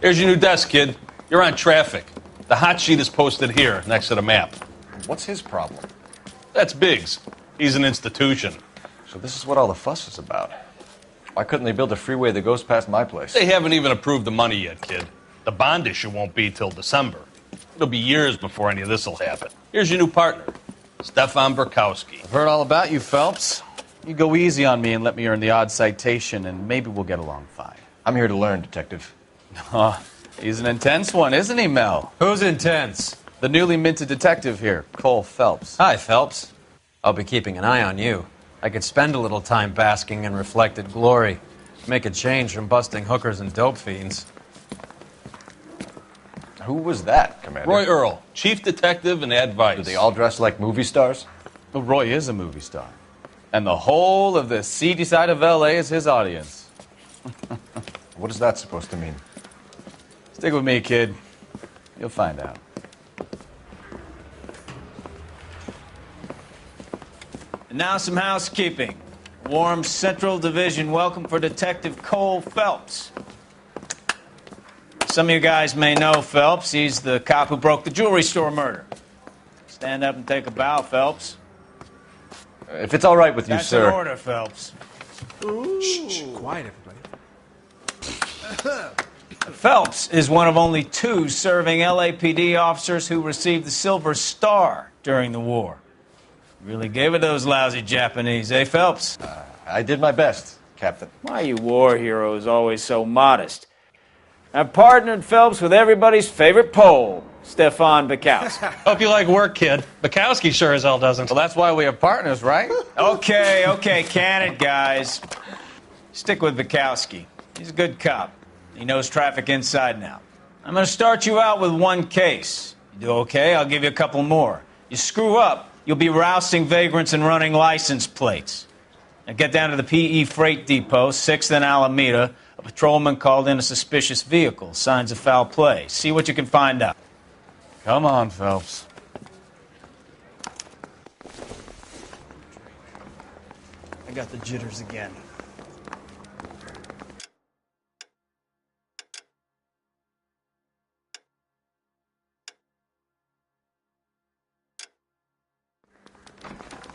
Here's your new desk, kid. You're on traffic. The hot sheet is posted here, next to the map. What's his problem? That's Biggs. He's an institution. So this is what all the fuss is about. Why couldn't they build a freeway that goes past my place? They haven't even approved the money yet, kid. The bond issue won't be till December. It'll be years before any of this will happen. Here's your new partner, Stefan Burkowski. I've heard all about you, Phelps. You go easy on me and let me earn the odd citation, and maybe we'll get along fine. I'm here to learn, Detective. Oh, he's an intense one, isn't he, Mel? Who's intense? The newly minted detective here, Cole Phelps. Hi, Phelps. I'll be keeping an eye on you. I could spend a little time basking in reflected glory. Make a change from busting hookers and dope fiends. Who was that, Commander? Roy Earl, chief detective and advice. Do they all dress like movie stars? Well, Roy is a movie star. And the whole of the seedy side of L.A. is his audience. What is that supposed to mean? Stick with me, kid. You'll find out. And now some housekeeping. Warm Central Division welcome for Detective Cole Phelps. Some of you guys may know Phelps. He's the cop who broke the jewelry store murder. Stand up and take a bow, Phelps. If it's all right with you, That's sir. an order, Phelps. Shh, quiet, everybody. Phelps is one of only 2 serving LAPD officers who received the Silver Star during the war. Really gave it those lousy Japanese, eh, Phelps? I did my best, Captain. Why you war heroes always so modest? I've partnered Phelps with everybody's favorite Pole, Stefan Burkowski. Hope you like work, kid. Bukowski sure as hell doesn't. Well, that's why we have partners, right? Okay, can it, guys. Stick with Burkowski. He's a good cop. He knows traffic inside and out. I'm going to start you out with 1 case. You do okay, I'll give you a couple more. You screw up, you'll be rousting vagrants and running license plates. Now get down to the PE Freight Depot, 6th and Alameda. A patrolman called in a suspicious vehicle. Signs of foul play. See what you can find out. Come on, Phelps. I got the jitters again.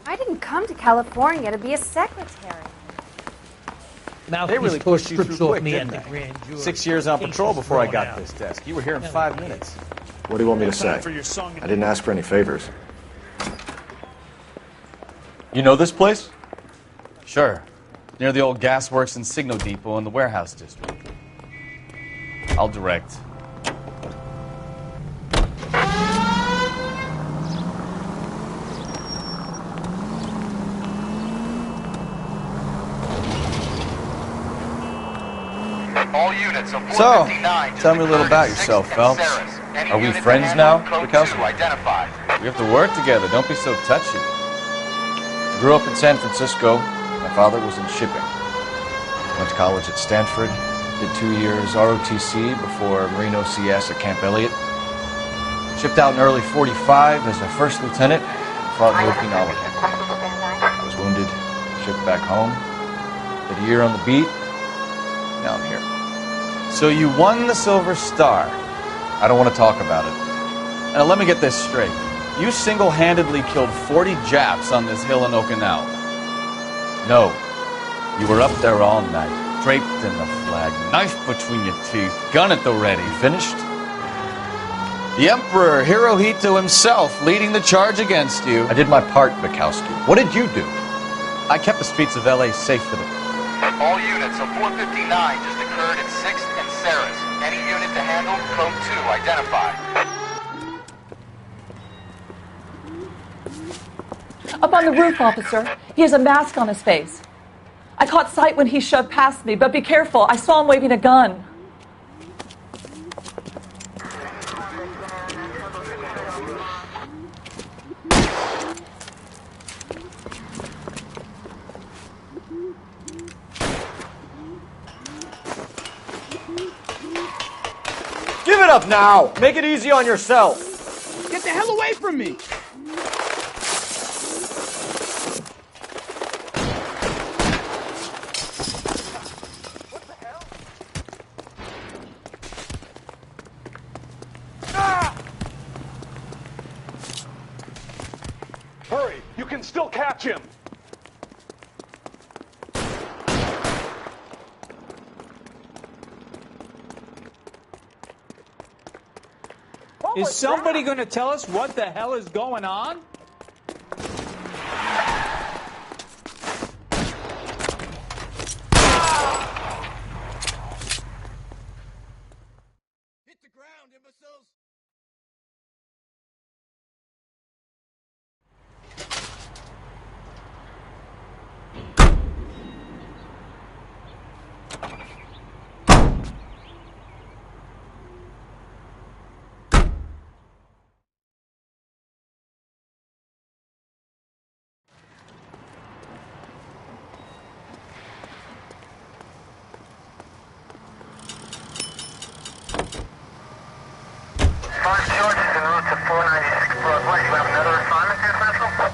I didn't come to California to be a secretary. They really pushed you through quick, me didn't and the they? grand jury. 6 years on patrol before I got this desk. You were here in 5 minutes. What do you want me to say? I didn't ask for any favors. You know this place? Sure. Near the old gasworks and signal depot in the warehouse district. I'll direct. All units of So, 459 tell me a little about yourself, Phelps. Are we friends now, Burkowski? Identified. We have to work together. Don't be so touchy. Grew up in San Francisco. My father was in shipping. Went to college at Stanford. Did 2 years ROTC before Marine OCS at Camp Elliott. Shipped out in early 45 as a first lieutenant. Fought in Okinawa. I was wounded. Shipped back home. Did a year on the beat. Now I'm here. So you won the Silver Star. I don't want to talk about it. Now let me get this straight. You single-handedly killed 40 Japs on this hill in Okinawa. No. You were up there all night, draped in the flag, knife between your teeth, gun at the ready. Finished? The Emperor Hirohito himself leading the charge against you. I did my part, Bukowski. What did you do? I kept the streets of L.A. safe for the... All units of 459 just occurred at 6th and Sarah's. Any unit to handle, code 2 identified. Up on the roof, officer. He has a mask on his face. I caught sight when he shoved past me, but be careful. I saw him waving a gun. Give it up now! Make it easy on yourself! Get the hell away from me! You can still catch him. Is somebody going to tell us what the hell is going on? Hit the ground, imbeciles! First George is en route to 496 Broadway. You have another assignment here, Central?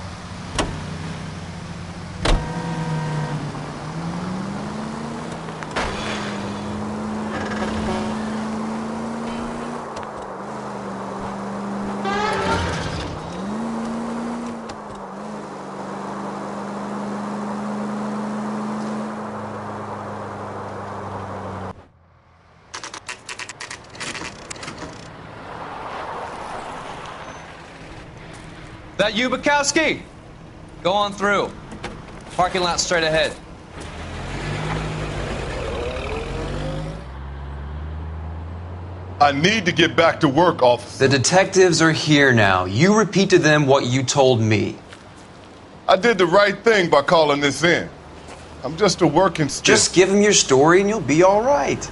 That you, Bukowski? Go on through. Parking lot straight ahead. I need to get back to work, officer. The detectives are here now. You repeat to them what you told me. I did the right thing by calling this in. I'm just a working stiff. Just give them your story and you'll be all right.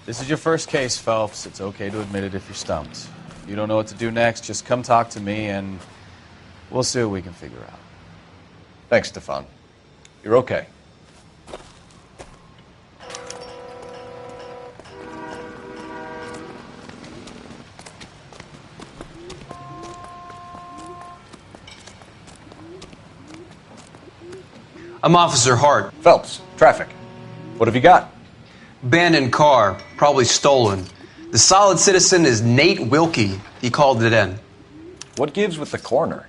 This is your first case, Phelps. It's okay to admit it if you're stumped. If you don't know what to do next, just come talk to me and we'll see what we can figure out. Thanks, Stefan. You're okay. I'm Officer Hart. Phelps, traffic. What have you got? Abandoned car, probably stolen. The solid citizen is Nate Wilkie. He called it in. What gives with the coroner?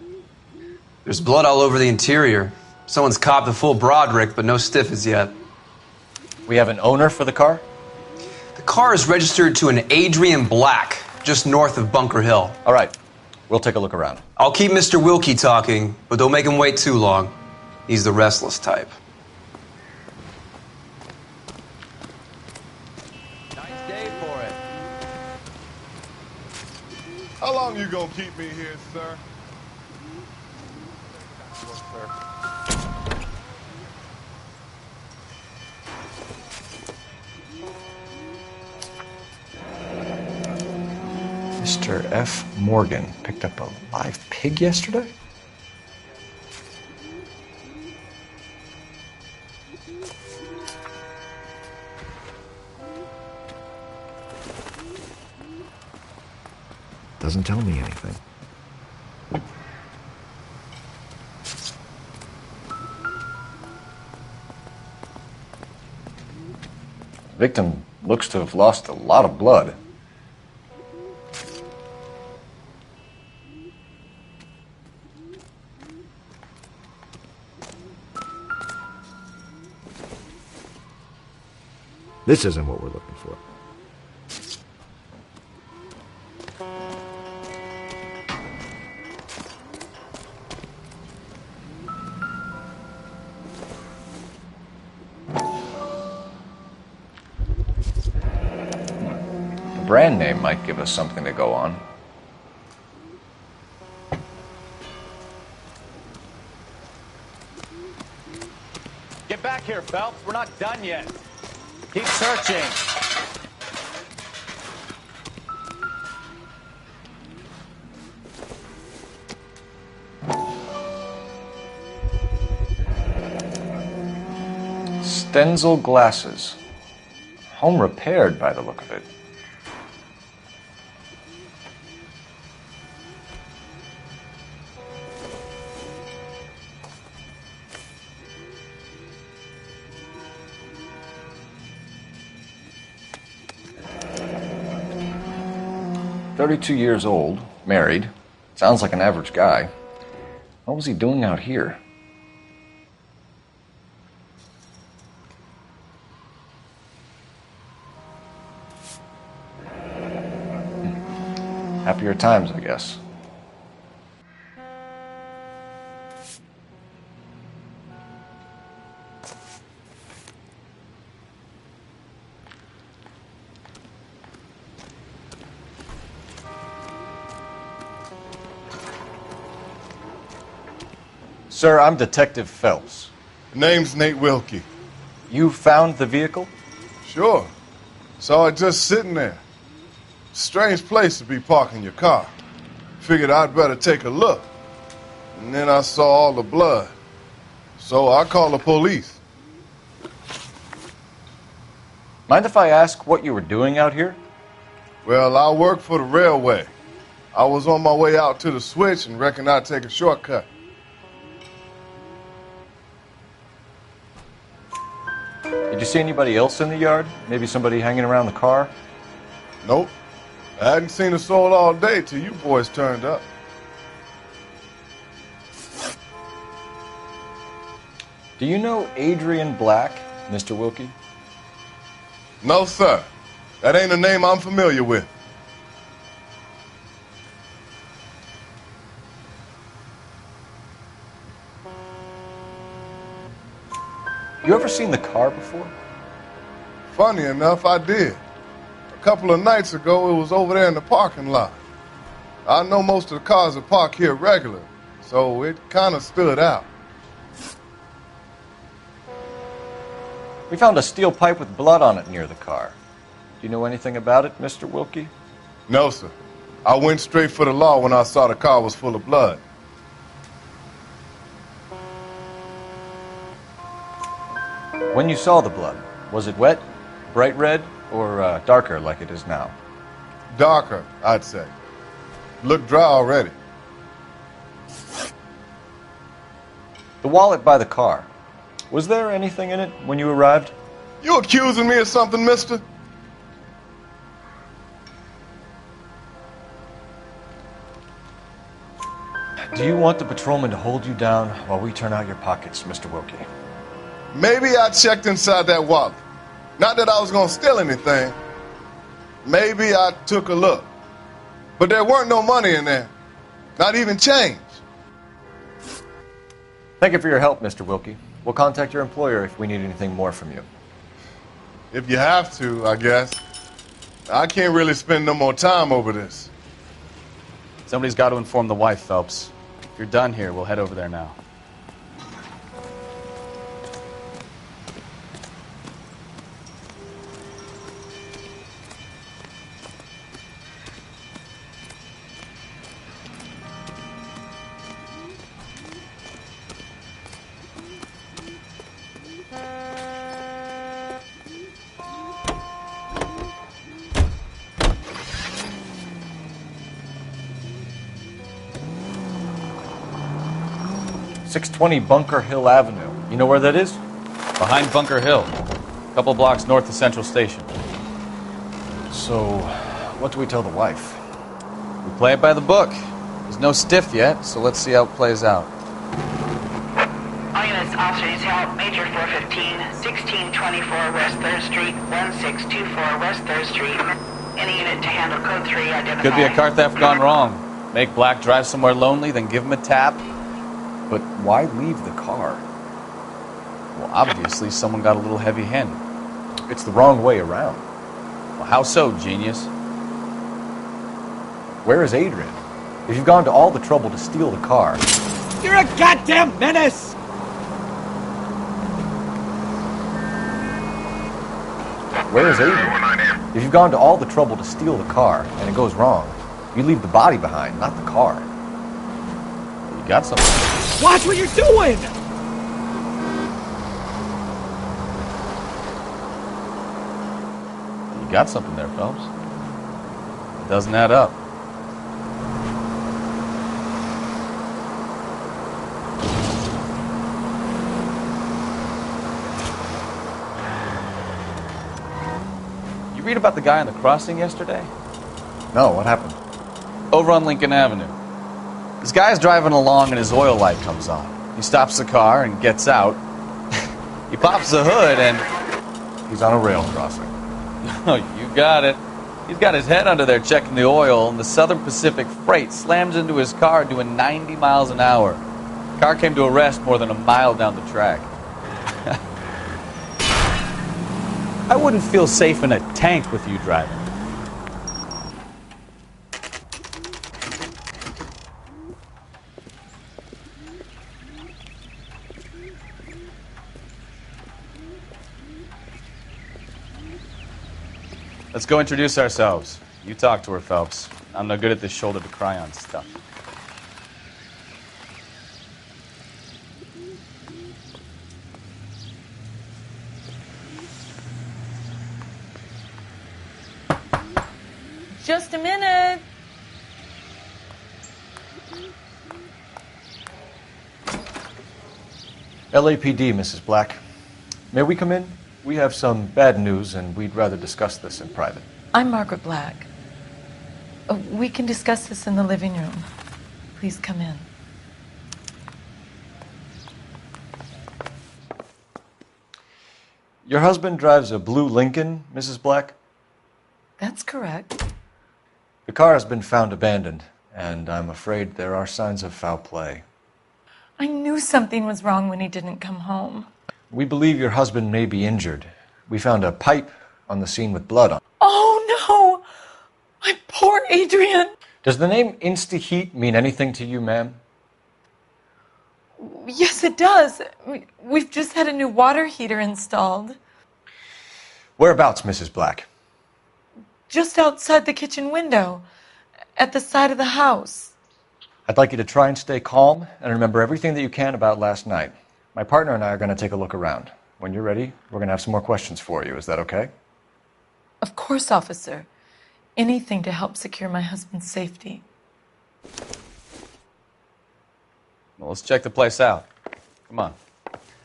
There's blood all over the interior. Someone's copped a full Broderick, but no stiff as yet. We have an owner for the car? The car is registered to an Adrian Black, just north of Bunker Hill. All right. We'll take a look around. I'll keep Mr. Wilkie talking, but don't make him wait too long. He's the restless type. Nice day for it. How long you gonna keep me here, sir? Mr. F. Morgan picked up a live pig yesterday? Doesn't tell me anything. Victim looks to have lost a lot of blood. This isn't what we're looking for. The brand name might give us something to go on. Get back here, Phelps. We're not done yet. Keep searching. Stenzel glasses. Home repaired by the look of it. 32 years old, married. Sounds like an average guy. What was he doing out here? Happier times, I guess. Sir, I'm Detective Phelps. Name's Nate Wilkie. You found the vehicle? Sure. Saw it just sitting there. Strange place to be parking your car. Figured I'd better take a look. And then I saw all the blood. So I called the police. Mind if I ask what you were doing out here? Well, I work for the railway. I was on my way out to the switch and reckoned I'd take a shortcut. Did you see anybody else in the yard? Maybe somebody hanging around the car? Nope. I hadn't seen a soul all day till you boys turned up. Do you know Adrian Black, Mr. Wilkie? No, sir. That ain't a name I'm familiar with. You ever seen the car before? Funny enough, I did. A couple of nights ago, it was over there in the parking lot. I know most of the cars are parked here regular, so it kind of stood out. We found a steel pipe with blood on it near the car. Do you know anything about it, Mr. Wilkie? No, sir. I went straight for the law when I saw the car was full of blood. When you saw the blood, was it wet, bright red, or darker like it is now? Darker, I'd say. Looked dry already. The wallet by the car. Was there anything in it when you arrived? You accusing me of something, mister? Do you want the patrolman to hold you down while we turn out your pockets, Mr. Wilkie? Maybe I checked inside that wallet. Not that I was going to steal anything. Maybe I took a look. But there weren't no money in there. Not even change. Thank you for your help, Mr. Wilkie. We'll contact your employer if we need anything more from you. If you have to, I guess. I can't really spend no more time over this. Somebody's got to inform the wife, Phelps. If you're done here, we'll head over there now. .620 Bunker Hill Avenue. You know where that is? Behind Bunker Hill. A couple blocks north of Central Station. So, what do we tell the wife? We play it by the book. There's no stiff yet, so let's see how it plays out. All units, officers help. Major 415, 1624 West 3rd Street, 1624 West 3rd Street. Any unit to handle code 3 identified. Could be a car theft gone wrong. Make Black drive somewhere lonely, then give him a tap. But why leave the car? Well, obviously someone got a little heavy-handed. It's the wrong way around. Well, how so, genius? Where is Adrian? If you've gone to all the trouble to steal the car... You're a goddamn menace! Where is Adrian? If you've gone to all the trouble to steal the car, and it goes wrong, you leave the body behind, not the car. You got something. Watch what you're doing! You got something there, Phelps. It doesn't add up. You read about the guy on the crossing yesterday? No, what happened? over on Lincoln Avenue. This guy's driving along and his oil light comes on. He stops the car and gets out. He pops the hood and... He's on a rail crossing. Oh, you got it. He's got his head under there checking the oil, and the Southern Pacific Freight slams into his car doing 90 miles an hour. The car came to a rest more than a mile down the track. I wouldn't feel safe in a tank with you driving. Let's go introduce ourselves. You talk to her, Phelps. I'm no good at this shoulder to cry on stuff. Just a minute. LAPD, Mrs. Black. May we come in? We have some bad news, and we'd rather discuss this in private. I'm Margaret Black. We can discuss this in the living room. Please come in. Your husband drives a blue Lincoln, Mrs. Black? That's correct. The car has been found abandoned, and I'm afraid there are signs of foul play. I knew something was wrong when he didn't come home. We believe your husband may be injured. We found a pipe on the scene with blood on it. Oh, no! My poor Adrian! Does the name Insta-Heat mean anything to you, ma'am? Yes, it does. We've just had a new water heater installed. Whereabouts, Mrs. Black? Just outside the kitchen window, at the side of the house. I'd like you to try and stay calm and remember everything that you can about last night. My partner and I are going to take a look around. When you're ready, we're going to have some more questions for you. Is that okay? Of course, officer. Anything to help secure my husband's safety. Well, let's check the place out. Come on.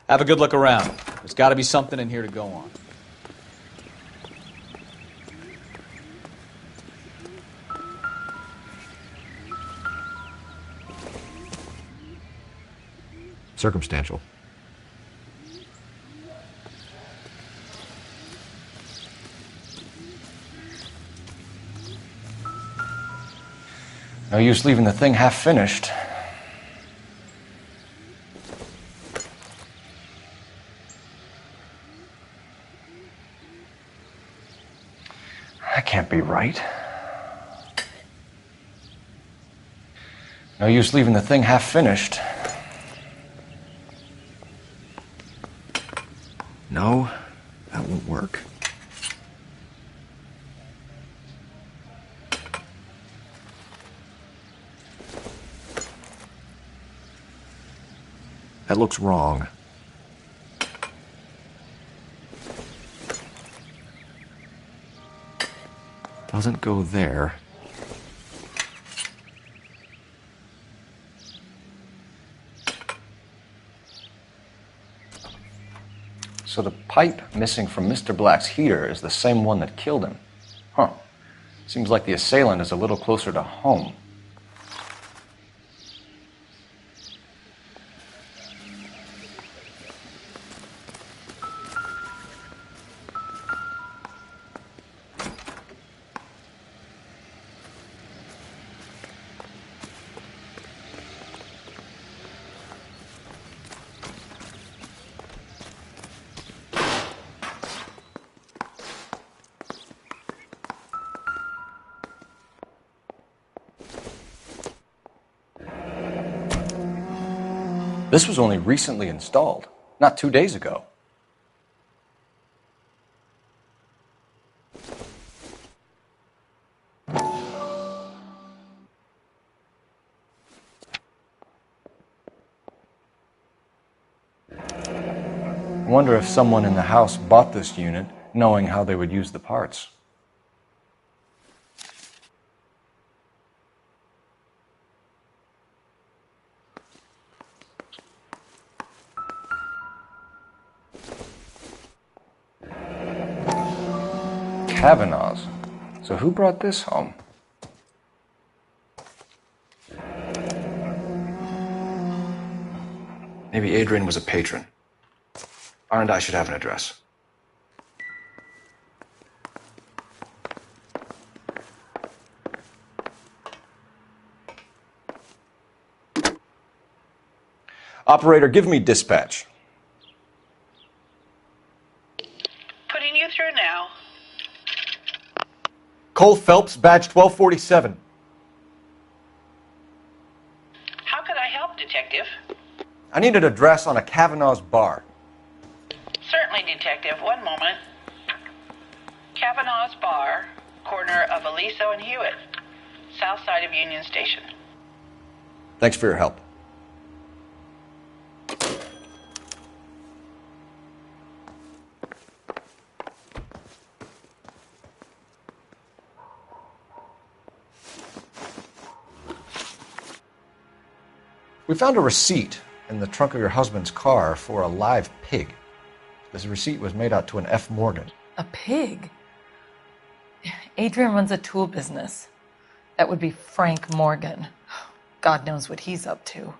Have a good look around. There's got to be something in here to go on. Circumstantial. No use leaving the thing half finished. That can't be right. No use leaving the thing half finished. No, that won't work. That looks wrong. Doesn't go there. So the pipe missing from Mr. Black's heater is the same one that killed him. Huh. Seems like the assailant is a little closer to home. This was only recently installed, not 2 days ago. I wonder if someone in the house bought this unit knowing how they would use the parts. Kavanaugh's. So who brought this home? Maybe Adrian was a patron. R&I should have an address. Operator, give me dispatch. Putting you through now. Cole Phelps, badge 1247. How could I help, Detective? I need an address on a Kavanaugh's bar. Certainly, Detective. One moment. Kavanaugh's Bar, corner of Aliso and Hewitt, south side of Union Station. Thanks for your help. We found a receipt in the trunk of your husband's car for a live pig. This receipt was made out to an F. Morgan. A pig? Adrian runs a tool business. That would be Frank Morgan. God knows what he's up to.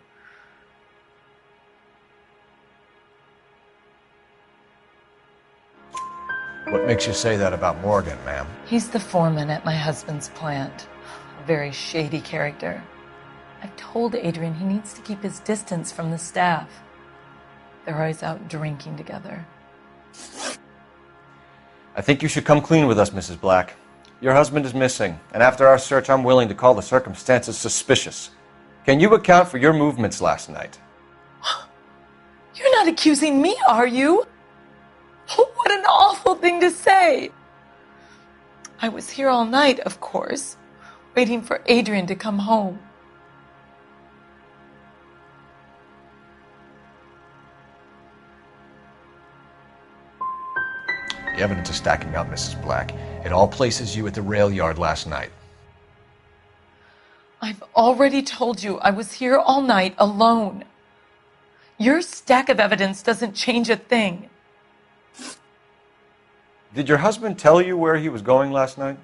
What makes you say that about Morgan, ma'am? He's the foreman at my husband's plant. A very shady character. I've told Adrian he needs to keep his distance from the staff. They're always out drinking together. I think you should come clean with us, Mrs. Black. Your husband is missing, and after our search, I'm willing to call the circumstances suspicious. Can you account for your movements last night? You're not accusing me, are you? What an awful thing to say. I was here all night, of course, waiting for Adrian to come home. The evidence is stacking up, Mrs. Black. It all places you at the rail yard last night. I've already told you I was here all night alone. Your stack of evidence doesn't change a thing. Did your husband tell you where he was going last night?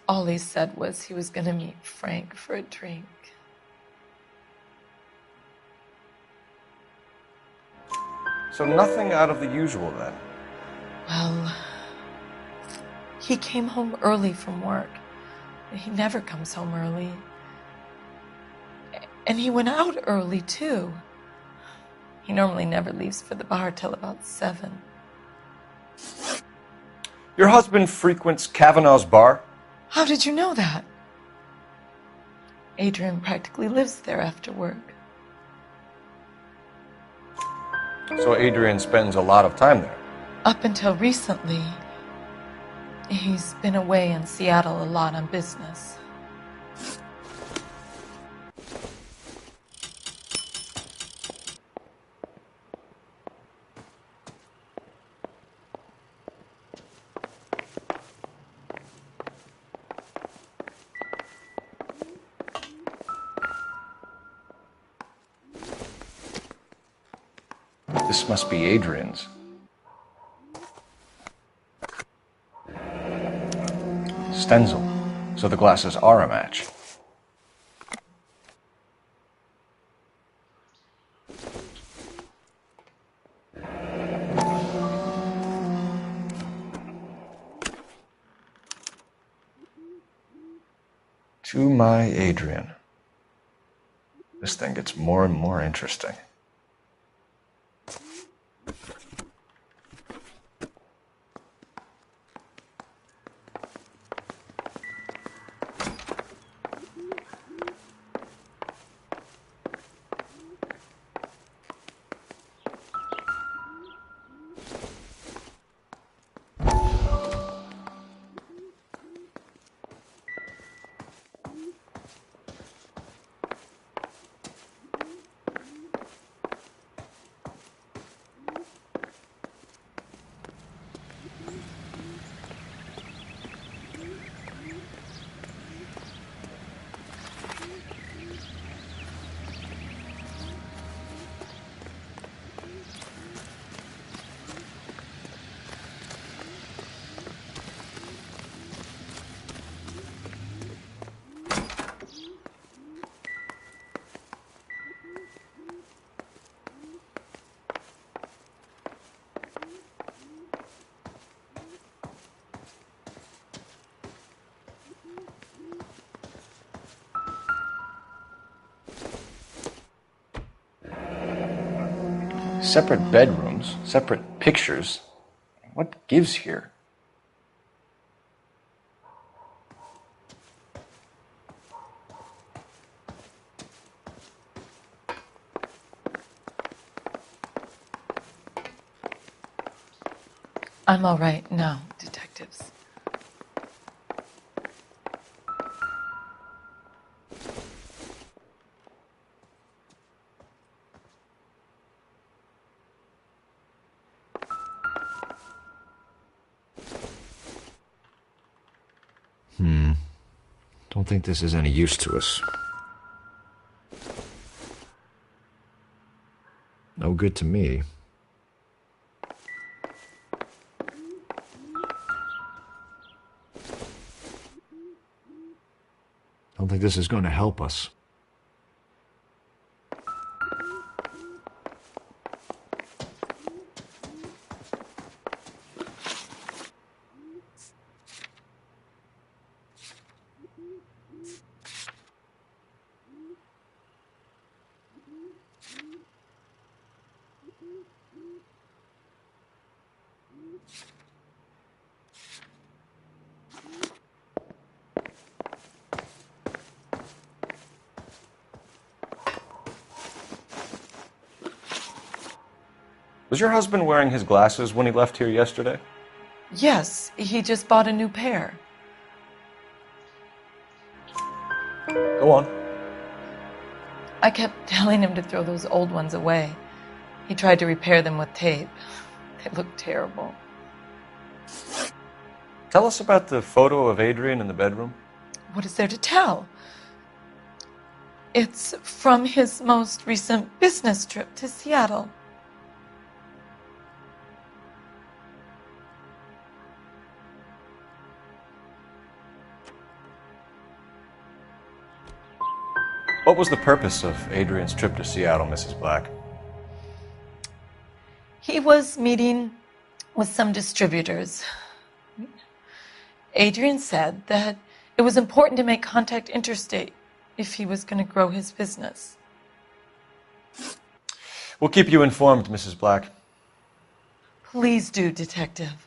All he said was he was going to meet Frank for a drink. So nothing out of the usual then? Well, he came home early from work. He never comes home early. And he went out early, too. He normally never leaves for the bar till about 7. Your husband frequents Kavanaugh's bar? How did you know that? Adrian practically lives there after work. So Adrian spends a lot of time there? Up until recently, he's been away in Seattle a lot on business. This must be Adrian's. Stenzel. So the glasses are a match. To my Adrian. This thing gets more and more interesting. Separate bedrooms, separate pictures. What gives here? I'm all right now, detectives. Don't think this is any use to us. No good to me. Don't think this is going to help us. Was your husband wearing his glasses when he left here yesterday? Yes, he just bought a new pair. Go on. I kept telling him to throw those old ones away. He tried to repair them with tape. They looked terrible. Tell us about the photo of Adrian in the bedroom. What is there to tell? It's from his most recent business trip to Seattle. What was the purpose of Adrian's trip to Seattle, Mrs. Black? He was meeting with some distributors. Adrian said that it was important to make contact interstate if he was going to grow his business. We'll keep you informed, Mrs. Black. Please do, Detective.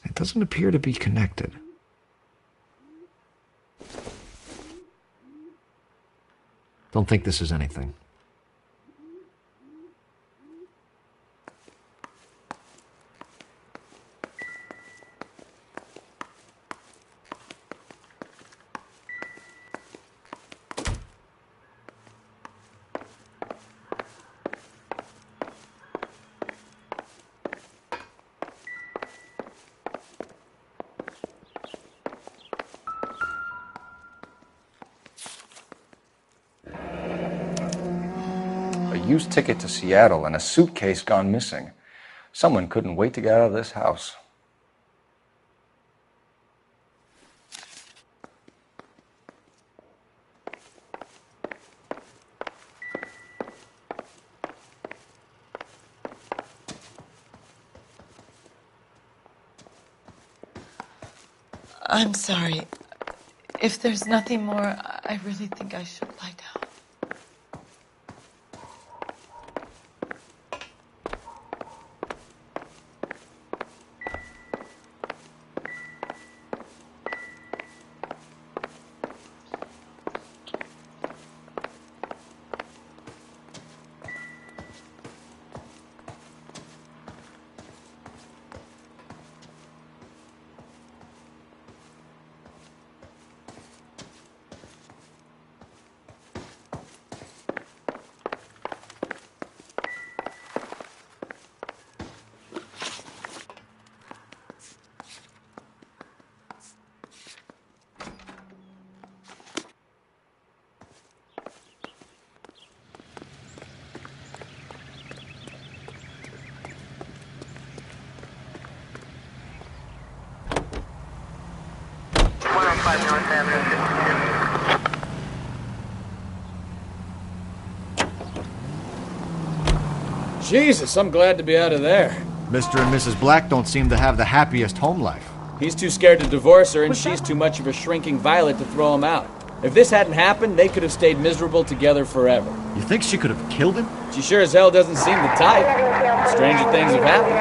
It doesn't appear to be connected. Don't think this is anything. Used ticket to Seattle and a suitcase gone missing. Someone couldn't wait to get out of this house. I'm sorry. If there's nothing more, I really think I should lie down. 5 North Avenue, 52. Jesus, I'm glad to be out of there. Mr. and Mrs. Black don't seem to have the happiest home life. He's too scared to divorce her, and she's too much of a shrinking violet to throw him out. If this hadn't happened, they could have stayed miserable together forever. You think she could have killed him? She sure as hell doesn't seem the type. Stranger things have happened.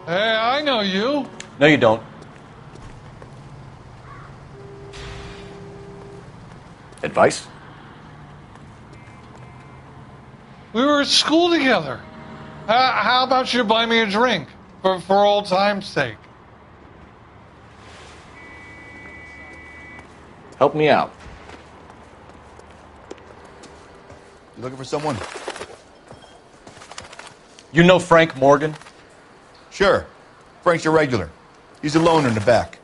Hey, I know you. No, you don't. Advice? We were at school together. How about you buy me a drink for old time's sake? Help me out. You looking for someone? You know Frank Morgan? Sure. Frank's your regular. He's a loner in the back.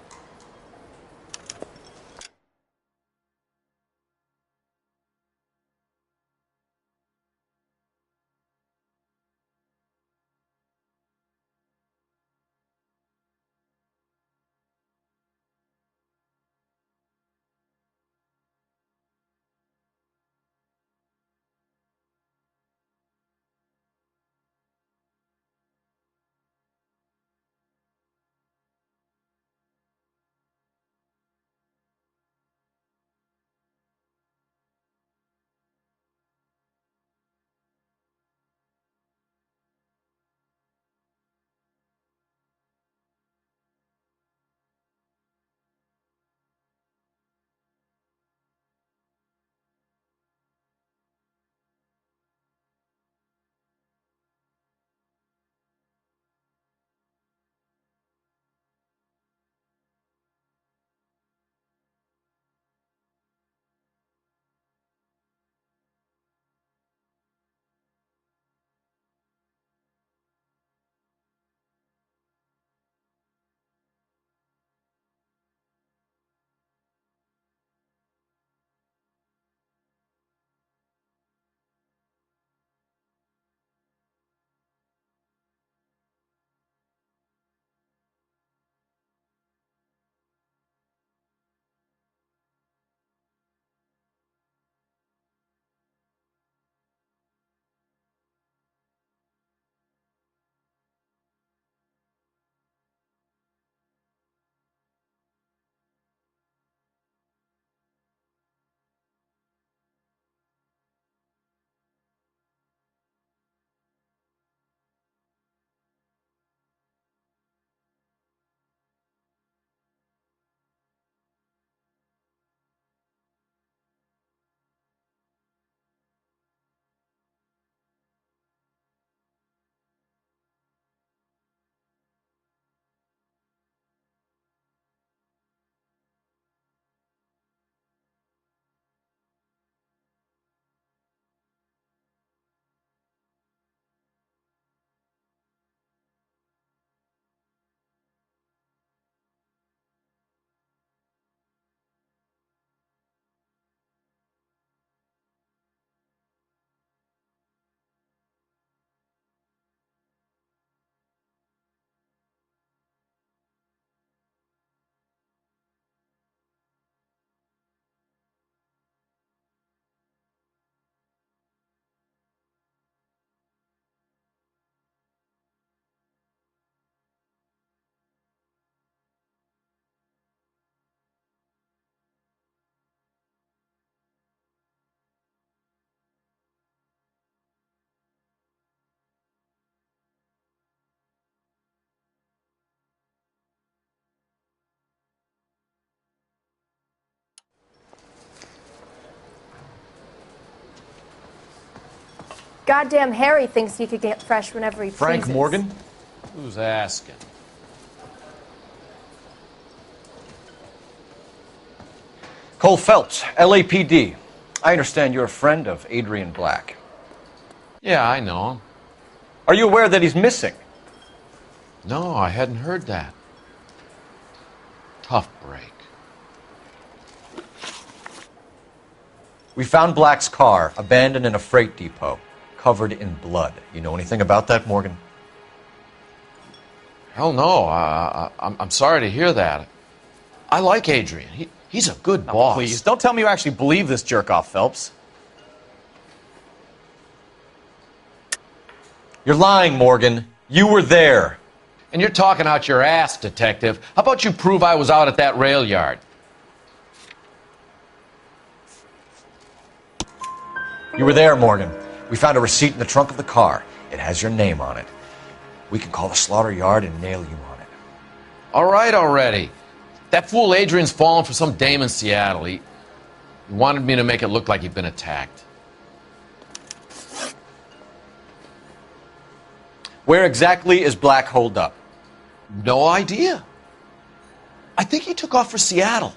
goddamn Harry thinks he could get fresh whenever he Frank pleases. Morgan? Who's asking? Cole Phelps, LAPD. I understand you're a friend of Adrian Black. Yeah, I know him. Are you aware that he's missing? No, I hadn't heard that. Tough break. We found Black's car abandoned in a freight depot, covered in blood. You know anything about that, Morgan? Hell no. I'm sorry to hear that. I like Adrian. He's a good boss. Please, don't tell me you actually believe this jerk-off, Phelps. You're lying, Morgan. You were there. And you're talking out your ass, detective. How about you prove I was out at that rail yard? You were there, Morgan. We found a receipt in the trunk of the car. It has your name on it. We can call the slaughter yard and nail you on it. All right already. That fool Adrian's fallen for some dame in Seattle. He wanted me to make it look like he'd been attacked. Where exactly is Black holed up? No idea. I think he took off for Seattle.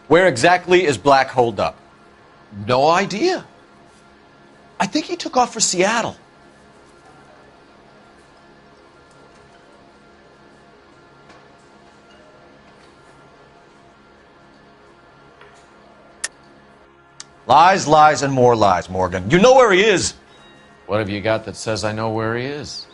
Where exactly is Black holed up? No idea. I think he took off for Seattle. Lies, lies, and more lies, Morgan. You know where he is. What have you got that says I know where he is?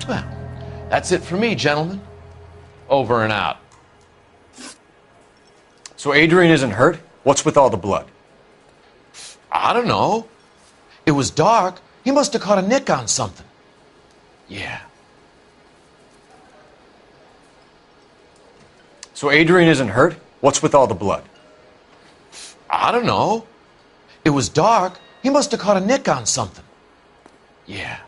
Well, that's it for me, gentlemen. Over and out. So Adrian isn't hurt? What's with all the blood? I don't know. It was dark. He must have caught a nick on something. Yeah. So Adrian isn't hurt? What's with all the blood? I don't know. It was dark. He must have caught a nick on something. Yeah.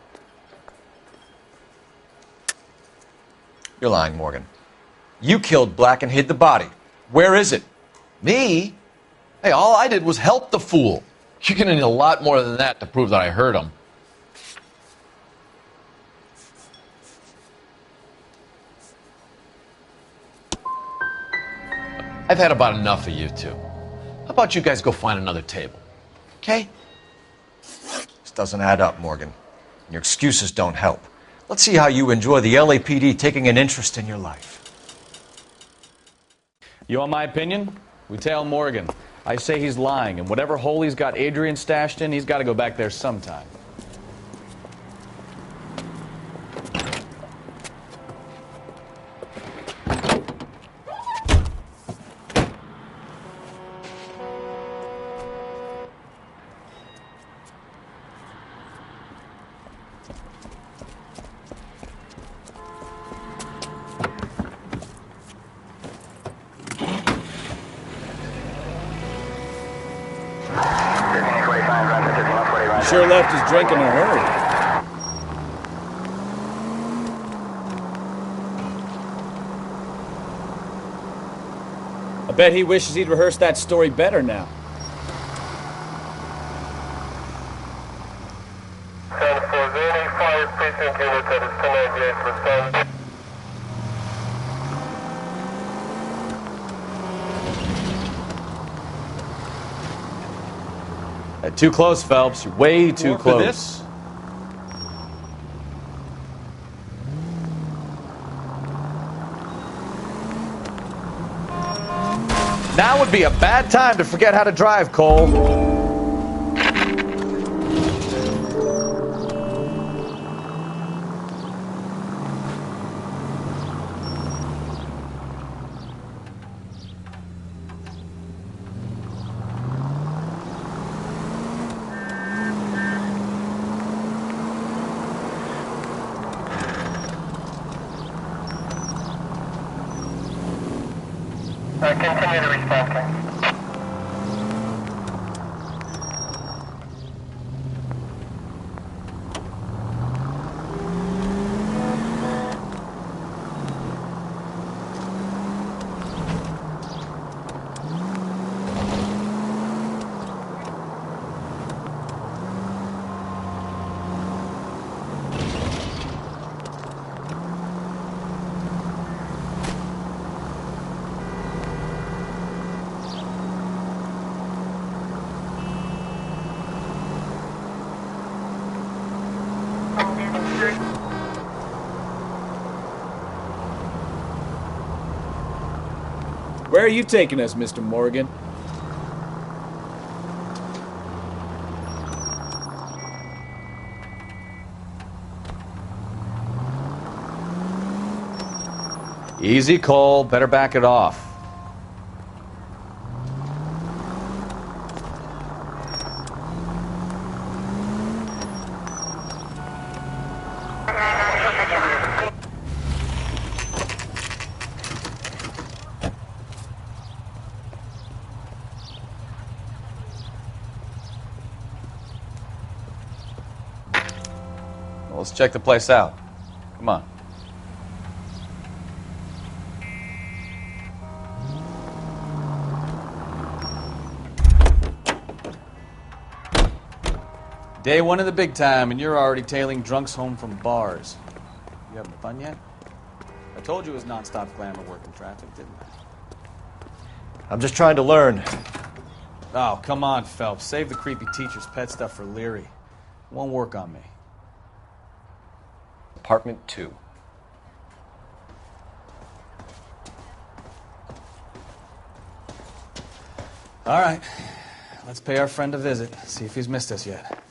You're lying, Morgan. You killed Black and hid the body. Where is it? Me? Hey, all I did was help the fool. You're gonna need a lot more than that to prove that I hurt him. I've had about enough of you two. How about you guys go find another table? Okay? This doesn't add up, Morgan. Your excuses don't help. Let's see how you enjoy the LAPD taking an interest in your life. You want my opinion? We tail Morgan. I say he's lying, and whatever hole he's got Adrian stashed in, he's got to go back there sometime. Sure left his drink in a hurry. I bet he wishes he'd rehearsed that story better now. highest precinct unit that is 1098 respond. Too close, Phelps. You're way too More for close. this? Now would be a bad time to forget how to drive, Cole. Continue to respond, King. Where are you taking us, Mr. Morgan? Easy, Cole. Better back it off. Well, let's check the place out. Come on. Day one of the big time, and you're already tailing drunks home from bars. You having fun yet? I told you it was non-stop glamour working traffic, didn't I? I'm just trying to learn. Oh, come on, Phelps. Save the creepy teacher's pet stuff for Leary. It won't work on me. Apartment 2. All right. Let's pay our friend a visit. See if he's missed us yet.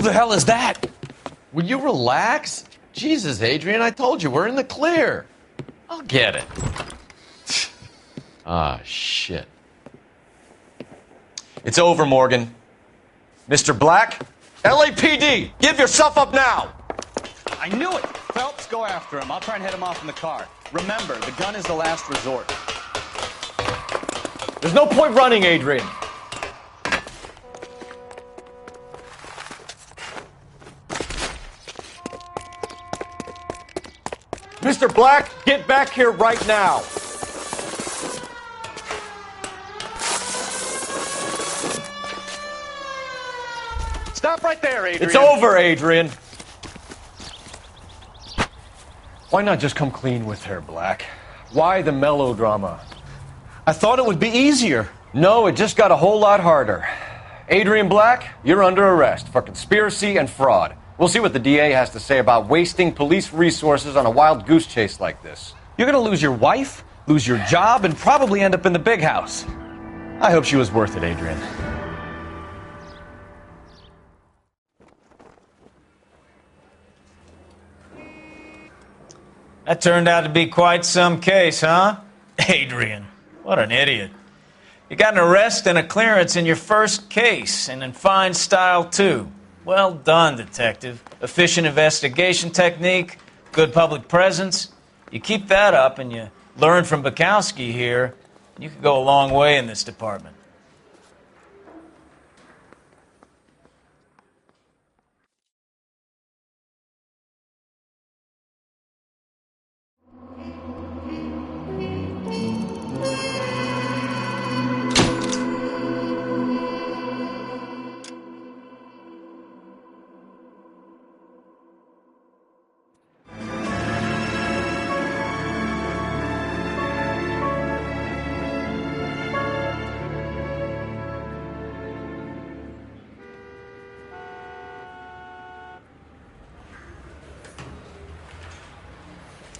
the hell is that? Will you relax? Jesus, Adrian, I told you, we're in the clear. I'll get it. Ah, shit. It's over, Morgan. Mr. Black, LAPD, give yourself up now! I knew it! Phelps, go after him. I'll try and head him off in the car. Remember, the gun is the last resort. There's no point running, Adrian. Mr. Black, get back here right now. Stop right there, Adrian. It's over, Adrian. Why not just come clean with her, Black? Why the melodrama? I thought it would be easier. No, it just got a whole lot harder. Adrian Black, you're under arrest for conspiracy and fraud. We'll see what the DA has to say about wasting police resources on a wild goose chase like this. You're gonna lose your wife, lose your job, and probably end up in the big house. I hope she was worth it, Adrian. That turned out to be quite some case, huh? Adrian, what an idiot. You got an arrest and a clearance in your first case, and in fine style, too. Well done, detective. Efficient investigation technique, good public presence. You keep that up and you learn from Bukowski here, you could go a long way in this department.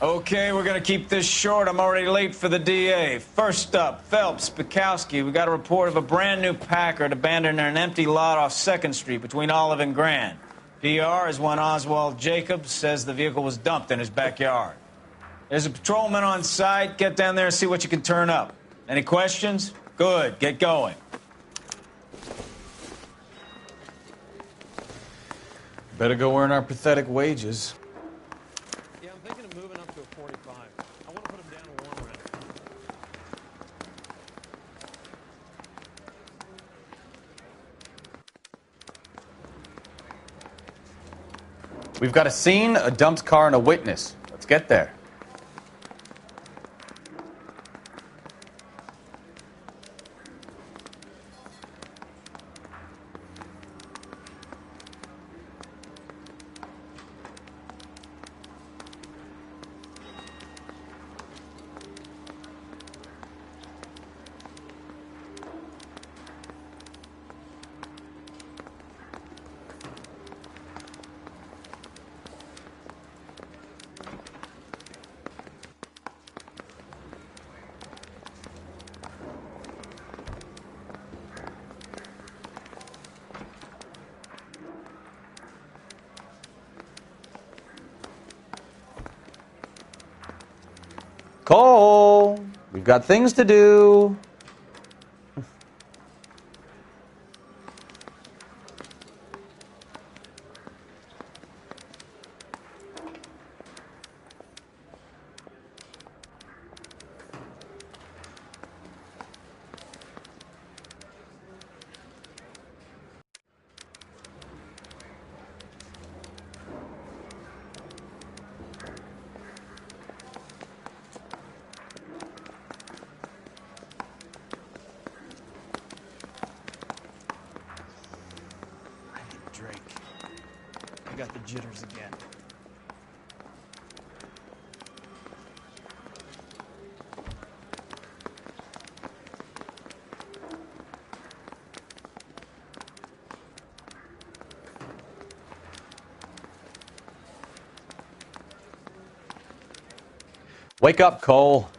Okay, we're going to keep this short. I'm already late for the DA. First up, Phelps, Bukowski. We got a report of a brand new Packard abandoned in an empty lot off 2nd Street between Olive and Grand. PR is one Oswald Jacobs says the vehicle was dumped in his backyard. There's a patrolman on site. Get down there and see what you can turn up. Any questions? Good. Get going. Better go earn our pathetic wages. Yeah, I'm thinking of moving up to a 45. I want to put him down a warm round. We've got a scene, a dumped car, and a witness. Let's get there. Cole, we've got things to do. Drake. I got the jitters again. Wake up, Cole.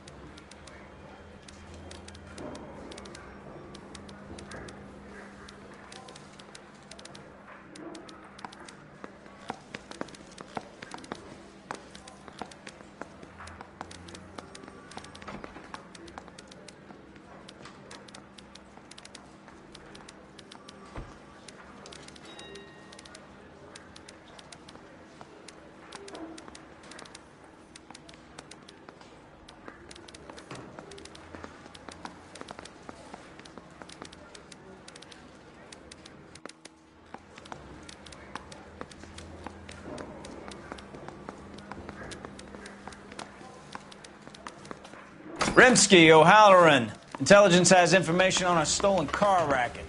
Rimsky, O'Halloran. Intelligence has information on a stolen car racket.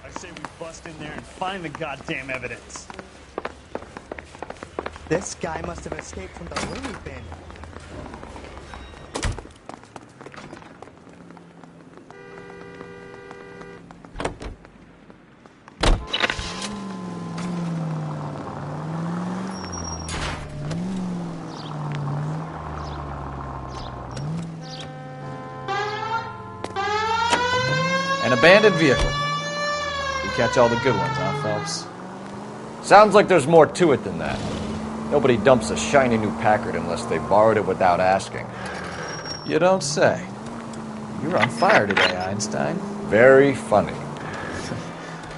I say we bust in there and find the goddamn evidence. This guy must have escaped from the loony bin. An abandoned vehicle. We catch all the good ones, huh, Phelps? Sounds like there's more to it than that. Nobody dumps a shiny new Packard unless they borrowed it without asking. You don't say. You're on fire today, Einstein. Very funny.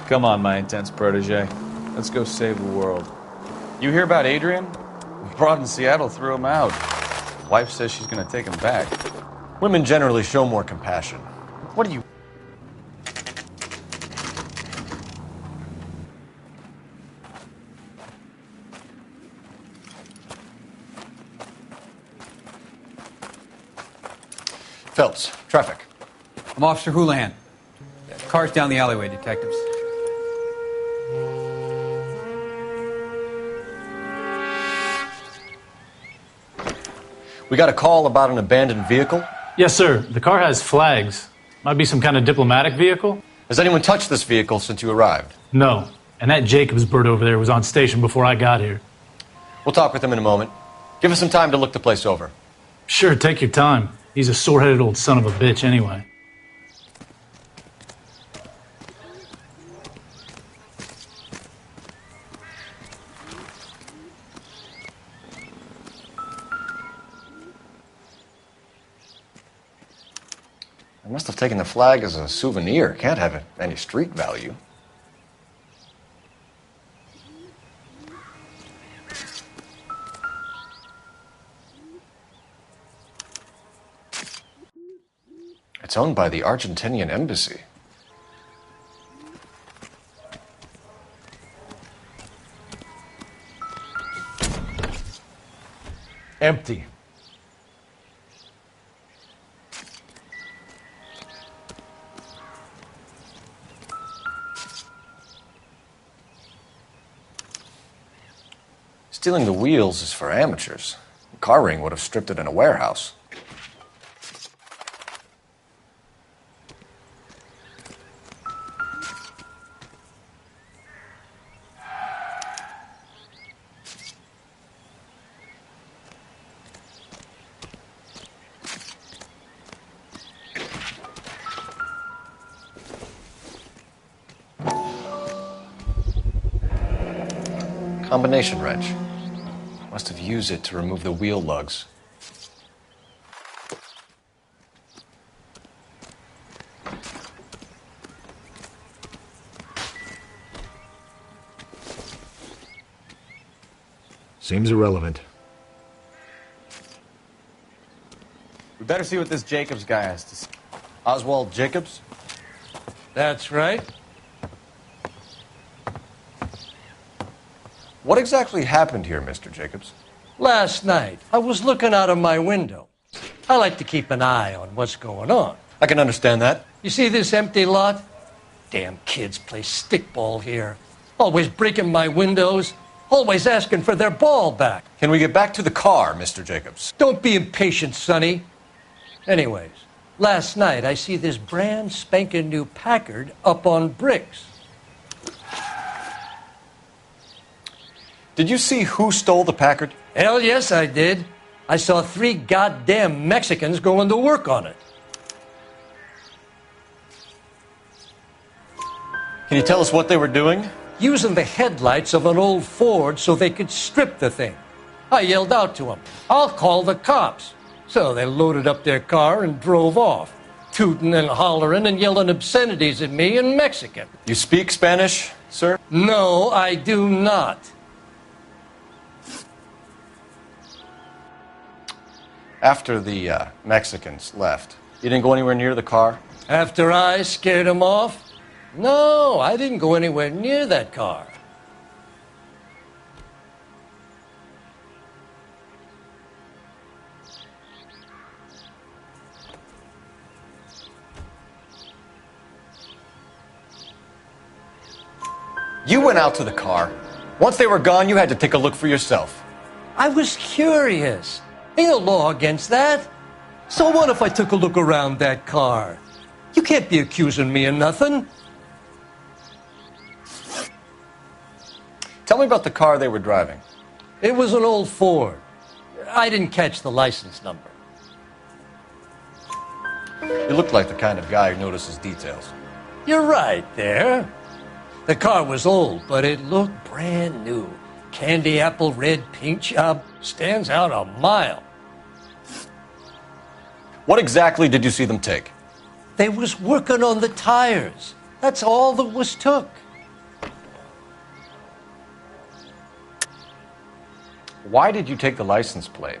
Come on, my intense protege. Let's go save the world. You hear about Adrian? Broad in Seattle threw him out. Wife says she's going to take him back. Women generally show more compassion. What are you... Phelps, traffic. I'm Officer Houlihan. Car's down the alleyway, detectives. We got a call about an abandoned vehicle? Yes, sir. The car has flags. Might be some kind of diplomatic vehicle. Has anyone touched this vehicle since you arrived? No. And that Jacobs bird over there was on station before I got here. We'll talk with him in a moment. Give us some time to look the place over. Sure, take your time. He's a sore-headed old son of a bitch anyway. I must have taken the flag as a souvenir. Can't have any street value. It's owned by the Argentinian embassy. Empty. Stealing the wheels is for amateurs. The car ring would have stripped it in a warehouse. Combination wrench. Must have used it to remove the wheel lugs. Seems irrelevant. We better see what this Jacobs guy has to say. Oswald Jacobs? That's right. What exactly happened here, Mr. Jacobs? Last night, I was looking out of my window. I like to keep an eye on what's going on. I can understand that. You see this empty lot? Damn kids play stickball here. Always breaking my windows. Always asking for their ball back. Can we get back to the car, Mr. Jacobs? Don't be impatient, Sonny. Anyways, last night I see this brand spanking new Packard up on bricks. Did you see who stole the Packard? Hell yes, I did. I saw 3 goddamn Mexicans going to work on it. Can you tell us what they were doing? Using the headlights of an old Ford so they could strip the thing. I yelled out to them, "I'll call the cops." So they loaded up their car and drove off, tooting and hollering and yelling obscenities at me in Mexican. You speak Spanish, sir? No, I do not. After the Mexicans left, you didn't go anywhere near the car? After I scared them off? No, I didn't go anywhere near that car. You went out to the car. Once they were gone, you had to take a look for yourself. I was curious. Ain't no law against that. So what if I took a look around that car? You can't be accusing me of nothing. Tell me about the car they were driving. It was an old Ford. I didn't catch the license number. You look like the kind of guy who notices details. You're right there. The car was old, but it looked brand new. Candy apple red paint job stands out a mile. What exactly did you see them take? They was working on the tires. That's all that was took. Why did you take the license plate?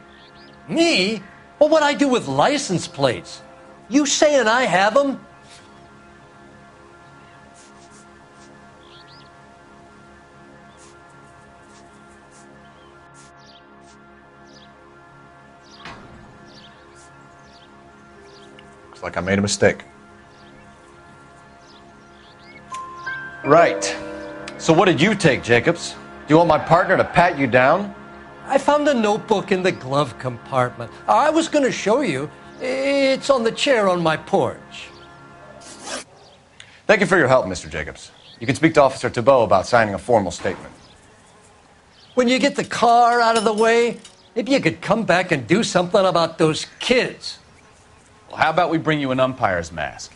Me? Well, what'd I do with license plates? You saying I have them? Looks like I made a mistake. Right. So what did you take, Jacobs? Do you want my partner to pat you down? I found a notebook in the glove compartment. I was going to show you. It's on the chair on my porch. Thank you for your help, Mr. Jacobs. You can speak to Officer Thibault about signing a formal statement. When you get the car out of the way, maybe you could come back and do something about those kids. Well, how about we bring you an umpire's mask?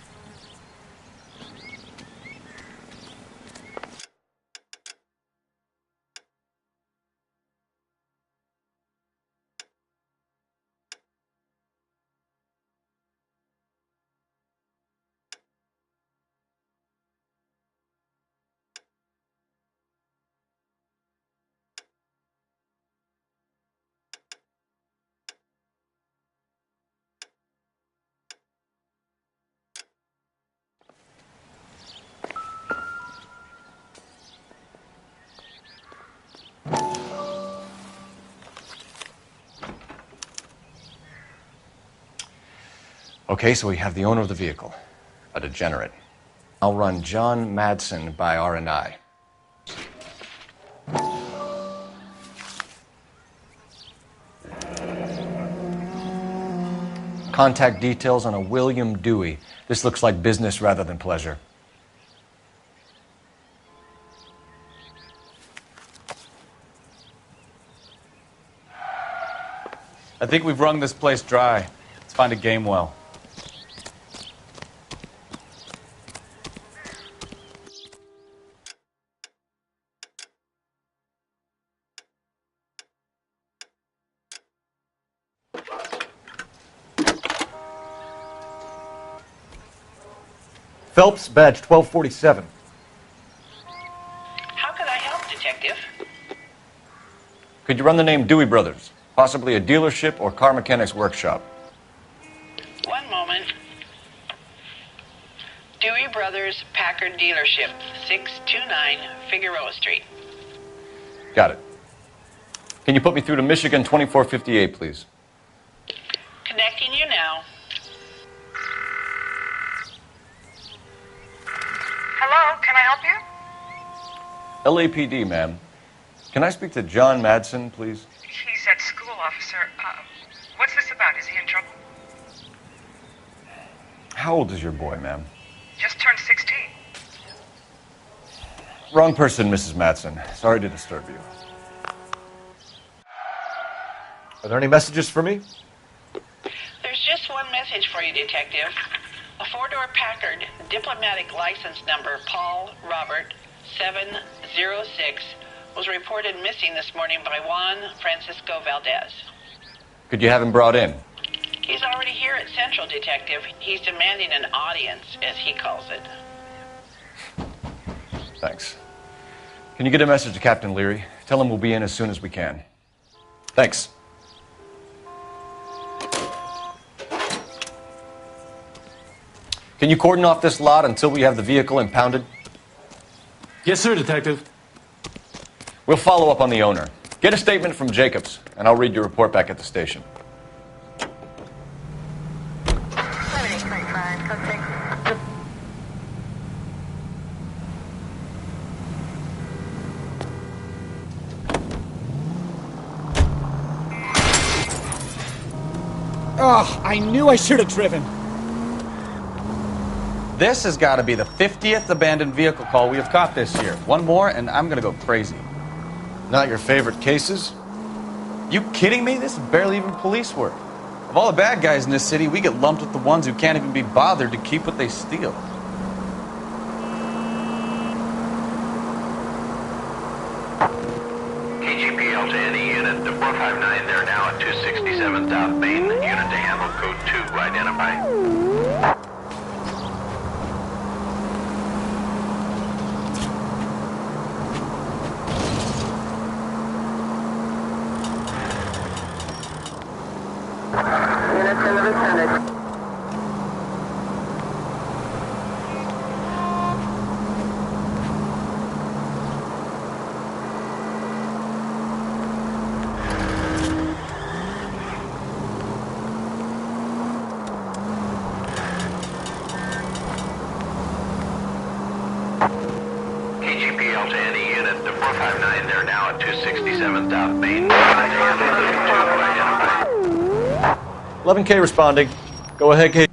Okay, so we have the owner of the vehicle, a degenerate. I'll run John Madsen by R&I. Contact details on a William Dewey. This looks like business rather than pleasure. I think we've wrung this place dry. Let's find a game well. Phelps, badge 1247. How can I help, Detective? Could you run the name Dewey Brothers? Possibly a dealership or car mechanic's workshop. One moment. Dewey Brothers Packard Dealership, 629 Figueroa Street. Got it. Can you put me through to Michigan 2458, please? Connecting you now. Hello, can I help you? LAPD, ma'am. Can I speak to John Madsen, please? He's at school, officer. What's this about? Is he in trouble? How old is your boy, ma'am? Just turned 16. Wrong person, Mrs. Madsen. Sorry to disturb you. Are there any messages for me? There's just one message for you, Detective. A four-door Packard, diplomatic license number Paul Robert 706, was reported missing this morning by Juan Francisco Valdez. Could you have him brought in? He's already here at Central, Detective. He's demanding an audience, as he calls it. Thanks. Can you get a message to Captain Leary? Tell him we'll be in as soon as we can. Thanks. Can you cordon off this lot until we have the vehicle impounded? Yes, sir, Detective. We'll follow up on the owner. Get a statement from Jacobs, and I'll read your report back at the station. Oh, I knew I should have driven. This has got to be the 50th abandoned vehicle call we have caught this year. One more, and I'm going to go crazy. Not your favorite cases? You kidding me? This is barely even police work. Of all the bad guys in this city, we get lumped with the ones who can't even be bothered to keep what they steal. KGPL to any unit. The 459 there now at 267 South Main. Unit to handle code 2. Identify. KGPL to any unit. The 459 there now at 267 South Main. 11K responding. Go ahead, K. I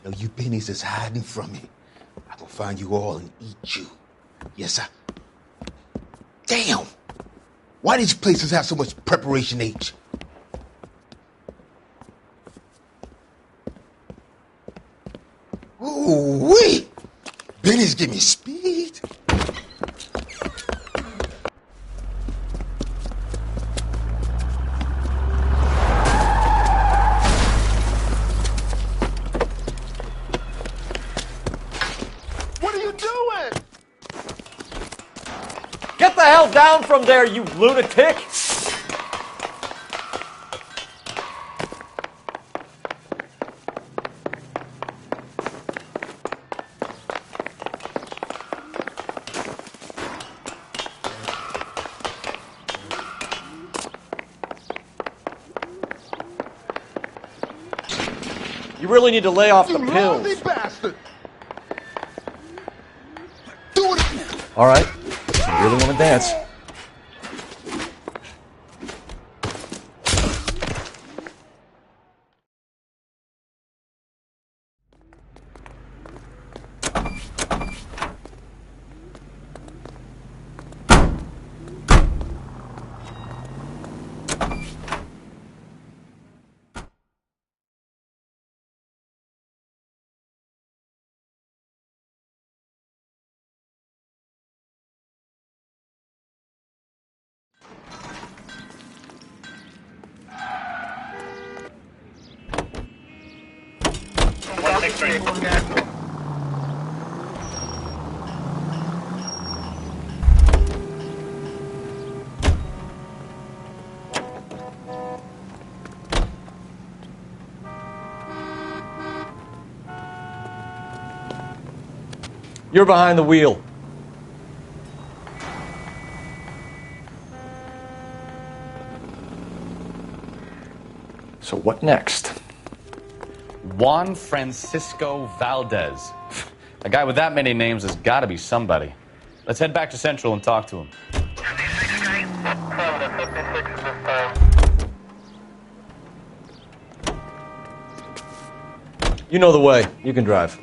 know you pennies is hiding from me. I gonna find you all and eat you. Yes, sir. Damn! Why these places have so much preparation H? Ooh-wee! Benny's give me speed. What are you doing? Get the hell down from there, you lunatic! You really need to lay off the pills. Lousy bastard! All right. You really want to dance? You're behind the wheel. So what next? Juan Francisco Valdez. A guy with that many names has got to be somebody. Let's head back to Central and talk to him. You know the way. You can drive.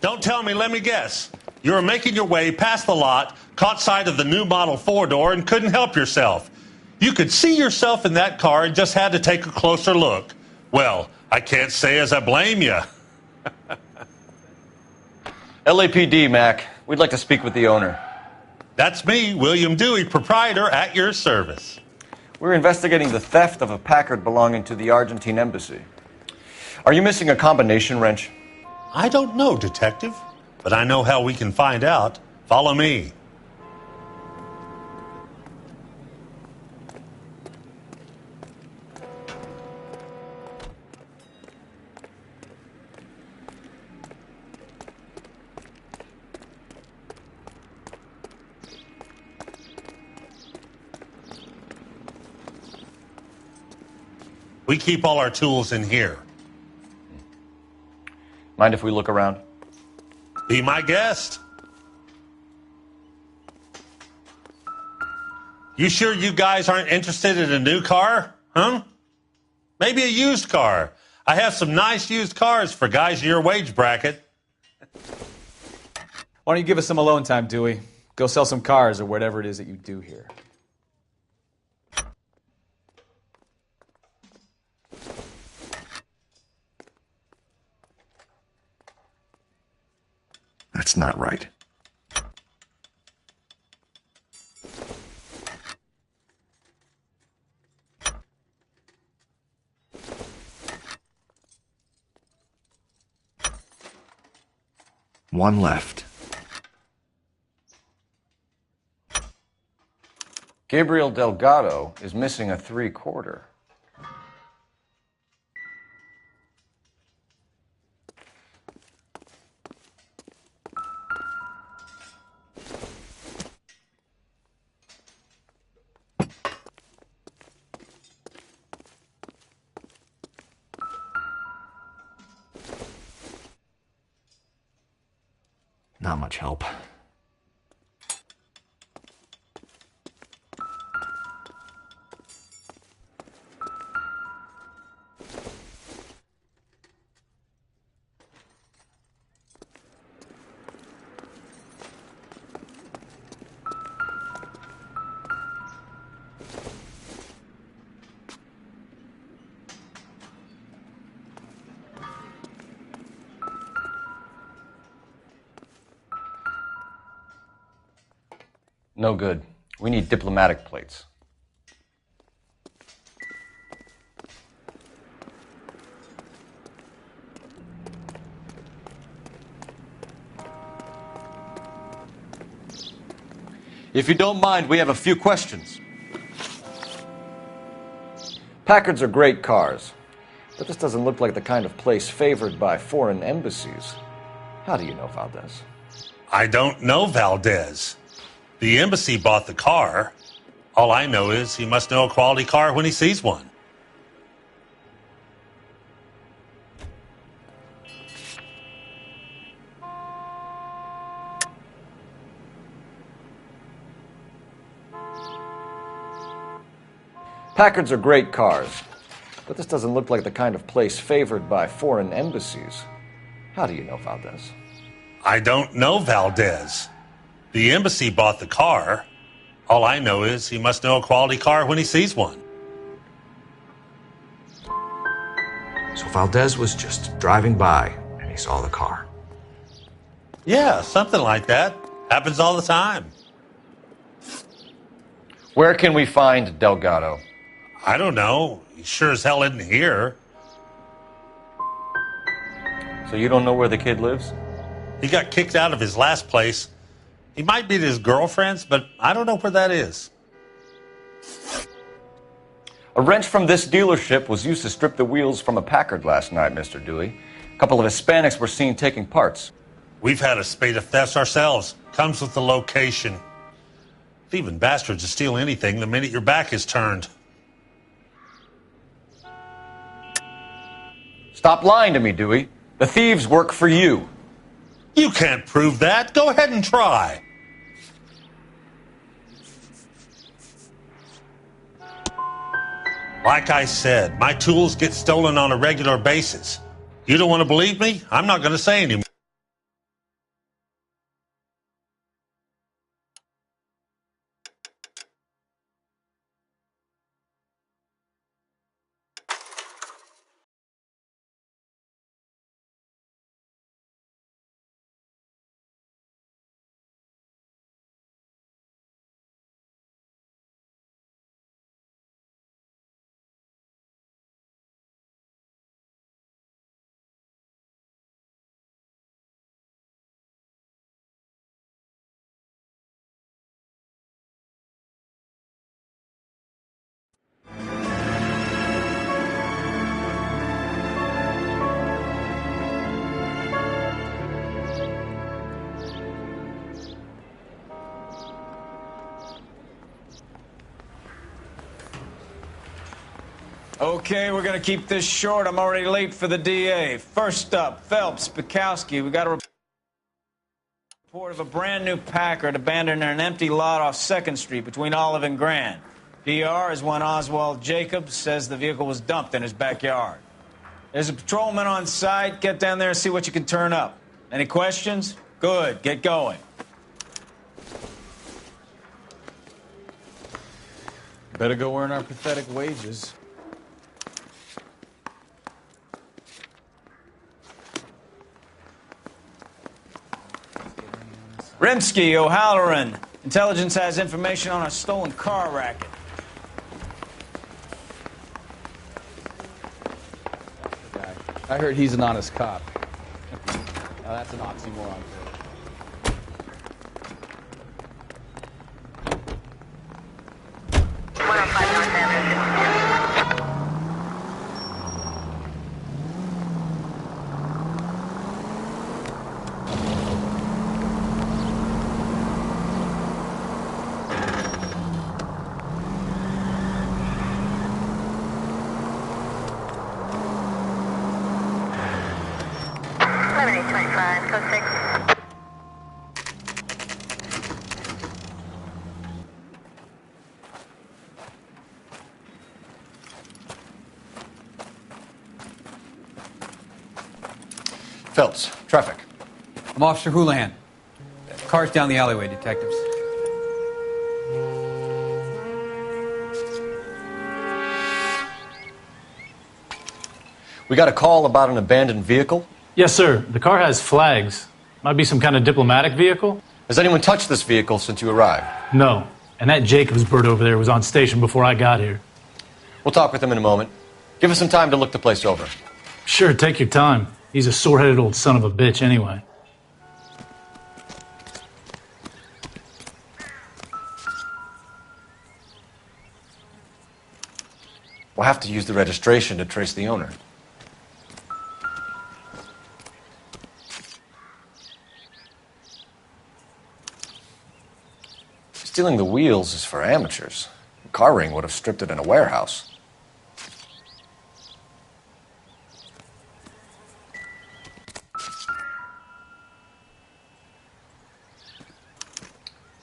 Don't tell me, let me guess. You were making your way past the lot, caught sight of the new model four-door, and couldn't help yourself. You could see yourself in that car and just had to take a closer look. Well, I can't say as I blame you. LAPD, Mac. We'd like to speak with the owner. That's me, William Dewey, proprietor, at your service. We're investigating the theft of a Packard belonging to the Argentine embassy. Are you missing a combination wrench? I don't know, Detective, but I know how we can find out. Follow me. We keep all our tools in here. Mind if we look around? Be my guest. You sure you guys aren't interested in a new car? Huh? Maybe a used car. I have some nice used cars for guys in your wage bracket. Why don't you give us some alone time, Dewey? Go sell some cars or whatever it is that you do here. That's not right. One left. Gabriel Delgado is missing a 3/4. Not much help. No good. We need diplomatic plates. If you don't mind, we have a few questions. Packards are great cars, but this doesn't look like the kind of place favored by foreign embassies. How do you know Valdez? I don't know Valdez. The embassy bought the car. All I know is he must know a quality car when he sees one. Packards are great cars, but this doesn't look like the kind of place favored by foreign embassies. How do you know Valdez? I don't know Valdez. The embassy bought the car. All I know is he must know a quality car when he sees one. So Valdez was just driving by and he saw the car. Yeah, something like that. Happens all the time. Where can we find Delgado? I don't know. He sure as hell isn't here. So you don't know where the kid lives? He got kicked out of his last place. He might be at his girlfriend's, but I don't know where that is. A wrench from this dealership was used to strip the wheels from a Packard last night, Mr. Dewey. A couple of Hispanics were seen taking parts. We've had a spate of thefts ourselves. Comes with the location. Thieving bastards to steal anything the minute your back is turned. Stop lying to me, Dewey. The thieves work for you. You can't prove that. Go ahead and try. Like I said, my tools get stolen on a regular basis. You don't want to believe me? I'm not going to say anymore. Okay, we're gonna keep this short. I'm already late for the DA. First up, Phelps, Bukowski. We got a report of a brand new Packard abandoned in an empty lot off 2nd Street between Olive and Grand. DR is one Oswald Jacobs says the vehicle was dumped in his backyard. There's a patrolman on site. Get down there and see what you can turn up. Any questions? Good. Get going. Better go earn our pathetic wages. Rimsky, O'Halloran. Intelligence has information on a stolen car racket. I heard he's an honest cop. Now that's an oxymoron. Phelps, traffic. I'm Officer Houlihan. Car's down the alleyway, detectives. We got a call about an abandoned vehicle? Yes, sir. The car has flags. Might be some kind of diplomatic vehicle. Has anyone touched this vehicle since you arrived? No. And that Jacobs bird over there was on station before I got here. We'll talk with him in a moment. Give us some time to look the place over. Sure, take your time. He's a sore-headed old son of a bitch anyway. We'll have to use the registration to trace the owner. Stealing the wheels is for amateurs. A car ring would have stripped it in a warehouse.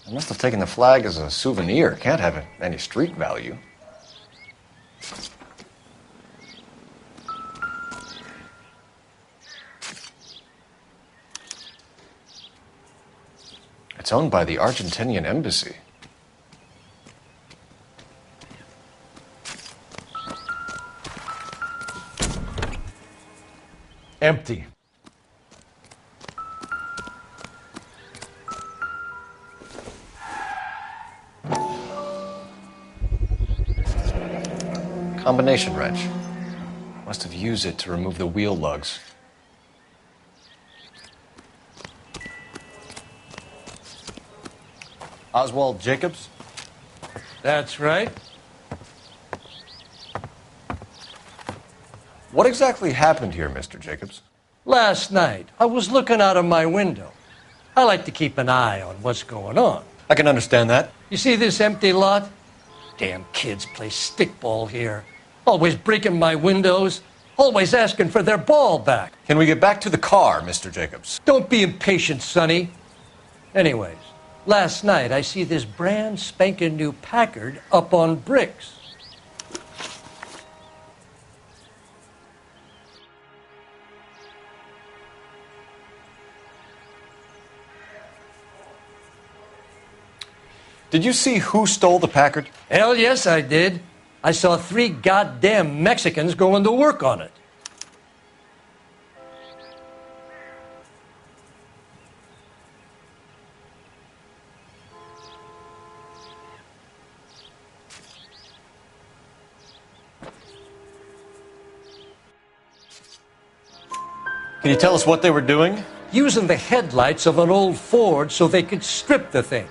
I must have taken the flag as a souvenir. Can't have any street value. It's owned by the Argentinian embassy. Empty. Combination wrench. Must have used it to remove the wheel lugs. Oswald Jacobs? That's right. What exactly happened here, Mr. Jacobs? Last night, I was looking out of my window. I like to keep an eye on what's going on. I can understand that. You see this empty lot? Damn kids play stickball here. Always breaking my windows. Always asking for their ball back. Can we get back to the car, Mr. Jacobs? Don't be impatient, Sonny. Anyways, last night I see this brand spanking new Packard up on bricks. Did you see who stole the Packard? Hell yes, I did. I saw 3 goddamn Mexicans going to work on it. Can you tell us what they were doing? Using the headlights of an old Ford so they could strip the thing.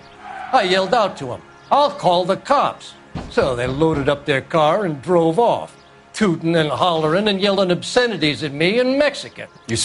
I yelled out to them, "I'll call the cops." So they loaded up their car and drove off, tooting and hollering and yelling obscenities at me in Mexican. You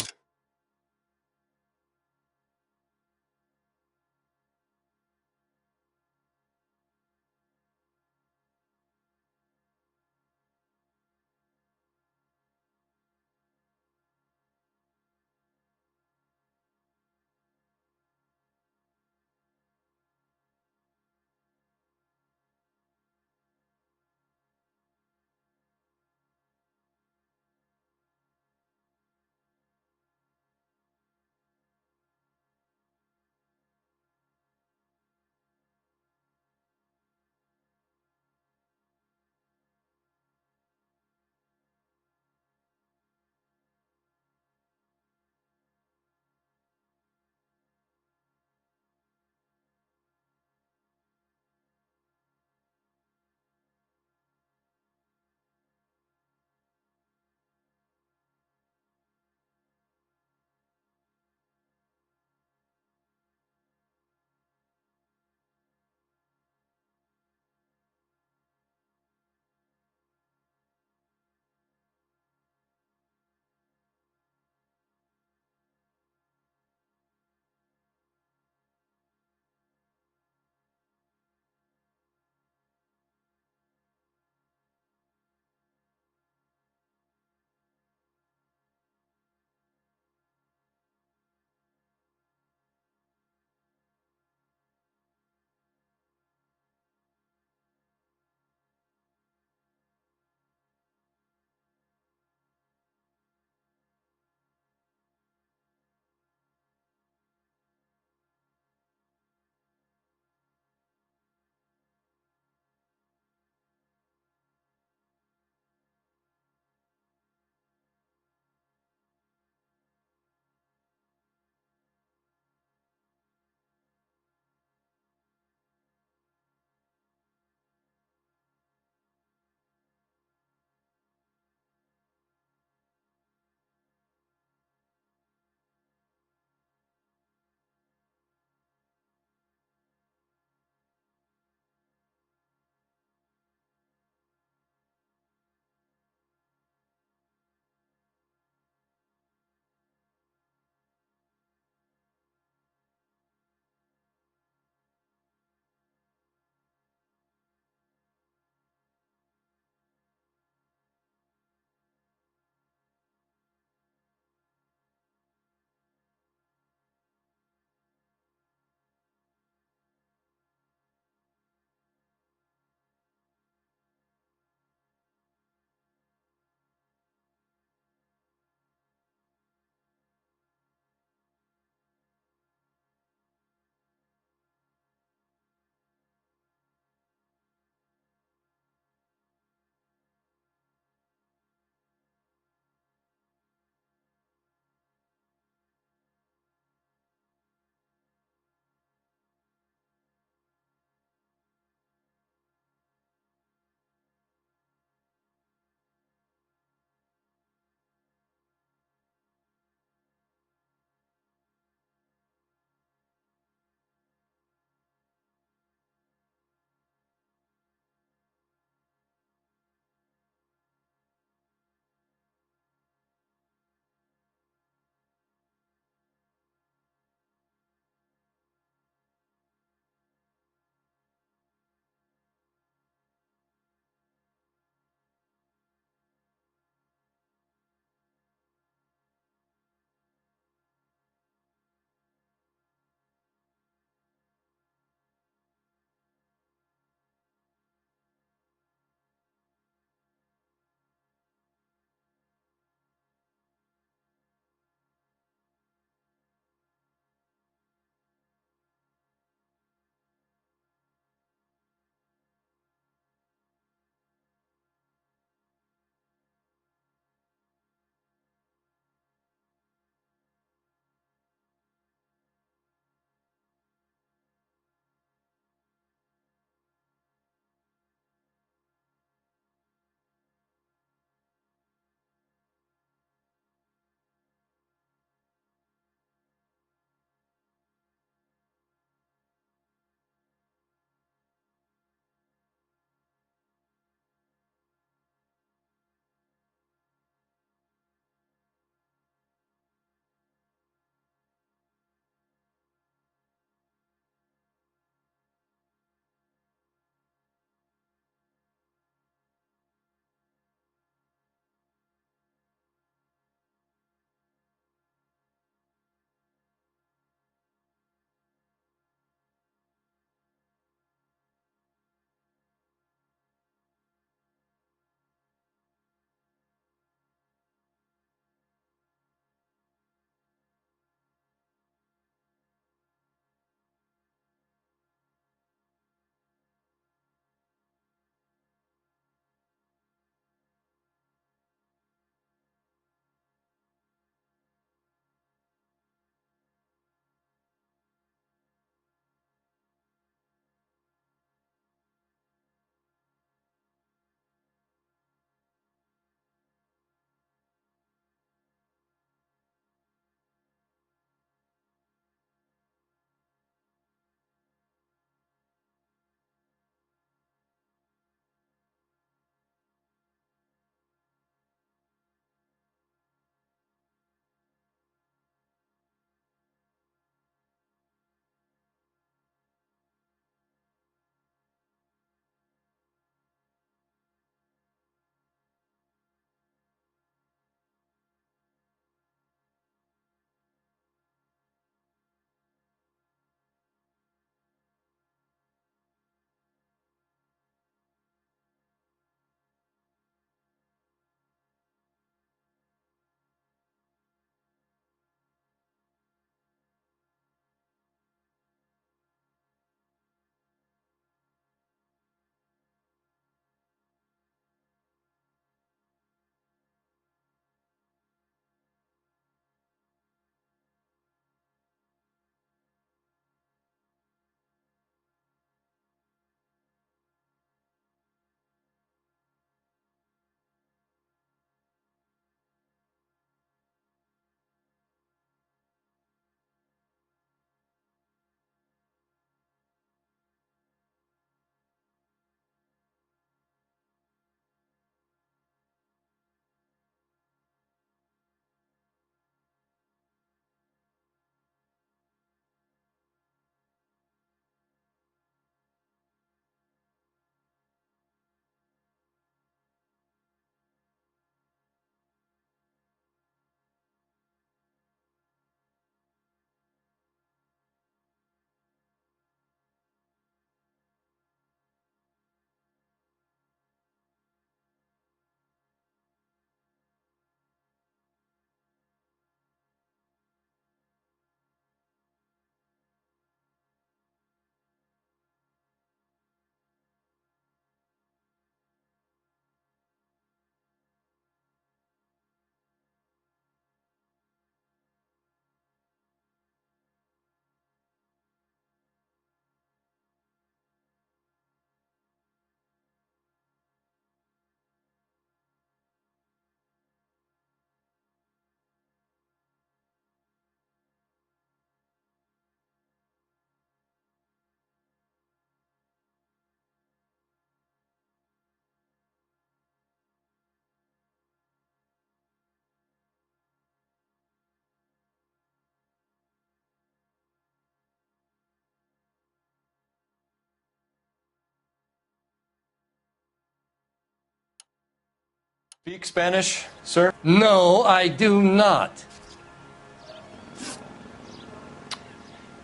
Speak Spanish, sir? No, I do not.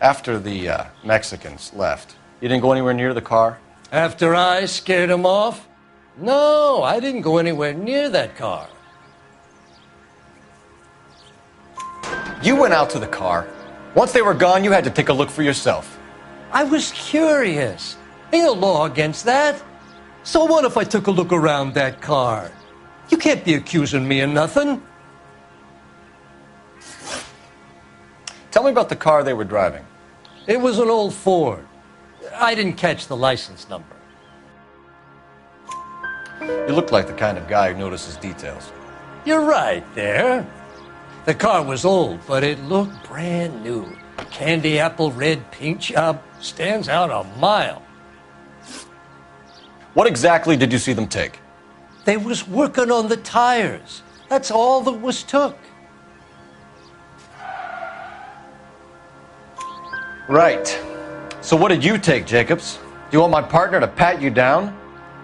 After the Mexicans left, you didn't go anywhere near the car? After I scared him off? No, I didn't go anywhere near that car. You went out to the car. Once they were gone, you had to take a look for yourself. I was curious. Ain't no law against that. So what if I took a look around that car? You can't be accusing me of nothing. Tell me about the car they were driving. It was an old Ford. I didn't catch the license number. You look like the kind of guy who notices details. You're right there. The car was old, but it looked brand new. Candy apple red paint job stands out a mile. What exactly did you see them take? They was working on the tires. That's all that was took. Right. So what did you take, Jacobs? Do you want my partner to pat you down?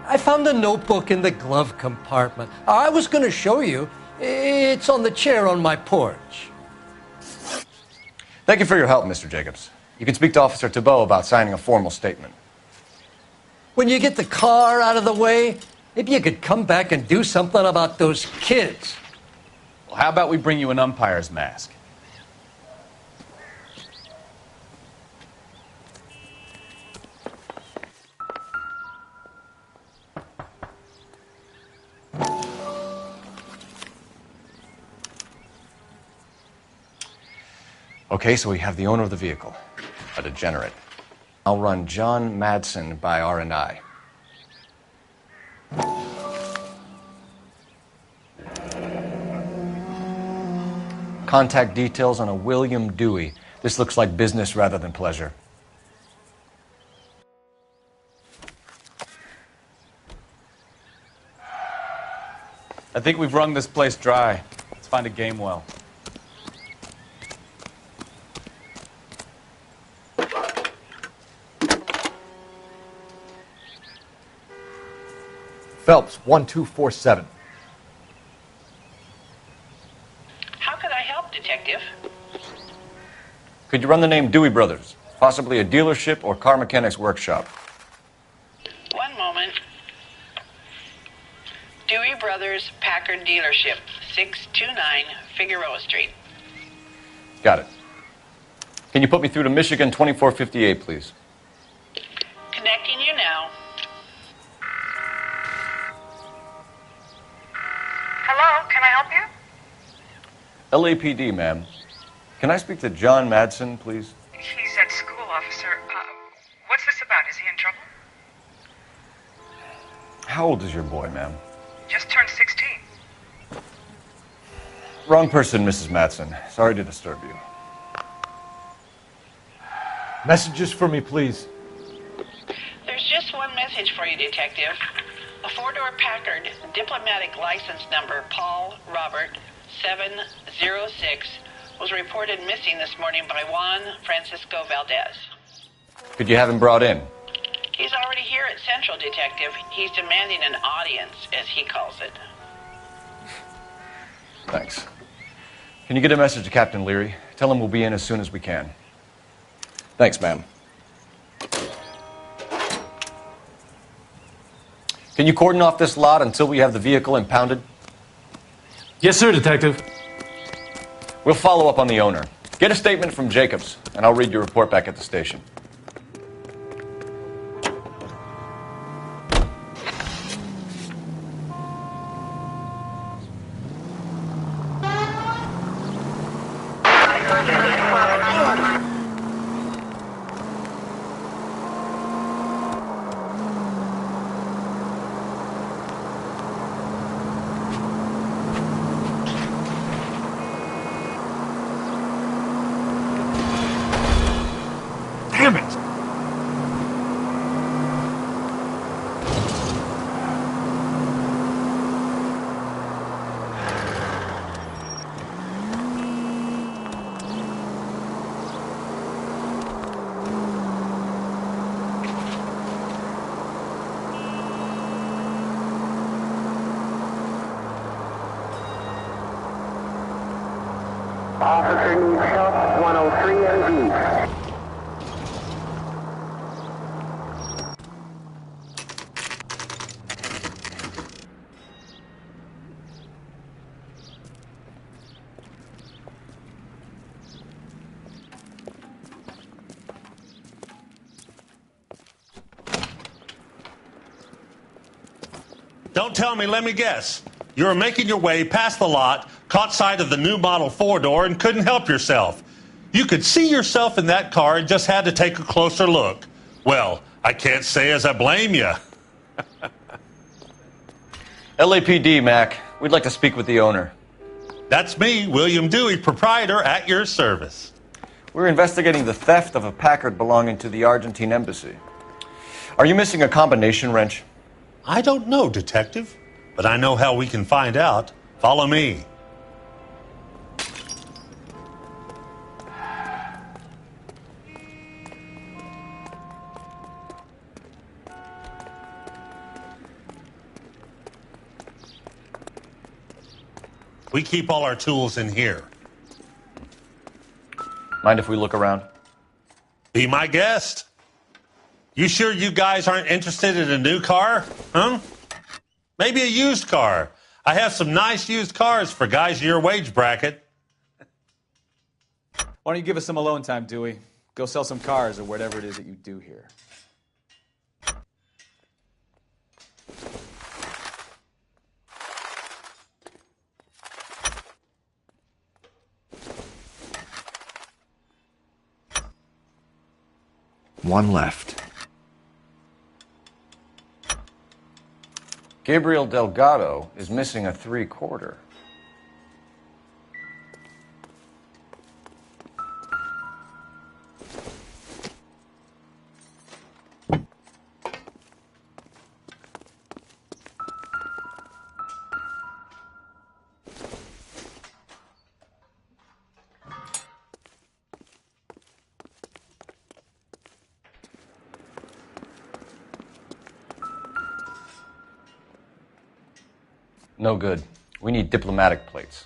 I found a notebook in the glove compartment. I was going to show you. It's on the chair on my porch. Thank you for your help, Mr. Jacobs. You can speak to Officer Thibault about signing a formal statement. When you get the car out of the way, maybe you could come back and do something about those kids. Well, how about we bring you an umpire's mask? Okay, so we have the owner of the vehicle, a degenerate. I'll run John Madsen by R&I. Contact details on a William Dewey. This looks like business rather than pleasure. I think we've wrung this place dry. Let's find a game well. Phelps, 1247. How could I help, Detective? Could you run the name Dewey Brothers? Possibly a dealership or car mechanics workshop. One moment. Dewey Brothers Packard Dealership, 629 Figueroa Street. Got it. Can you put me through to Michigan 2458, please? Connecting you now. Hello, can I help you? LAPD, ma'am. Can I speak to John Madsen, please? He's at school, officer. What's this about? Is he in trouble? How old is your boy, ma'am? Just turned 16. Wrong person, Mrs. Madsen. Sorry to disturb you. Messages for me, please. There's just one message for you, Detective. A four-door Packard, diplomatic license number Paul Robert 706, was reported missing this morning by Juan Francisco Valdez. Could you have him brought in? He's already here at Central, Detective. He's demanding an audience, as he calls it. Thanks. Can you get a message to Captain Leary? Tell him we'll be in as soon as we can. Thanks, ma'am. Can you cordon off this lot until we have the vehicle impounded? Yes, sir, Detective. We'll follow up on the owner. Get a statement from Jacobs, and I'll read your report back at the station. Damn Officer needs help, 103 NV. Don't tell me, let me guess. You were making your way past the lot, caught sight of the new model 4-door, and couldn't help yourself. You could see yourself in that car and just had to take a closer look. Well, I can't say as I blame you. LAPD, Mac. We'd like to speak with the owner. That's me, William Dewey, proprietor, at your service. We're investigating the theft of a Packard belonging to the Argentine embassy. Are you missing a combination wrench? I don't know, Detective, but I know how we can find out. Follow me. We keep all our tools in here. Mind if we look around? Be my guest. You sure you guys aren't interested in a new car? Huh? Maybe a used car. I have some nice used cars for guys in your wage bracket. Why don't you give us some alone time, Dewey? Go sell some cars or whatever it is that you do here. One left. Gabriel Delgado is missing a 3/4. No good. We need diplomatic plates.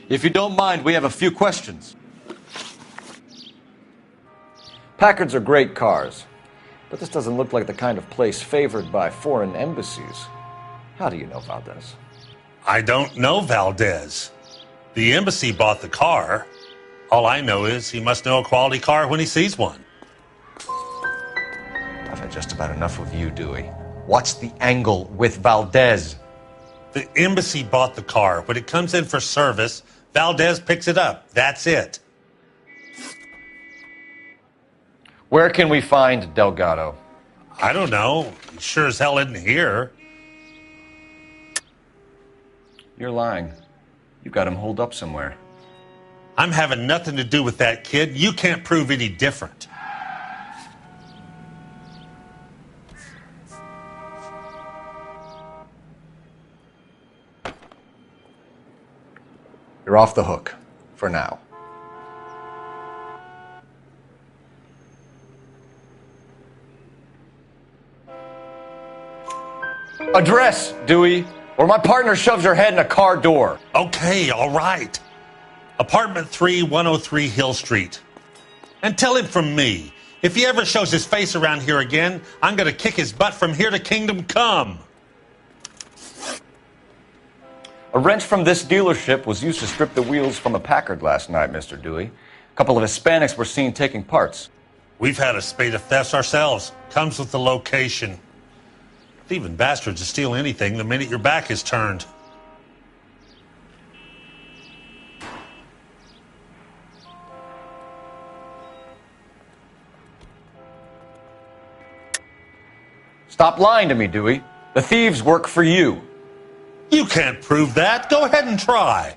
If you don't mind, we have a few questions. Packards are great cars, but this doesn't look like the kind of place favored by foreign embassies. How do you know Valdez? I don't know Valdez. The embassy bought the car. All I know is he must know a quality car when he sees one. I've had just about enough of you, Dewey. What's the angle with Valdez? The embassy bought the car. When it comes in for service, Valdez picks it up. That's it. Where can we find Delgado? I don't know. He sure as hell isn't here. You're lying. You got him holed up somewhere. I'm having nothing to do with that kid. You can't prove any different. You're off the hook. For now. Address, Dewey, or my partner shoves your head in a car door. Okay, all right. Apartment 3, 103 Hill Street. And tell him from me, if he ever shows his face around here again, I'm going to kick his butt from here to Kingdom Come. A wrench from this dealership was used to strip the wheels from a Packard last night, Mr. Dewey. A couple of Hispanics were seen taking parts. We've had a spate of thefts ourselves. Comes with the location. Thieving bastards to steal anything the minute your back is turned. Stop lying to me, Dewey. The thieves work for you. You can't prove that. Go ahead and try.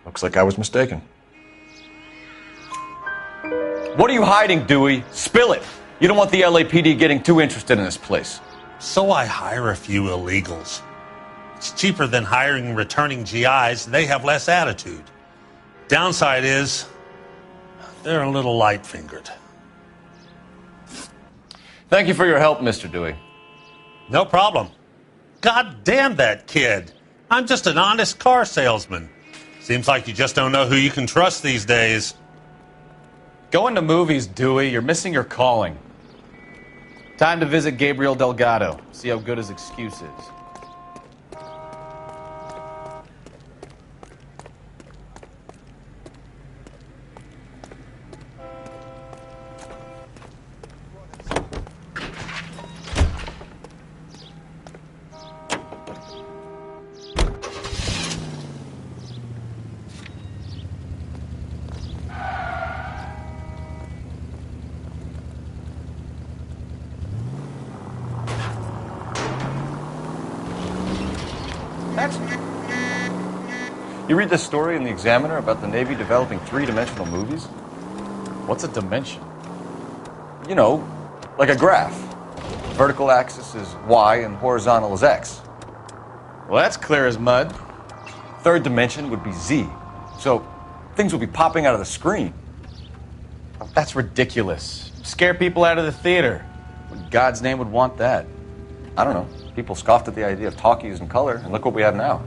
Looks like I was mistaken. What are you hiding, Dewey? Spill it. You don't want the LAPD getting too interested in this place. So I hire a few illegals. It's cheaper than hiring returning GIs, and they have less attitude. Downside is, they're a little light-fingered. Thank you for your help, Mr. Dewey. No problem. God damn that kid. I'm just an honest car salesman. Seems like you just don't know who you can trust these days. Going to movies, Dewey. You're missing your calling. Time to visit Gabriel Delgado. See how good his excuse is. You read this story in the Examiner about the Navy developing three-dimensional movies? What's a dimension? You know, like a graph. Vertical axis is Y and horizontal is X. Well, that's clear as mud. Third dimension would be Z. So things will be popping out of the screen. That's ridiculous. Scare people out of the theater. What in God's name would want that? I don't know. People scoffed at the idea of talkies in color, and look what we have now.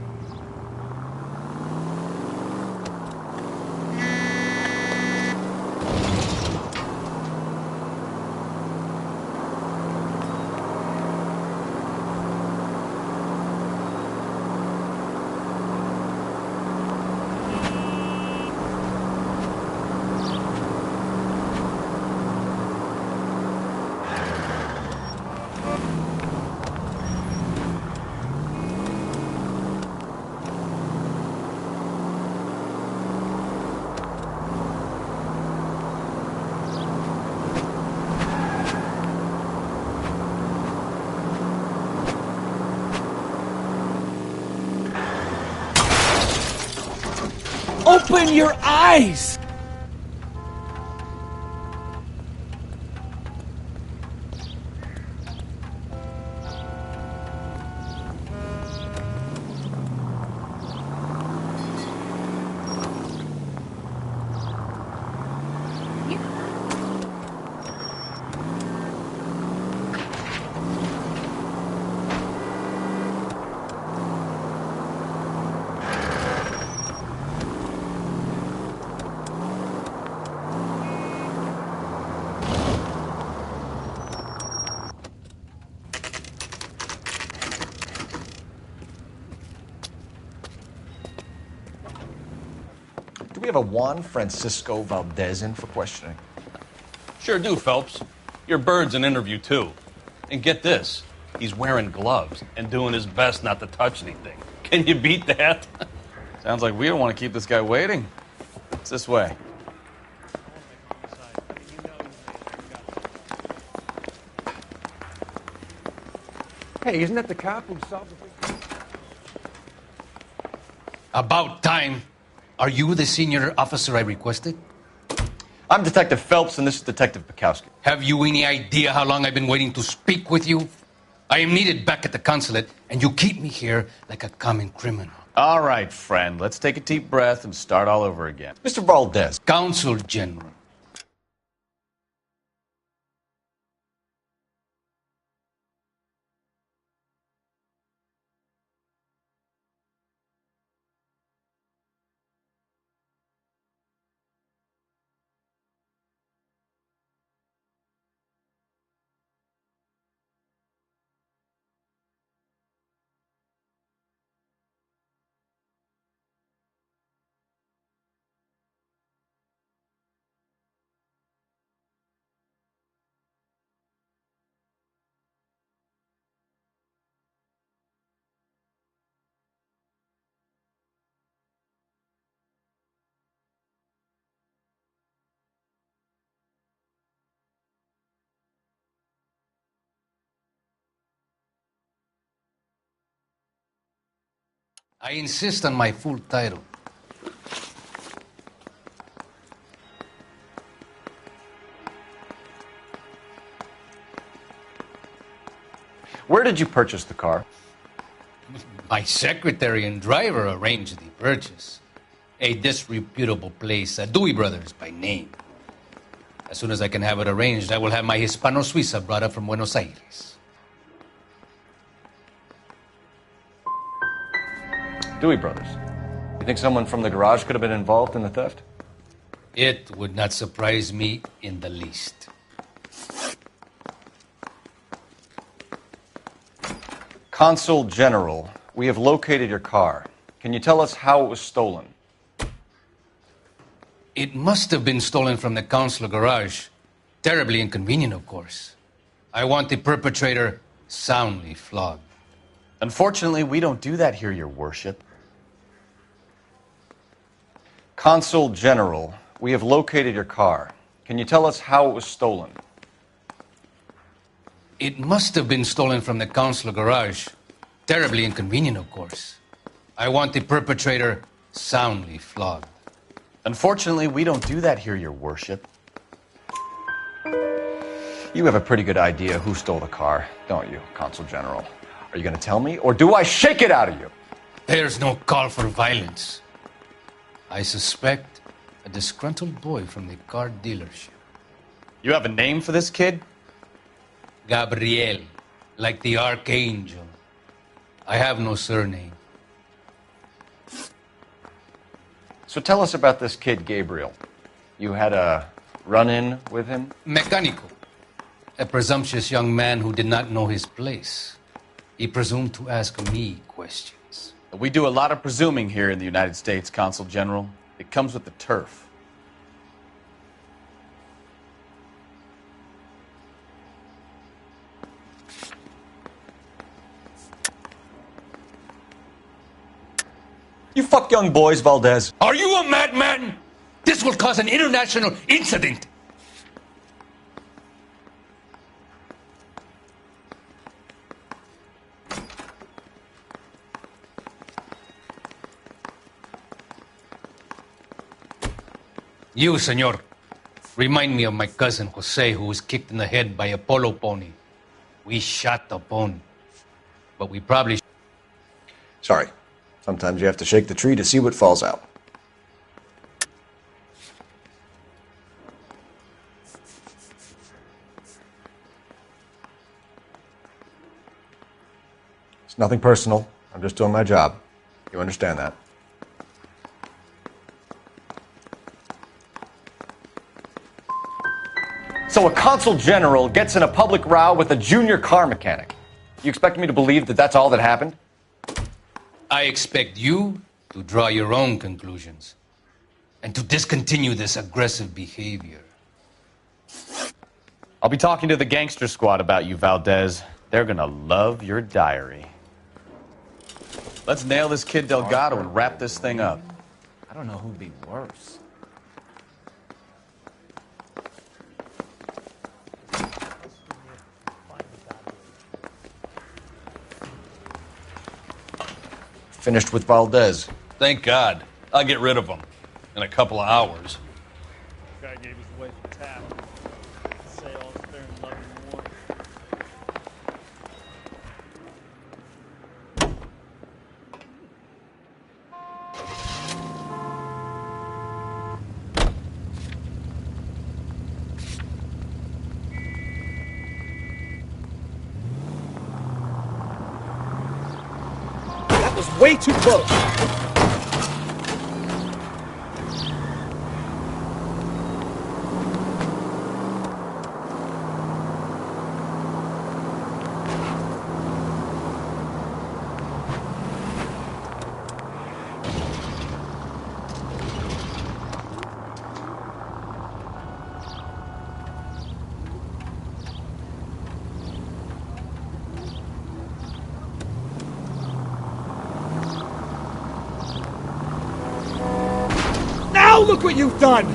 Open your eyes! Do we have a Juan Francisco Valdez in for questioning? Sure do, Phelps. Your bird's an interview, too. And get this, he's wearing gloves and doing his best not to touch anything. Can you beat that? Sounds like we don't want to keep this guy waiting. It's this way. Hey, isn't that the cop who solved the... About time. Are you the senior officer I requested? I'm Detective Phelps, and this is Detective Bukowski. Have you any idea how long I've been waiting to speak with you? I am needed back at the consulate, and you keep me here like a common criminal. All right, friend. Let's take a deep breath and start all over again. Mr. Valdez. Consul General. I insist on my full title. Where did you purchase the car? My secretary and driver arranged the purchase. A disreputable place, Dewey Brothers by name. As soon as I can have it arranged, I will have my Hispano Suiza brought up from Buenos Aires. Dewey Brothers. You think someone from the garage could have been involved in the theft? It would not surprise me in the least. Consul General, we have located your car. Can you tell us how it was stolen? It must have been stolen from the consular garage. Terribly inconvenient, of course. I want the perpetrator soundly flogged. Unfortunately, we don't do that here, Your Worship. Consul General, we have located your car. Can you tell us how it was stolen? It must have been stolen from the consular garage. Terribly inconvenient, of course. I want the perpetrator soundly flogged. Unfortunately, we don't do that here, Your Worship. You have a pretty good idea who stole the car, don't you, Consul General? Are you going to tell me, or do I shake it out of you? There's no call for violence. I suspect a disgruntled boy from the car dealership. You have a name for this kid? Gabriel, like the archangel. I have no surname. So tell us about this kid, Gabriel. You had a run-in with him? Mecánico. A presumptuous young man who did not know his place. He presumed to ask me questions. We do a lot of presuming here in the United States, Consul General. It comes with the turf. You fuck young boys, Valdez. Are you a madman? This will cause an international incident. You, senor, remind me of my cousin Jose, who was kicked in the head by a polo pony. We shot the pony, but we probably... Sorry. Sometimes you have to shake the tree to see what falls out. It's nothing personal. I'm just doing my job. You understand that? So a consul general gets in a public row with a junior car mechanic. You expect me to believe that that's all that happened? I expect you to draw your own conclusions and to discontinue this aggressive behavior. I'll be talking to the gangster squad about you, Valdez. They're gonna love your diary. Let's nail this kid Delgado and wrap this thing up. I don't know who'd be worse. Finished with Valdez. Thank God. I'll get rid of him in a couple of hours. Guy gave his wife a tap. Say all is fair in love and war. That was way too close. Now look what you've done!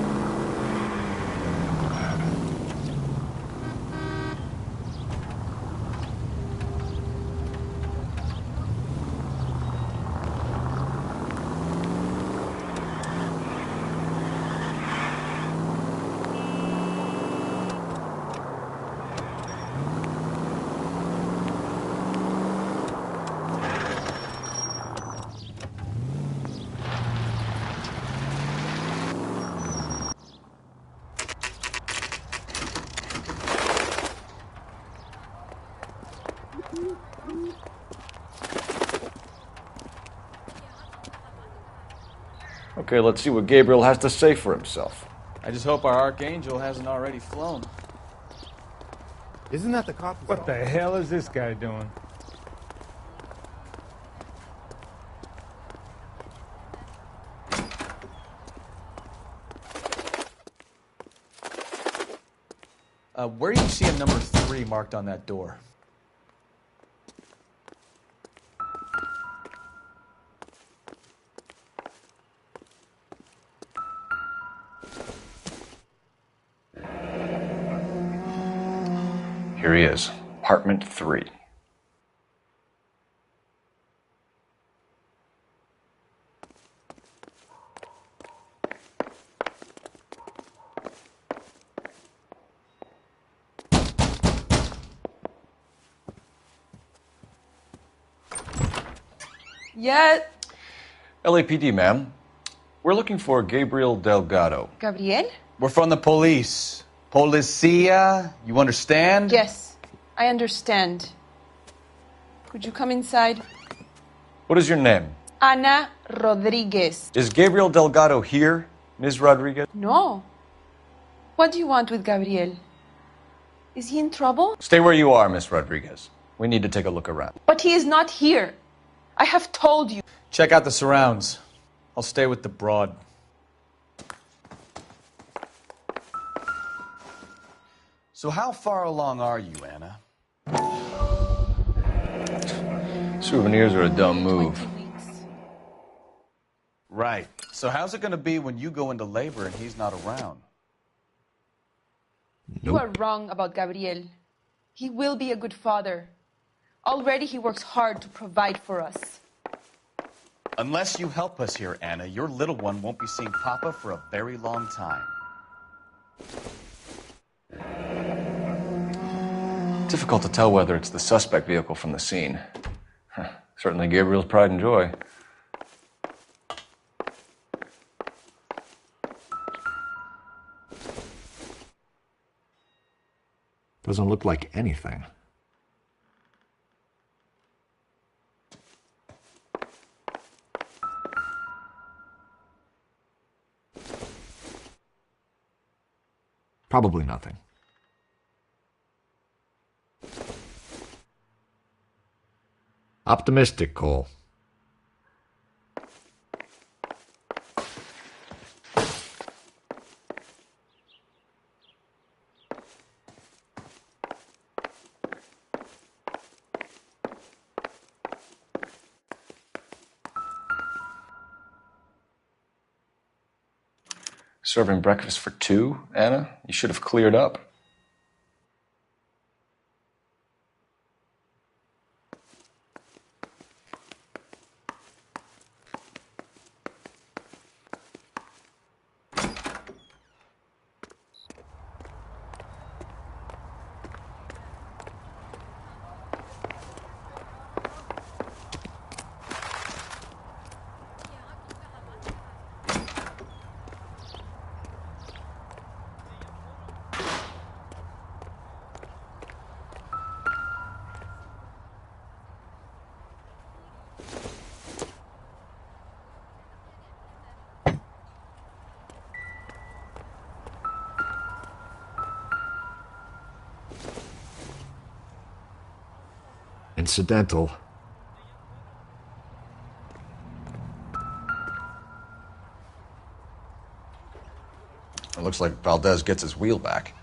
Okay, let's see what Gabriel has to say for himself. I just hope our Archangel hasn't already flown. Isn't that the cop? What the hell is this guy doing? Where do you see a number 3 marked on that door? Here he is, apartment 3. Yeah. LAPD, ma'am. We're looking for Gabriel Delgado. Gabriel? We're from the police. Policia, you understand? Yes, I understand. Could you come inside? What is your name? Ana Rodriguez. Is Gabriel Delgado here, Ms. Rodriguez? No. What do you want with Gabriel? Is he in trouble? Stay where you are, Ms. Rodriguez. We need to take a look around. But he is not here. I have told you. Check out the surrounds. I'll stay with the broad. So how far along are you, Anna? Souvenirs are a dumb move. Right. So how's it going to be when you go into labor and he's not around? You are wrong about Gabriel. He will be a good father. Already he works hard to provide for us. Unless you help us here, Anna, your little one won't be seeing Papa for a very long time. Difficult to tell whether it's the suspect vehicle from the scene. Certainly Gabriel's pride and joy. Doesn't look like anything. Probably nothing. Optimistic, Cole. Serving breakfast for 2, Anna? You should have cleared up. Incidental. It looks like Valdez gets his wheel back.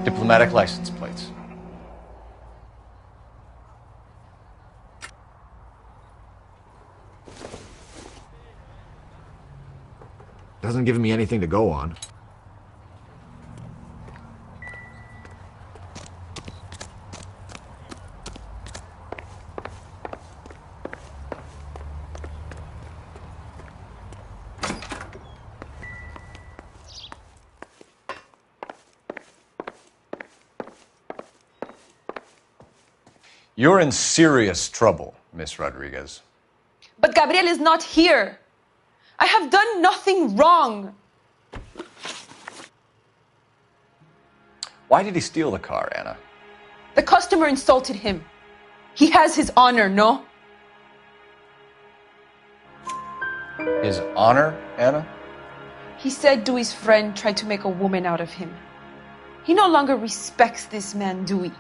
Diplomatic license plates. Doesn't give me anything to go on. You're in serious trouble, Miss Rodriguez. But Gabriel is not here. I have done nothing wrong. Why did he steal the car, Anna? The customer insulted him. He has his honor, no? His honor, Anna? He said Dewey's friend tried to make a woman out of him. He no longer respects this man, Dewey.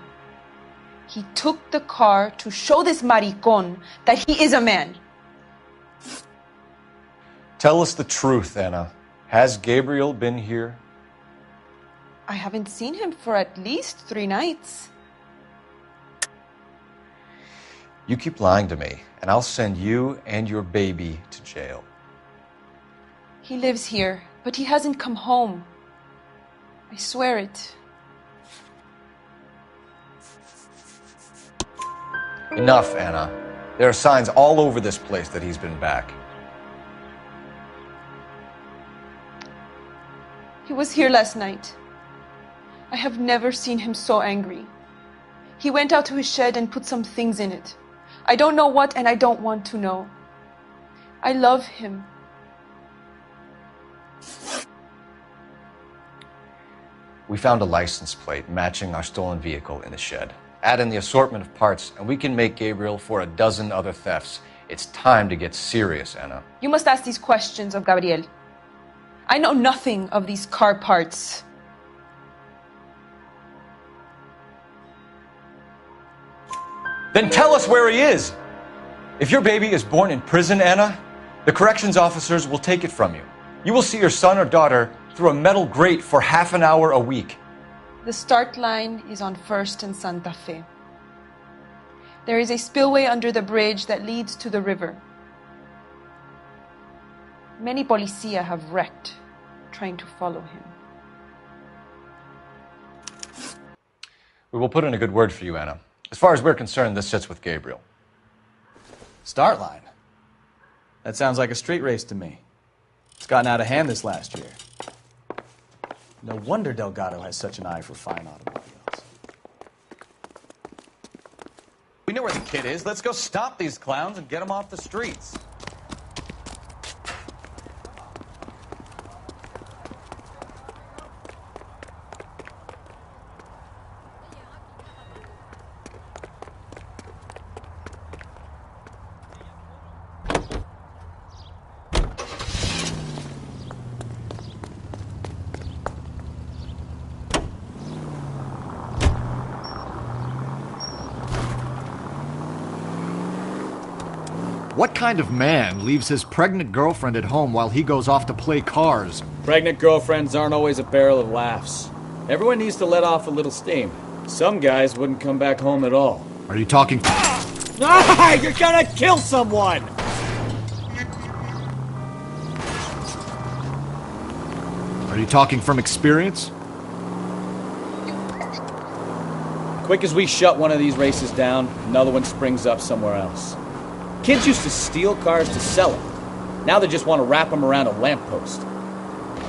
He took the car to show this maricón that he is a man. Tell us the truth, Anna. Has Gabriel been here? I haven't seen him for at least 3 nights. You keep lying to me, and I'll send you and your baby to jail. He lives here, but he hasn't come home. I swear it. Enough, Anna. There are signs all over this place that he's been back. He was here last night. I have never seen him so angry. He went out to his shed and put some things in it. I don't know what, and I don't want to know. I love him. We found a license plate matching our stolen vehicle in the shed. Add in the assortment of parts, and we can make Gabriel for a dozen other thefts. It's time to get serious, Anna. You must ask these questions of Gabriel. I know nothing of these car parts. Then tell us where he is! If your baby is born in prison, Anna, the corrections officers will take it from you. You will see your son or daughter through a metal grate for half an hour a week. The start line is on 1st and Santa Fe. There is a spillway under the bridge that leads to the river. Many policia have wrecked trying to follow him. We will put in a good word for you, Anna. As far as we're concerned, this sits with Gabriel. Start line? That sounds like a street race to me. It's gotten out of hand this last year. No wonder Delgado has such an eye for fine automobiles. We know where the kid is. Let's go stop these clowns and get him off the streets. What kind of man leaves his pregnant girlfriend at home while he goes off to play cars? Pregnant girlfriends aren't always a barrel of laughs. Everyone needs to let off a little steam. Some guys wouldn't come back home at all. Are you talking... Ah! You're gonna kill someone! Are you talking from experience? Quick as we shut one of these races down, another one springs up somewhere else. Kids used to steal cars to sell them. Now they just want to wrap them around a lamppost.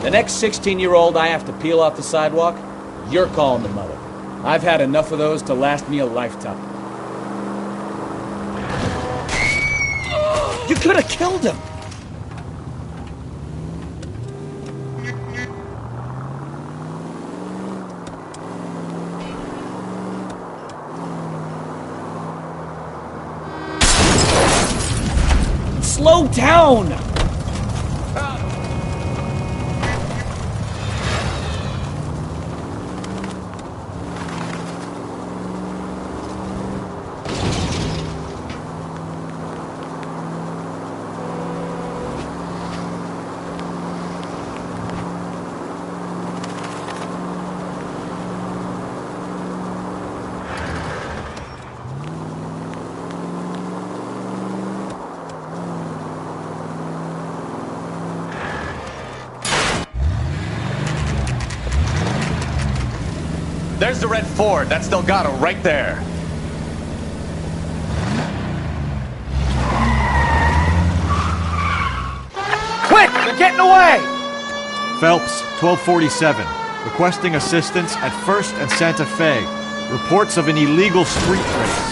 The next 16-year-old I have to peel off the sidewalk, you're calling the mother. I've had enough of those to last me a lifetime. You could have killed him! Slow down! There's the red Ford. That's Delgado right there. Quick! They're getting away! Phelps, 1247. Requesting assistance at 1st and Santa Fe. Reports of an illegal street race.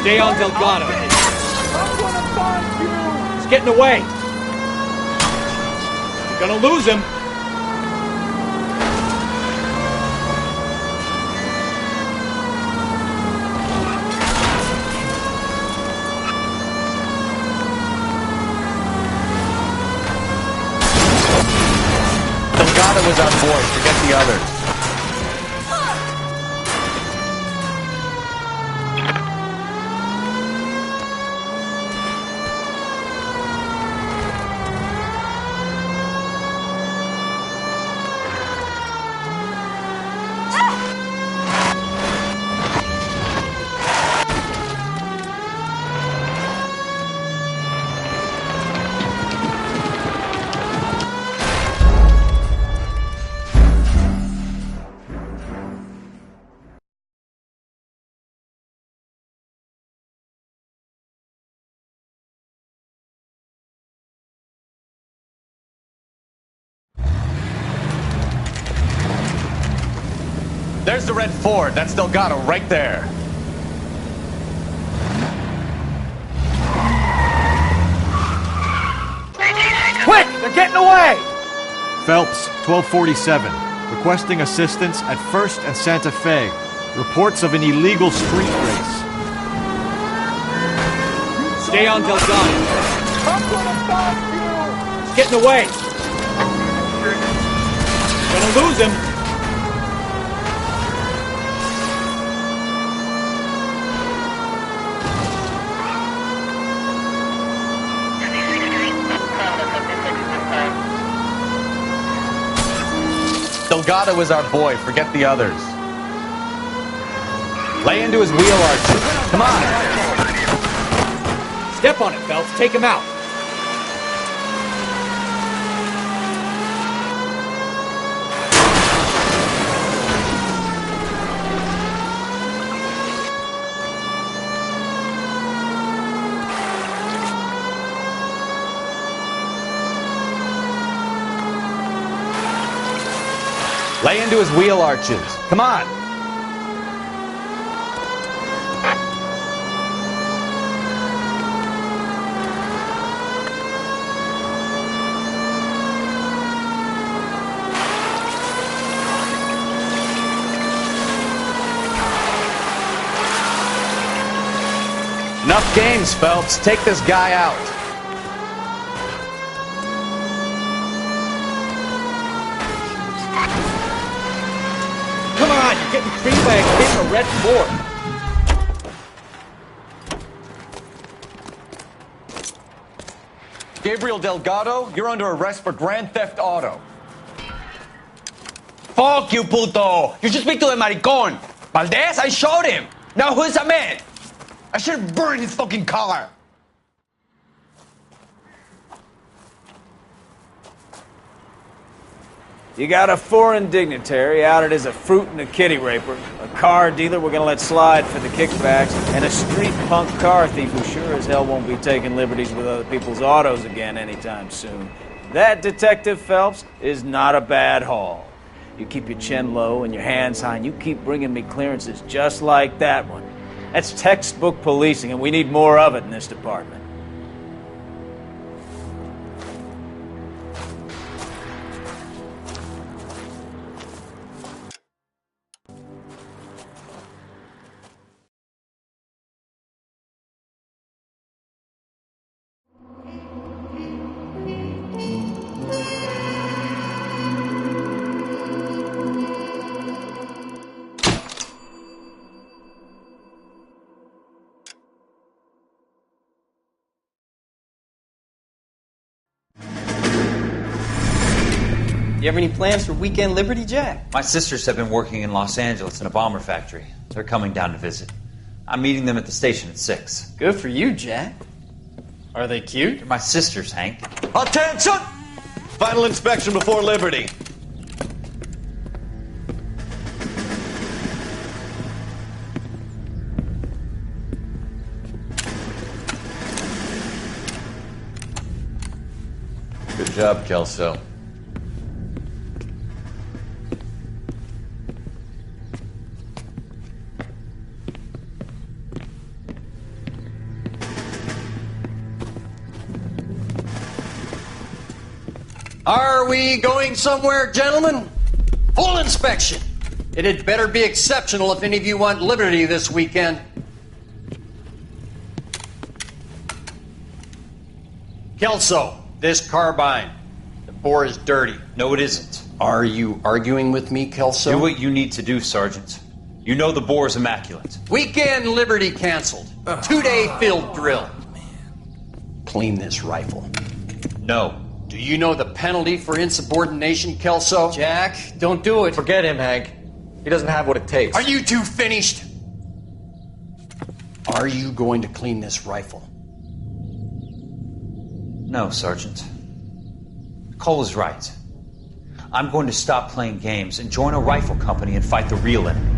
Stay on Delgado. I'm gonna find you! He's getting away. You're gonna lose him. Delgado was our boy. Forget the others. There's the red Ford. That's Delgado right there. Quick! They're getting away! Phelps, 1247. Requesting assistance at 1st and Santa Fe. Reports of an illegal street race. Stay on Delgado. I'm gonna find you! He's getting away. Gonna lose him. Delgado is our boy. Forget the others. Lay into his wheel arches. Come on. Step on it, Phelps. Take him out. Lay into his wheel arches. Come on. Enough games, Phelps. Take this guy out. Come on, you're getting treated by a kid in a red Ford. Gabriel Delgado, you're under arrest for grand theft auto. Fuck you, puto! You should speak to the maricón. Valdez, I showed him. Now who's a man? I should have burned his fucking car. You got a foreign dignitary outed as a fruit and a kitty raper, a car dealer we're gonna let slide for the kickbacks, and a street punk car thief who sure as hell won't be taking liberties with other people's autos again anytime soon. That, Detective Phelps, is not a bad haul. You keep your chin low and your hands high, and you keep bringing me clearances just like that one. That's textbook policing, and we need more of it in this department. You have any plans for weekend liberty, Jack? My sisters have been working in Los Angeles in a bomber factory. They're coming down to visit. I'm meeting them at the station at 6. Good for you, Jack. Are they cute? They're my sisters, Hank. Attention! Final inspection before liberty. Good job, Kelso. Are we going somewhere, gentlemen? Full inspection. It had better be exceptional if any of you want liberty this weekend. Kelso, this carbine. The bore is dirty. No, it isn't. Are you arguing with me, Kelso? Do what you need to do, Sergeant. You know the bore's immaculate. Weekend Liberty canceled. 2-day field drill. Clean this rifle. No. Do you know the penalty for insubordination, Kelso? Jack, don't do it. Forget him, Hank. He doesn't have what it takes. Are you two finished? Are you going to clean this rifle? No, Sergeant. Cole is right. I'm going to stop playing games and join a rifle company and fight the real enemy.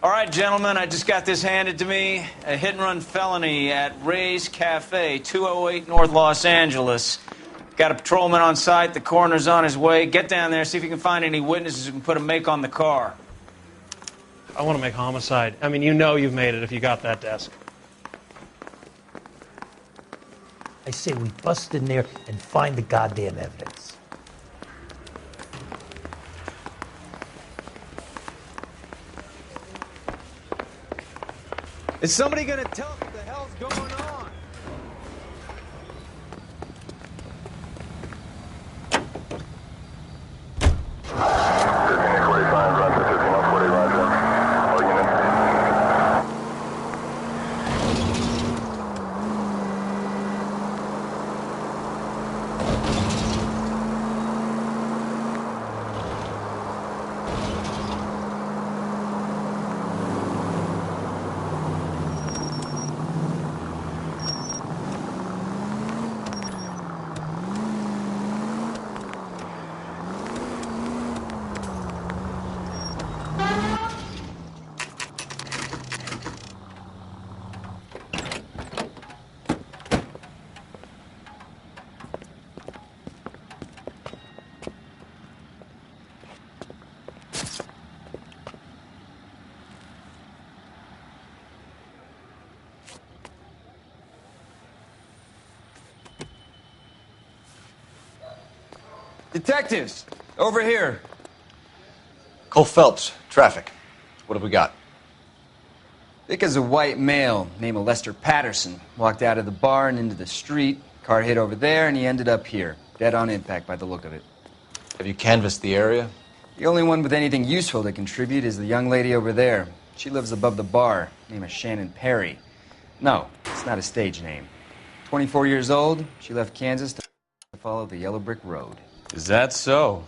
All right, gentlemen, I just got this handed to me. A hit-and-run felony at Ray's Cafe, 208 North Los Angeles. Got a patrolman on site. The coroner's on his way. Get down there, see if you can find any witnesses who can put a make on the car. I want to make homicide. I mean, you know you've made it if you got that desk. I say we bust in there and find the goddamn evidence. Is somebody going to tell us what the hell's going on? Detectives, over here. Cole Phelps, traffic. What have we got? Thick as a white male, named Lester Patterson. Walked out of the bar and into the street. Car hit over there, and he ended up here. Dead on impact by the look of it. Have you canvassed the area? The only one with anything useful to contribute is the young lady over there. She lives above the bar. Name is Shannon Perry. No, it's not a stage name. 24 years old, she left Kansas to follow the yellow brick road. Is that so?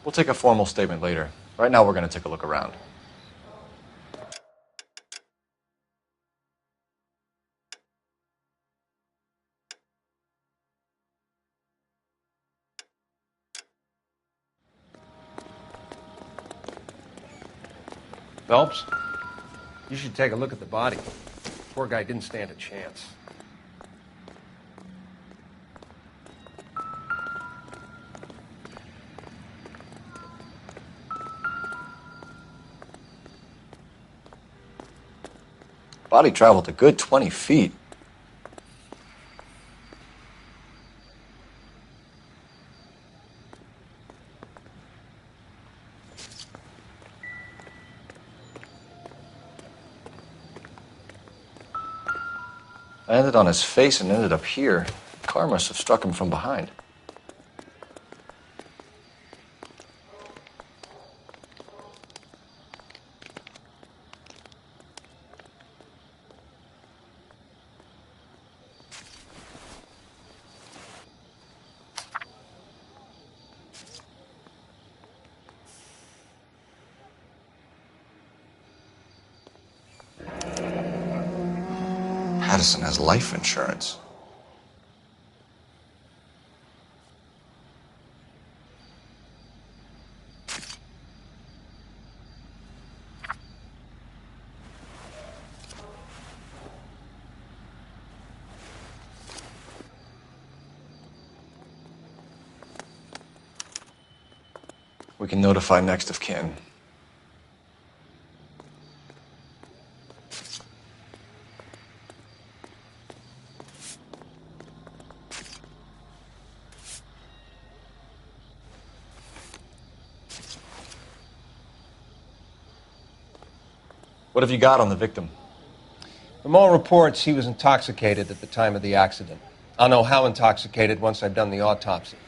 We'll take a formal statement later. Right now, we're going to take a look around. Phelps, you should take a look at the body. Poor guy didn't stand a chance. Body traveled a good 20 feet. Landed on his face and ended up here. The car must have struck him from behind. Patterson has life insurance. we can notify next of kin. What have you got on the victim? From all reports, he was intoxicated at the time of the accident. I'll know how intoxicated once I've done the autopsy.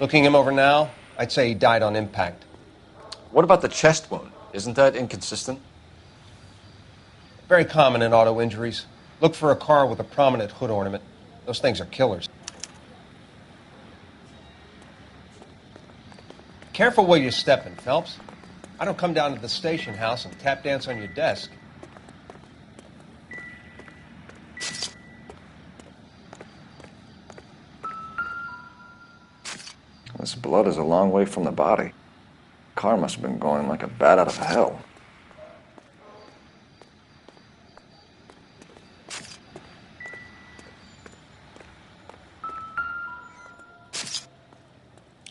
Looking him over now, I'd say he died on impact. What about the chest wound? Isn't that inconsistent? Very common in auto injuries. Look for a car with a prominent hood ornament. Those things are killers. Careful where you're stepping, Phelps. I don't come down to the station house and tap dance on your desk. This blood is a long way from the body. Car must have been going like a bat out of hell.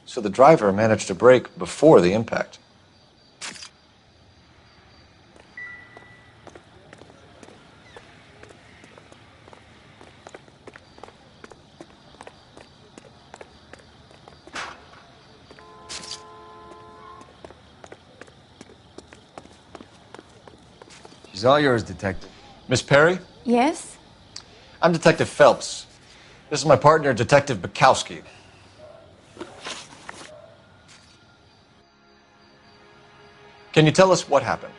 So the driver managed to brake before the impact. She's all yours, Detective. Miss Perry? Yes? I'm Detective Phelps. This is my partner, Detective Bukowski. Can you tell us what happened?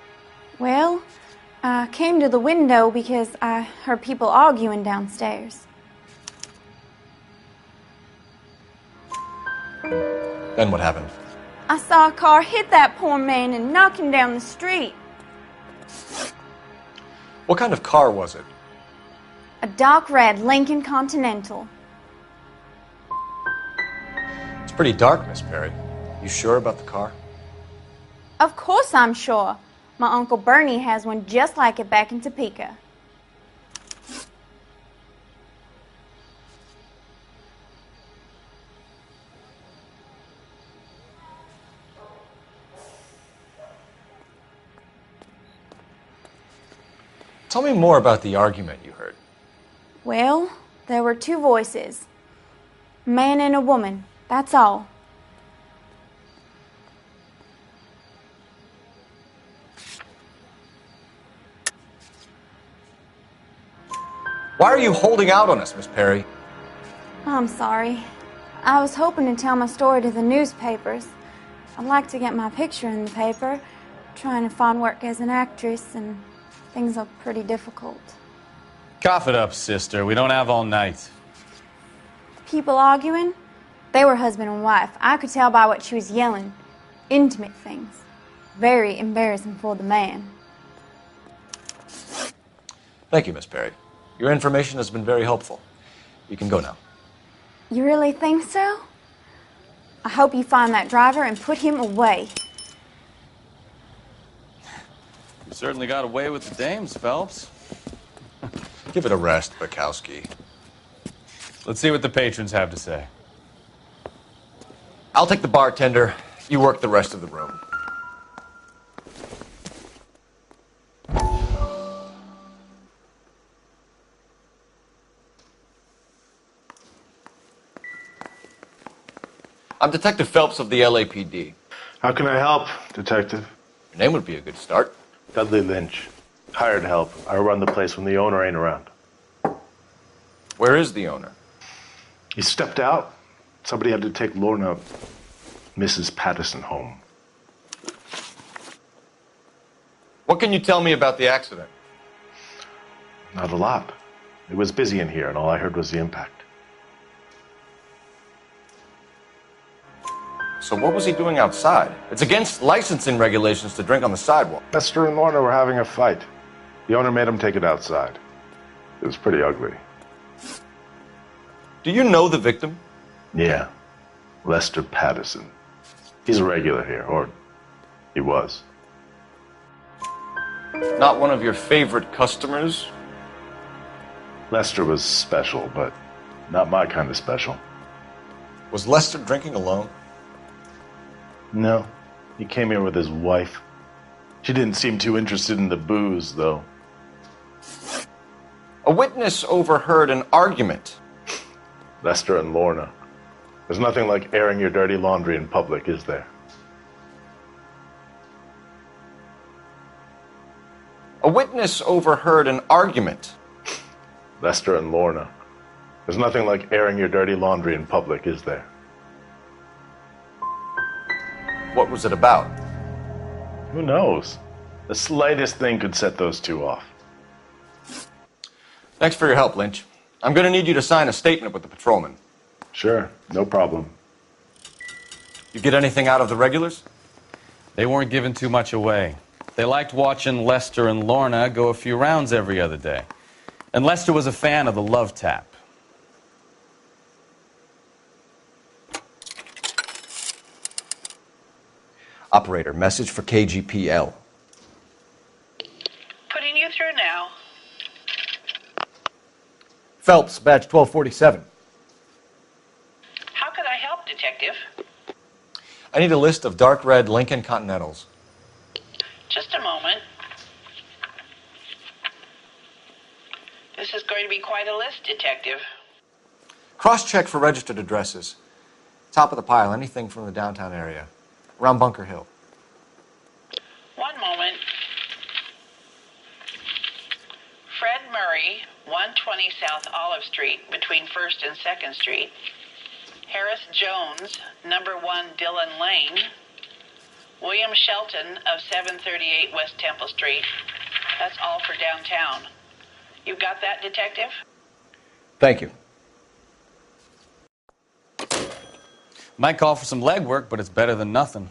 Well, I came to the window because I heard people arguing downstairs. Then what happened? I saw a car hit that poor man and knock him down the street. What kind of car was it? A dark red Lincoln Continental. It's pretty dark, Miss Perry. You sure about the car? Of course I'm sure. My Uncle Bernie has one just like it back in Topeka. Tell me more about the argument you heard. Well, there were two voices. A man and a woman, that's all. Why are you holding out on us, Miss Perry? I'm sorry. I was hoping to tell my story to the newspapers. I'd like to get my picture in the paper, trying to find work as an actress, and things are pretty difficult. Cough it up, sister. We don't have all night. People arguing? They were husband and wife. I could tell by what she was yelling. Intimate things. Very embarrassing for the man. Thank you, Miss Perry. Your information has been very helpful. You can go now. You really think so? I hope you find that driver and put him away. You certainly got away with the dames, Phelps. Give it a rest, Bukowski. Let's see what the patrons have to say. I'll take the bartender. You work the rest of the room. I'm Detective Phelps of the LAPD. How can I help, Detective? Your name would be a good start. Dudley Lynch. Hired help. I run the place when the owner ain't around. Where is the owner? He stepped out. Somebody had to take Lorna, Mrs. Patterson, home. What can you tell me about the accident? Not a lot. It was busy in here, and all I heard was the impact. So what was he doing outside? It's against licensing regulations to drink on the sidewalk. Lester and Lorna were having a fight. The owner made him take it outside. It was pretty ugly. Do you know the victim? Yeah. Lester Patterson. He's a regular here, or he was. Not one of your favorite customers? Lester was special, but not my kind of special. Was Lester drinking alone? No. He came here with his wife. She didn't seem too interested in the booze, though. A witness overheard an argument. Lester and Lorna. There's nothing like airing your dirty laundry in public, is there? A witness overheard an argument. Lester and Lorna. There's nothing like airing your dirty laundry in public, is there? What was it about? Who knows? The slightest thing could set those two off. Thanks for your help, Lynch. I'm going to need you to sign a statement with the patrolman. Sure, no problem. You get anything out of the regulars? They weren't giving too much away. They liked watching Lester and Lorna go a few rounds every other day. And Lester was a fan of the love tap. Operator, message for KGPL. Putting you through now. Phelps, badge 1247. How could I help, Detective? I need a list of dark red Lincoln Continentals. Just a moment. This is going to be quite a list, Detective. Cross-check for registered addresses. Top of the pile, anything from the downtown area. Around Bunker Hill. One moment. Fred Murray, 120 South Olive Street, between 1st and 2nd Street. Harris Jones, number 1 Dillon Lane. William Shelton of 738 West Temple Street. That's all for downtown. You got that, Detective? Thank you. Might call for some legwork, but it's better than nothing.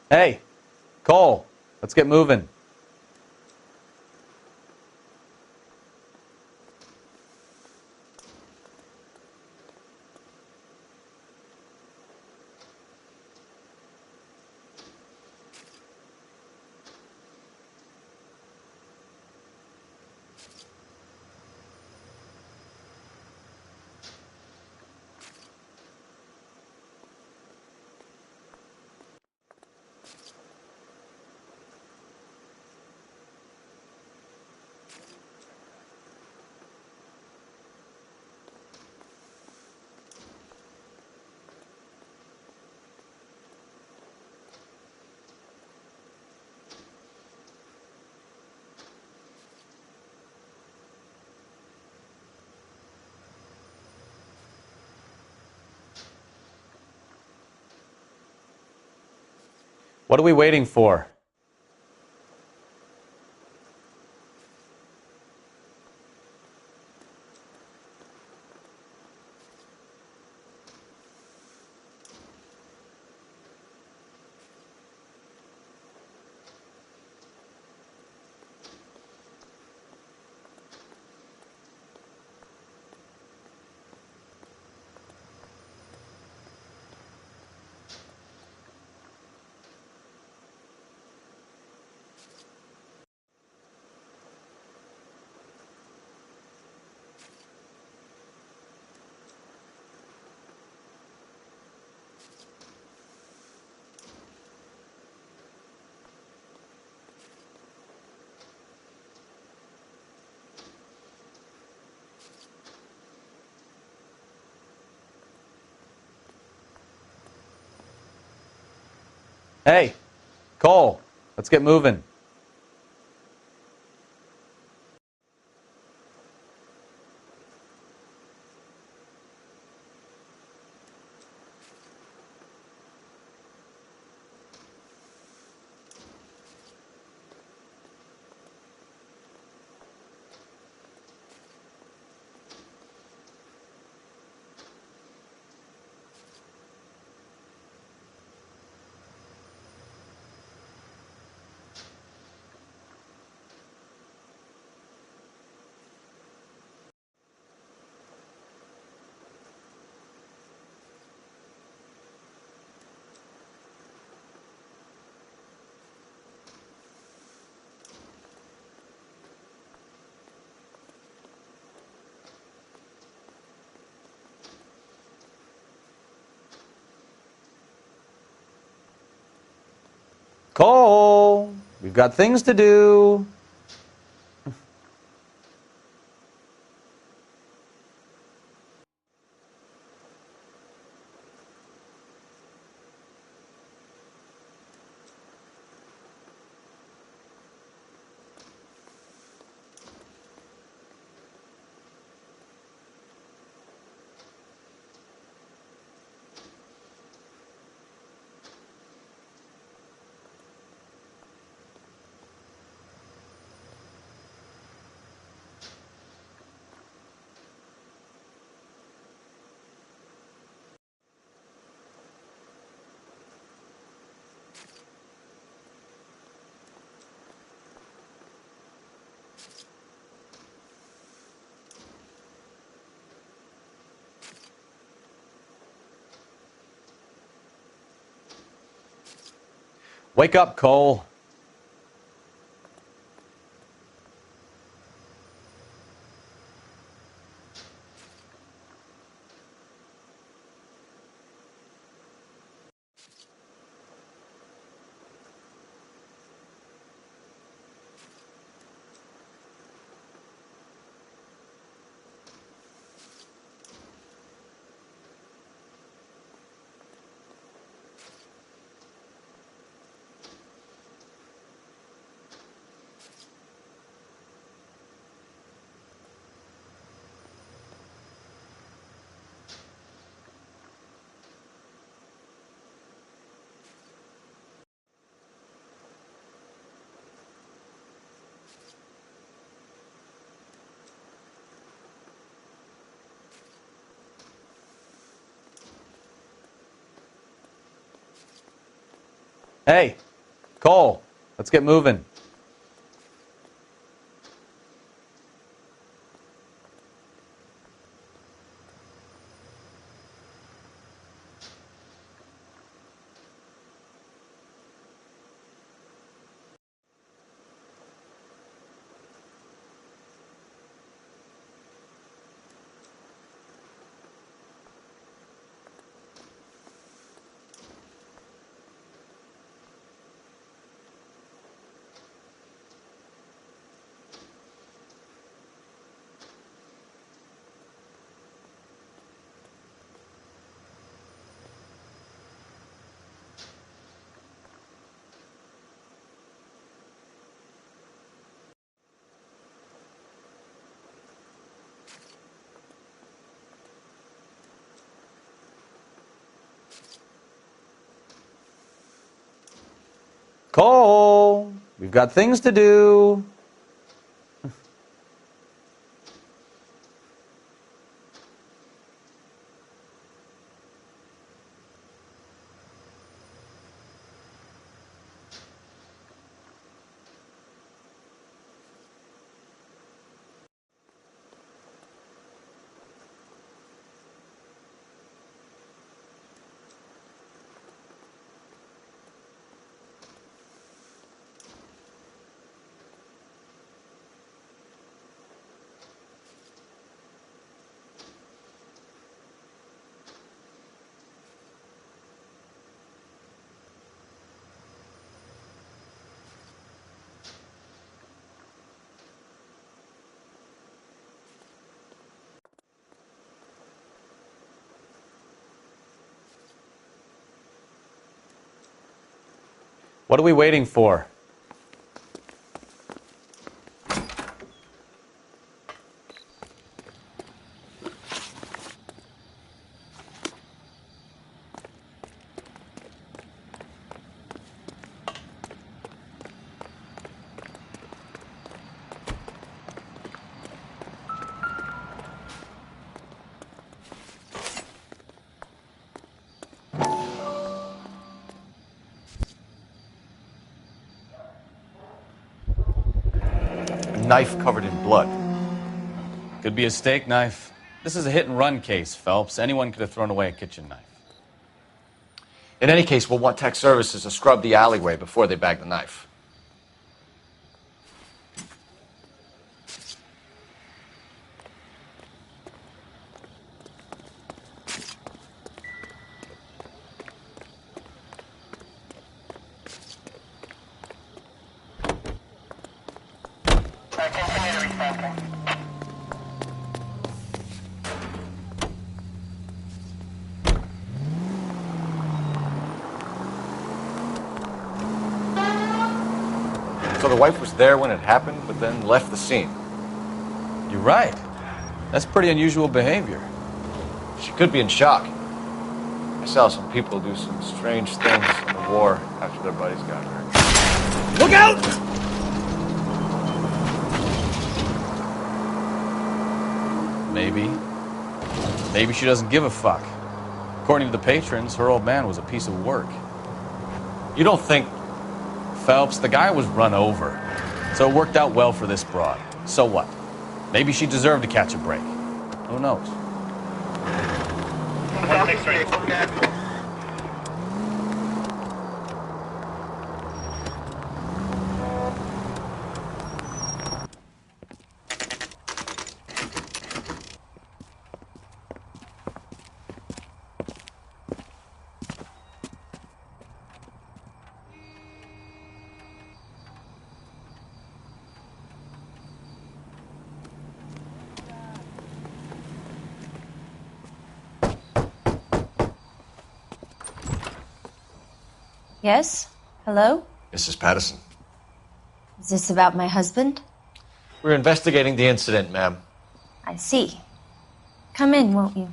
Hey, Cole, let's get moving. What are we waiting for? Hey, Cole, let's get moving. Cole, we've got things to do. Wake up, Cole. Hey, Cole, let's get moving. Cole, we've got things to do. What are we waiting for? A knife covered in blood. Could be a steak knife. This is a hit-and-run case, Phelps. Anyone could have thrown away a kitchen knife. In any case, we'll want tech services to scrub the alleyway before they bag the knife. So the wife was there when it happened, but then left the scene. You're right. That's pretty unusual behavior. She could be in shock. I saw some people do some strange things in the war after their buddies got hurt. Look out! Maybe she doesn't give a fuck. According to the patrons, her old man was a piece of work. You don't think... Phelps, the guy was run over. So it worked out well for this broad. So what? Maybe she deserved to catch a break. Who knows? Yes? Hello? Mrs. Patterson. Is this about my husband? We're investigating the incident, ma'am. I see. Come in, won't you?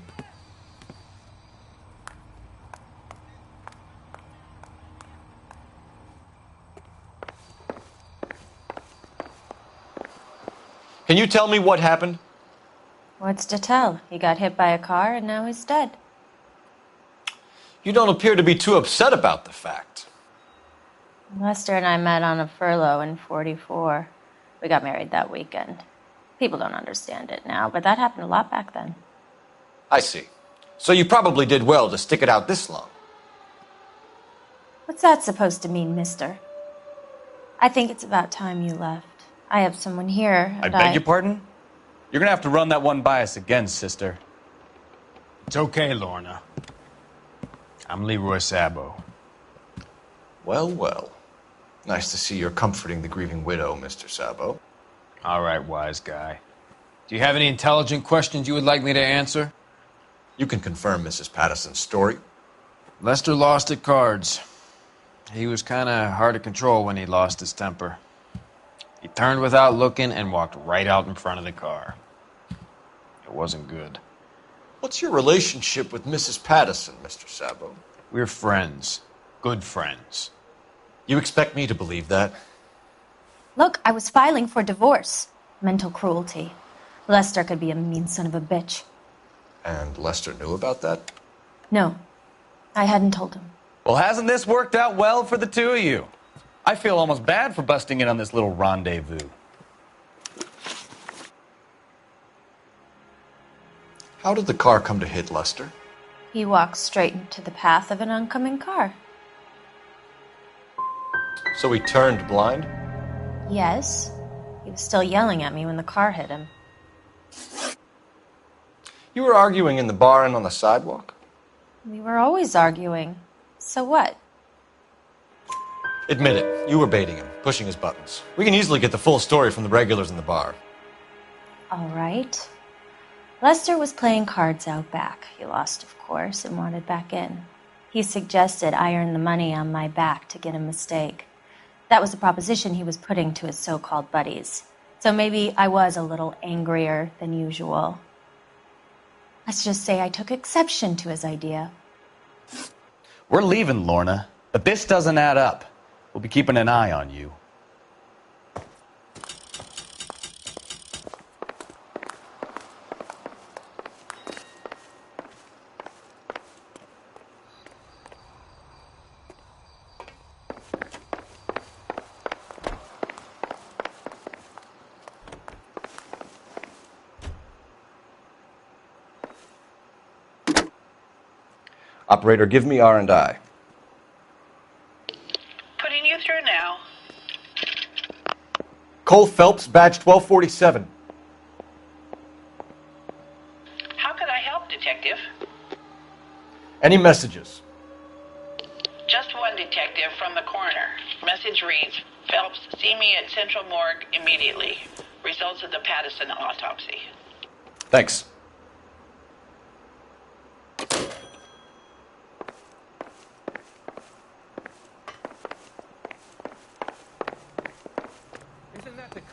Can you tell me what happened? What's to tell? He got hit by a car and now he's dead. You don't appear to be too upset about the fact. Lester and I met on a furlough in '44. We got married that weekend. People don't understand it now, but that happened a lot back then. I see. So you probably did well to stick it out this long. What's that supposed to mean, mister? I think it's about time you left. I have someone here. I beg your pardon? You're gonna have to run that one by us again, sister. It's okay, Lorna. I'm Leroy Sabo. Well, well. Nice to see you're comforting the grieving widow, Mr. Sabo. All right, wise guy. Do you have any intelligent questions you would like me to answer? You can confirm Mrs. Patterson's story. Lester lost at cards. He was kind of hard to control when he lost his temper. He turned without looking and walked right out in front of the car. It wasn't good. What's your relationship with Mrs. Patterson, Mr. Sabo? We're friends. Good friends. You expect me to believe that? Look, I was filing for divorce. Mental cruelty. Lester could be a mean son of a bitch. And Lester knew about that? No, I hadn't told him. Well, hasn't this worked out well for the two of you? I feel almost bad for busting in on this little rendezvous. How did the car come to hit Lester? He walked straight into the path of an oncoming car. So he turned blind? Yes. He was still yelling at me when the car hit him. You were arguing in the bar and on the sidewalk? We were always arguing. So what? Admit it, you were baiting him, pushing his buttons. We can easily get the full story from the regulars in the bar. All right. Lester was playing cards out back. He lost, of course, and wanted back in. He suggested I earn the money on my back to get a mistake. That was the proposition he was putting to his so-called buddies. So maybe I was a little angrier than usual. Let's just say I took exception to his idea. We're leaving, Lorna, but this doesn't add up. We'll be keeping an eye on you. Operator, give me R&I. Putting you through now. Cole Phelps, badge 1247. How could I help, Detective? Any messages? Just one detective from the coroner. Message reads, Phelps, see me at Central Morgue immediately. Results of the Patterson autopsy. Thanks.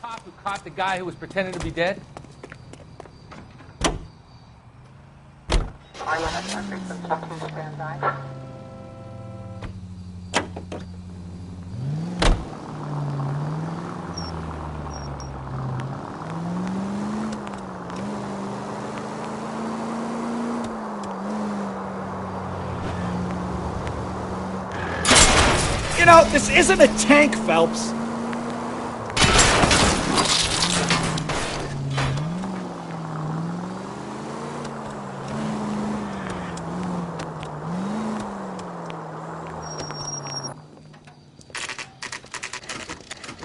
cop who caught the guy who was pretending to be dead? You know, this isn't a tank, Phelps.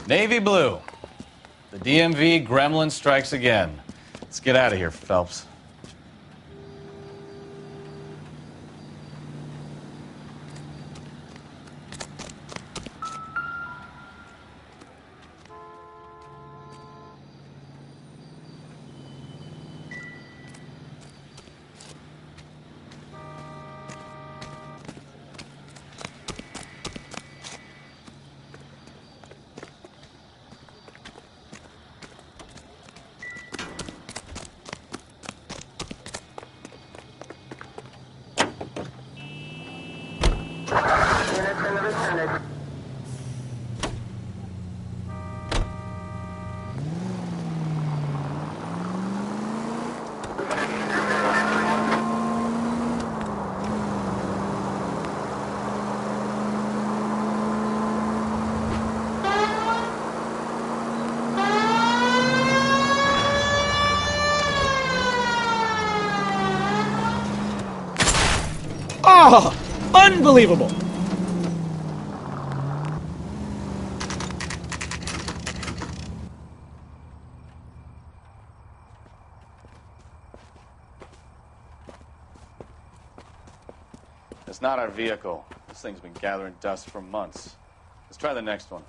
Navy blue. The DMV gremlin strikes again. Let's get out of here, Phelps. Oh, unbelievable! It's not our vehicle. This thing's been gathering dust for months. Let's try the next one.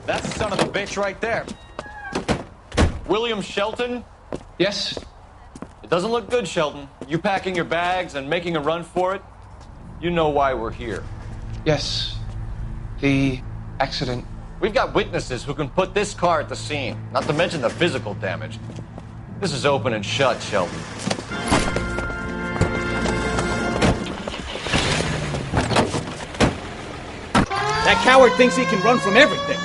That's the son of a bitch right there. William Shelton? Yes? It doesn't look good, Shelton. You packing your bags and making a run for it? You know why we're here. Yes. The accident. We've got witnesses who can put this car at the scene, not to mention the physical damage. This is open and shut, Shelton. That coward thinks he can run from everything.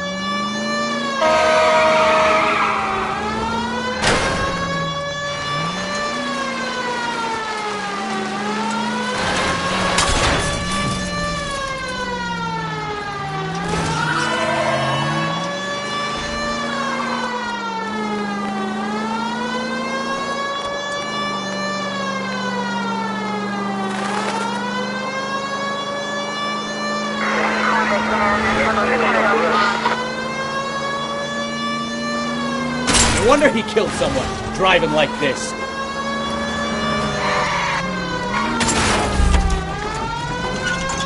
No wonder he killed someone, driving like this.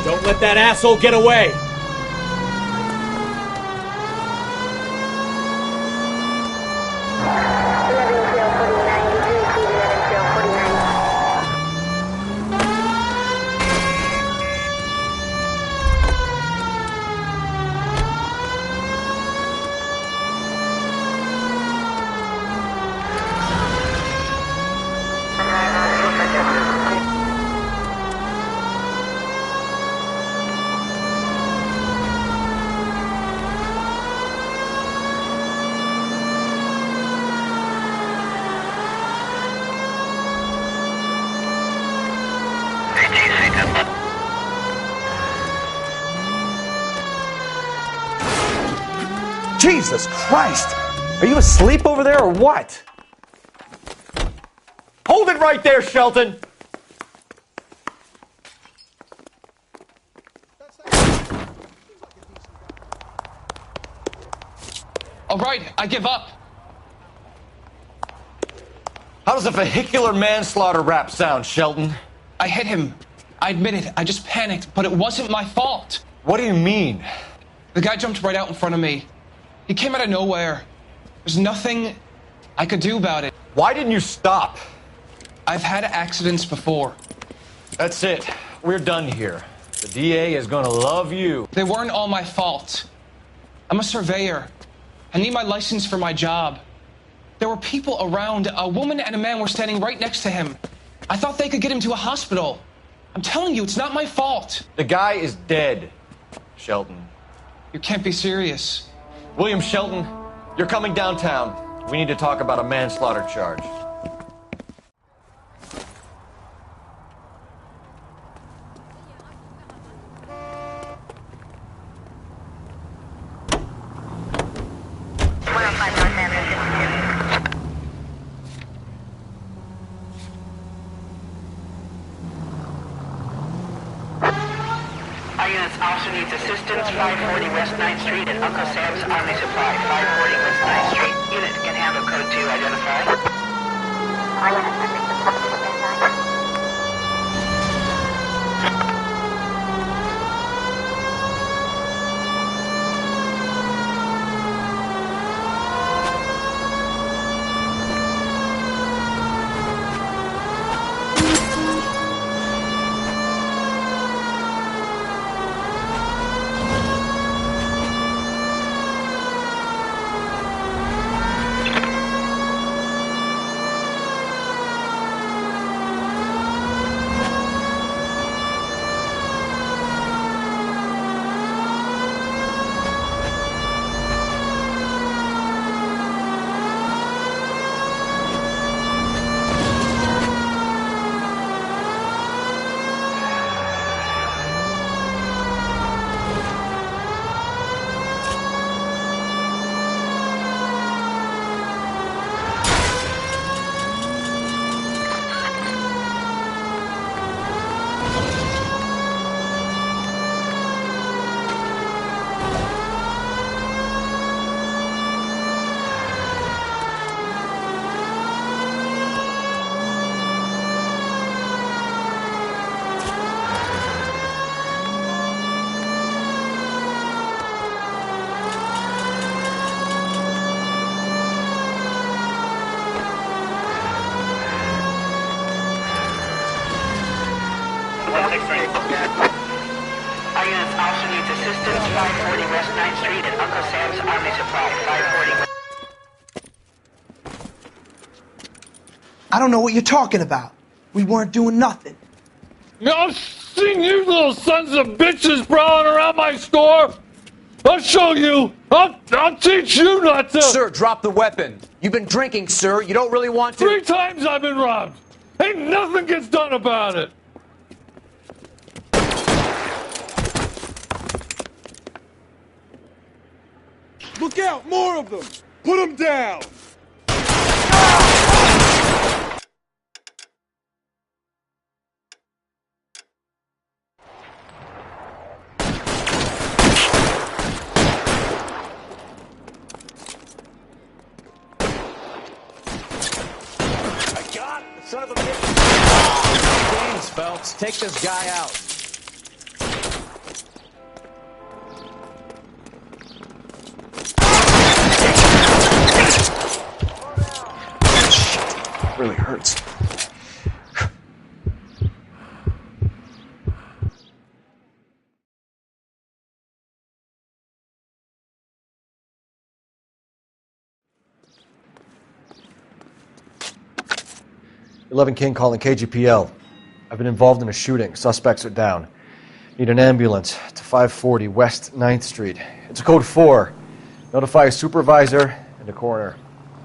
Don't let that asshole get away! Jesus Christ! Are you asleep over there or what? Hold it right there, Shelton! All right, I give up. How does a vehicular manslaughter rap sound, Shelton? I hit him. I admit it. I just panicked, but it wasn't my fault. What do you mean? The guy jumped right out in front of me. He came out of nowhere. There's nothing I could do about it. Why didn't you stop? I've had accidents before. That's it. We're done here. The DA is gonna love you. They weren't all my fault. I'm a surveyor. I need my license for my job. There were people around. A woman and a man were standing right next to him. I thought they could get him to a hospital. I'm telling you, it's not my fault. The guy is dead, Shelton. You can't be serious. William Shelton, you're coming downtown. We need to talk about a manslaughter charge. Officer needs assistance, 540 West 9th Street at Uncle Sam's Army Supply, 540 West 9th Street. Unit can handle code 2, identify. Officer needs assistance, 540 West 9th Street at Uncle Sam's Army Supply, 540 I don't know what you're talking about. We weren't doing nothing. I've seen you little sons of bitches prowling around my store. I'll show you. I'll teach you not to. Sir, drop the weapon. You've been drinking, sir. You don't really want to. 3 times I've been robbed. Ain't nothing gets done about it. Look out! More of them! Put them down! I got the son of a bitch. Games, Phelps. Take this guy out. Really hurts. King calling KGPL. I've been involved in a shooting. Suspects are down. Need an ambulance to 540 West 9th Street. It's a code 4. Notify a supervisor and a coroner.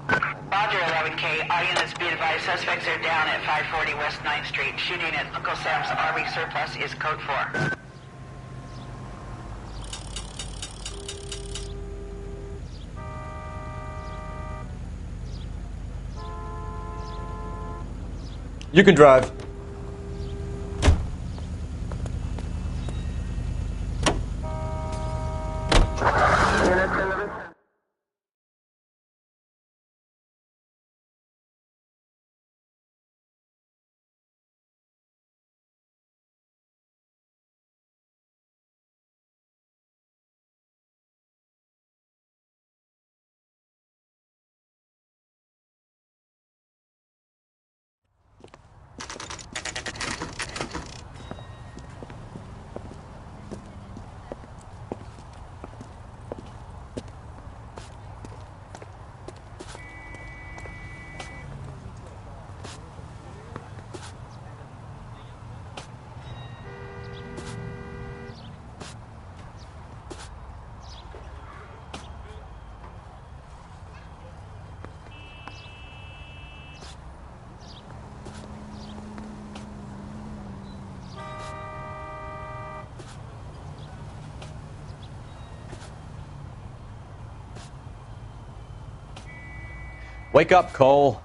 Roger, 11K. All units be advised, suspects are down at 540 West 9th Street. Shooting at Uncle Sam's Army Surplus is code 4. You can drive. Wake up, Cole.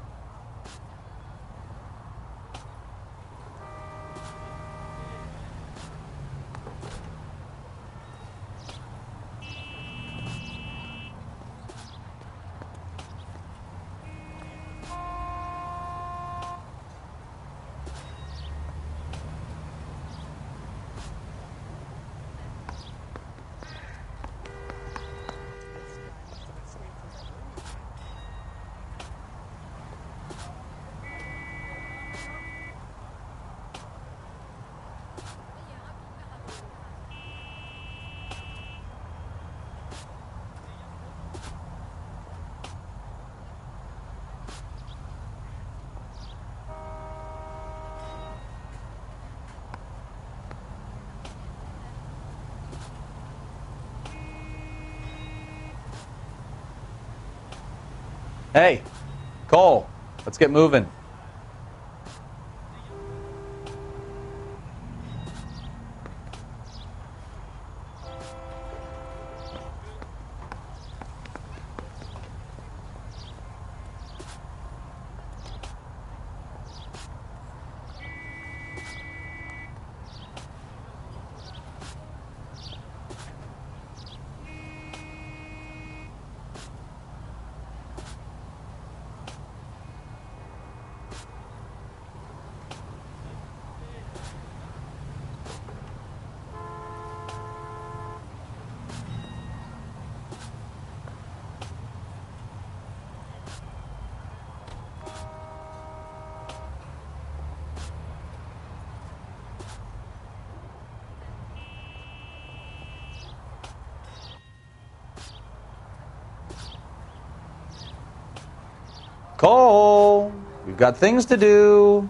Hey, Cole, let's get moving. Cole, we've got things to do.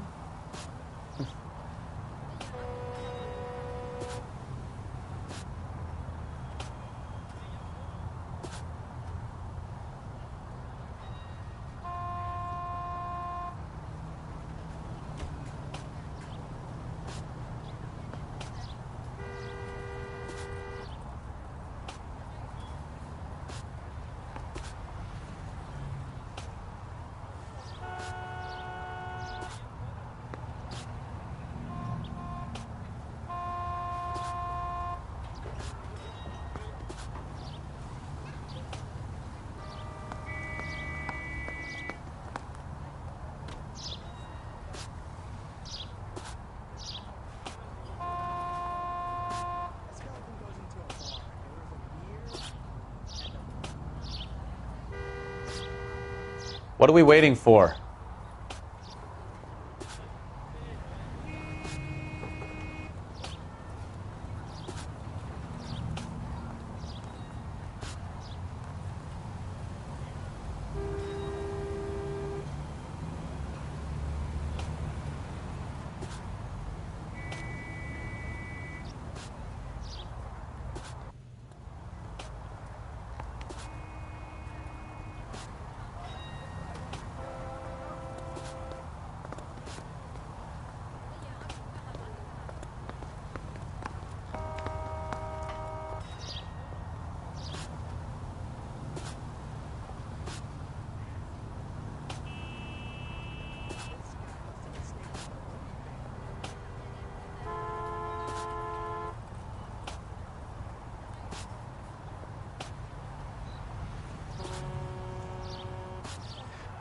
What are we waiting for?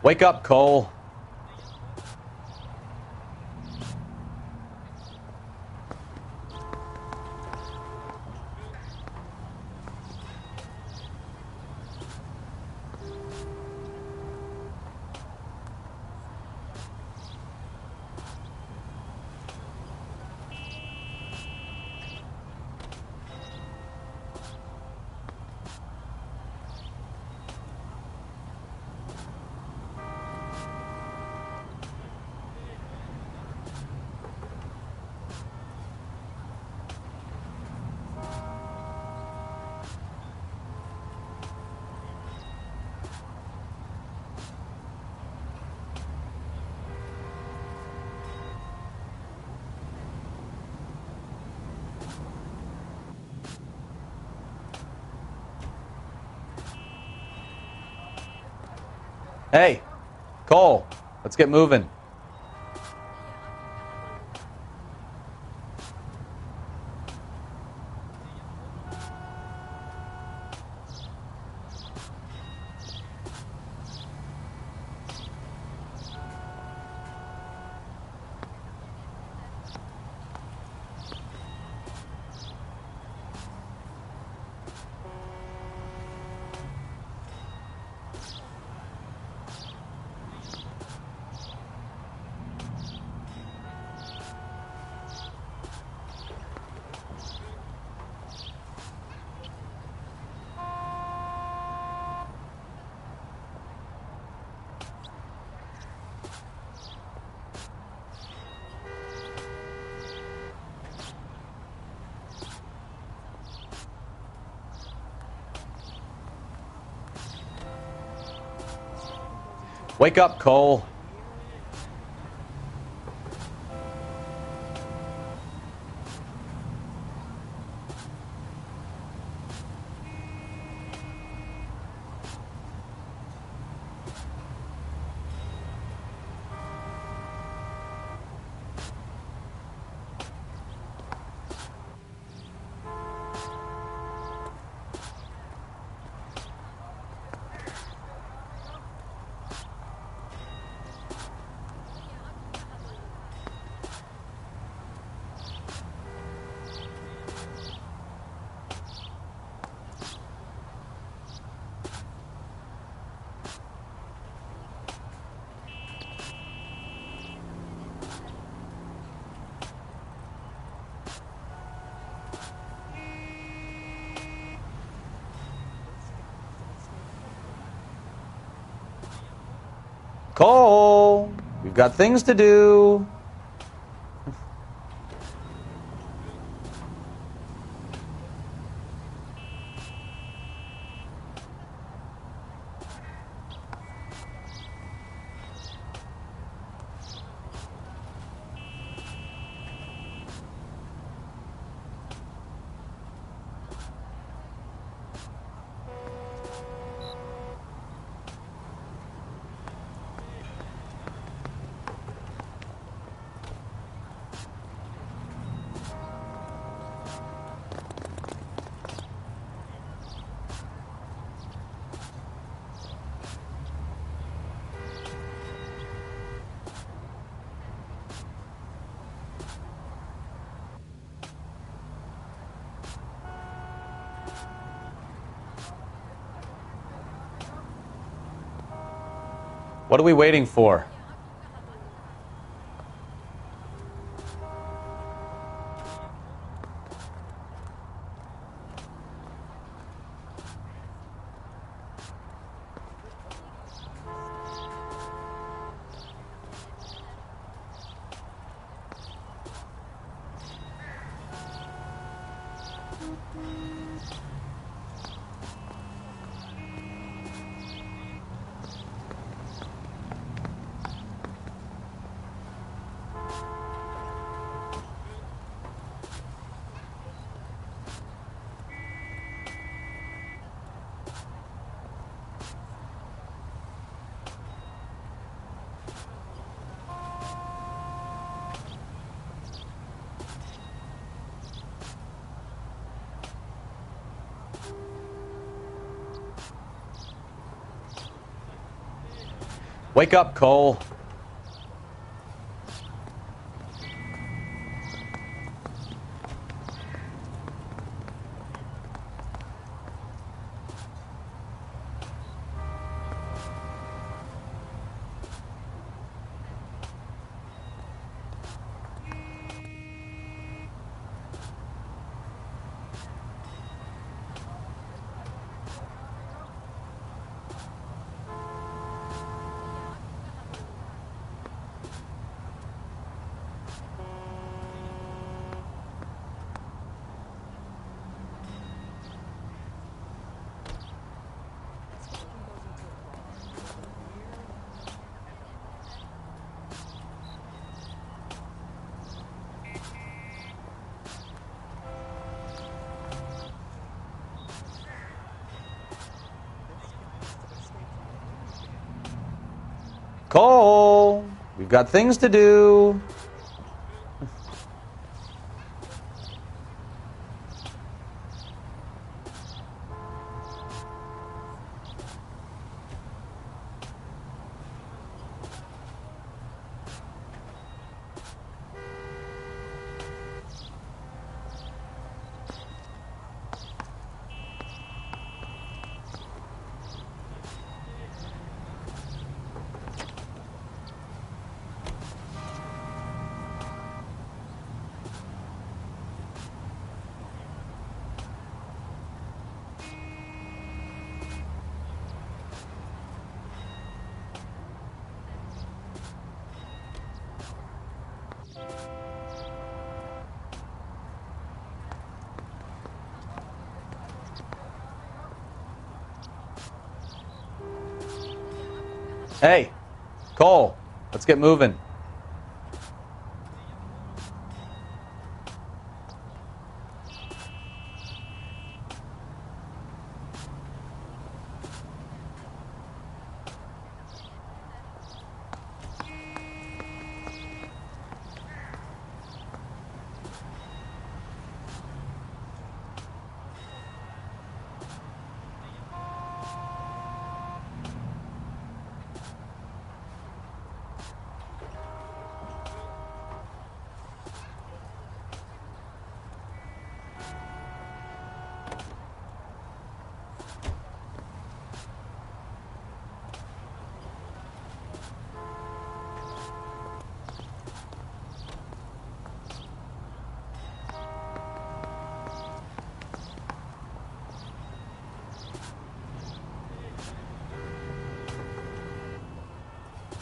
Wake up, Cole. Hey, Cole, let's get moving. Wake up, Cole. Cole, we've got things to do. What are we waiting for? Wake up, Cole. Cole, we've got things to do. Hey, Cole, let's get moving.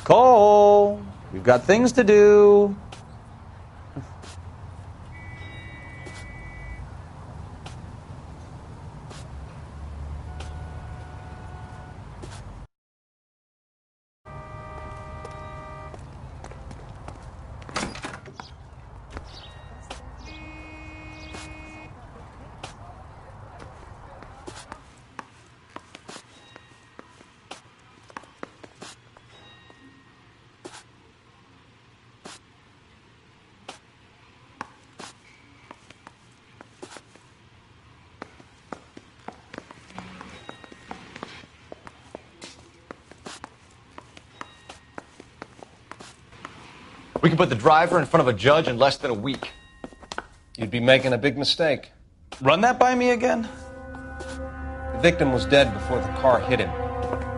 Cole, we've got things to do. We can put the driver in front of a judge in less than a week. You'd be making a big mistake. Run that by me again? The victim was dead before the car hit him.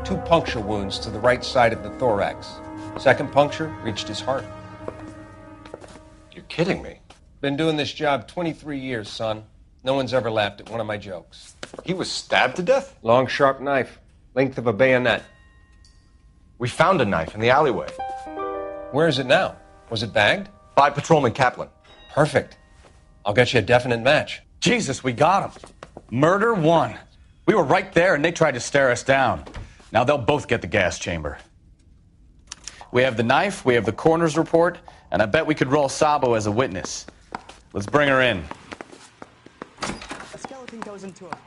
2 puncture wounds to the right side of the thorax. Second puncture reached his heart. You're kidding me. Been doing this job 23 years, son. No one's ever laughed at one of my jokes. He was stabbed to death? Long, sharp knife. Length of a bayonet. We found a knife in the alleyway. Where is it now? Was it bagged? By Patrolman Kaplan. Perfect. I'll get you a definite match. Jesus, we got him. Murder 1. We were right there and they tried to stare us down. Now they'll both get the gas chamber. We have the knife, we have the coroner's report, and I bet we could roll Sabo as a witness. Let's bring her in. A skeleton goes into a ball.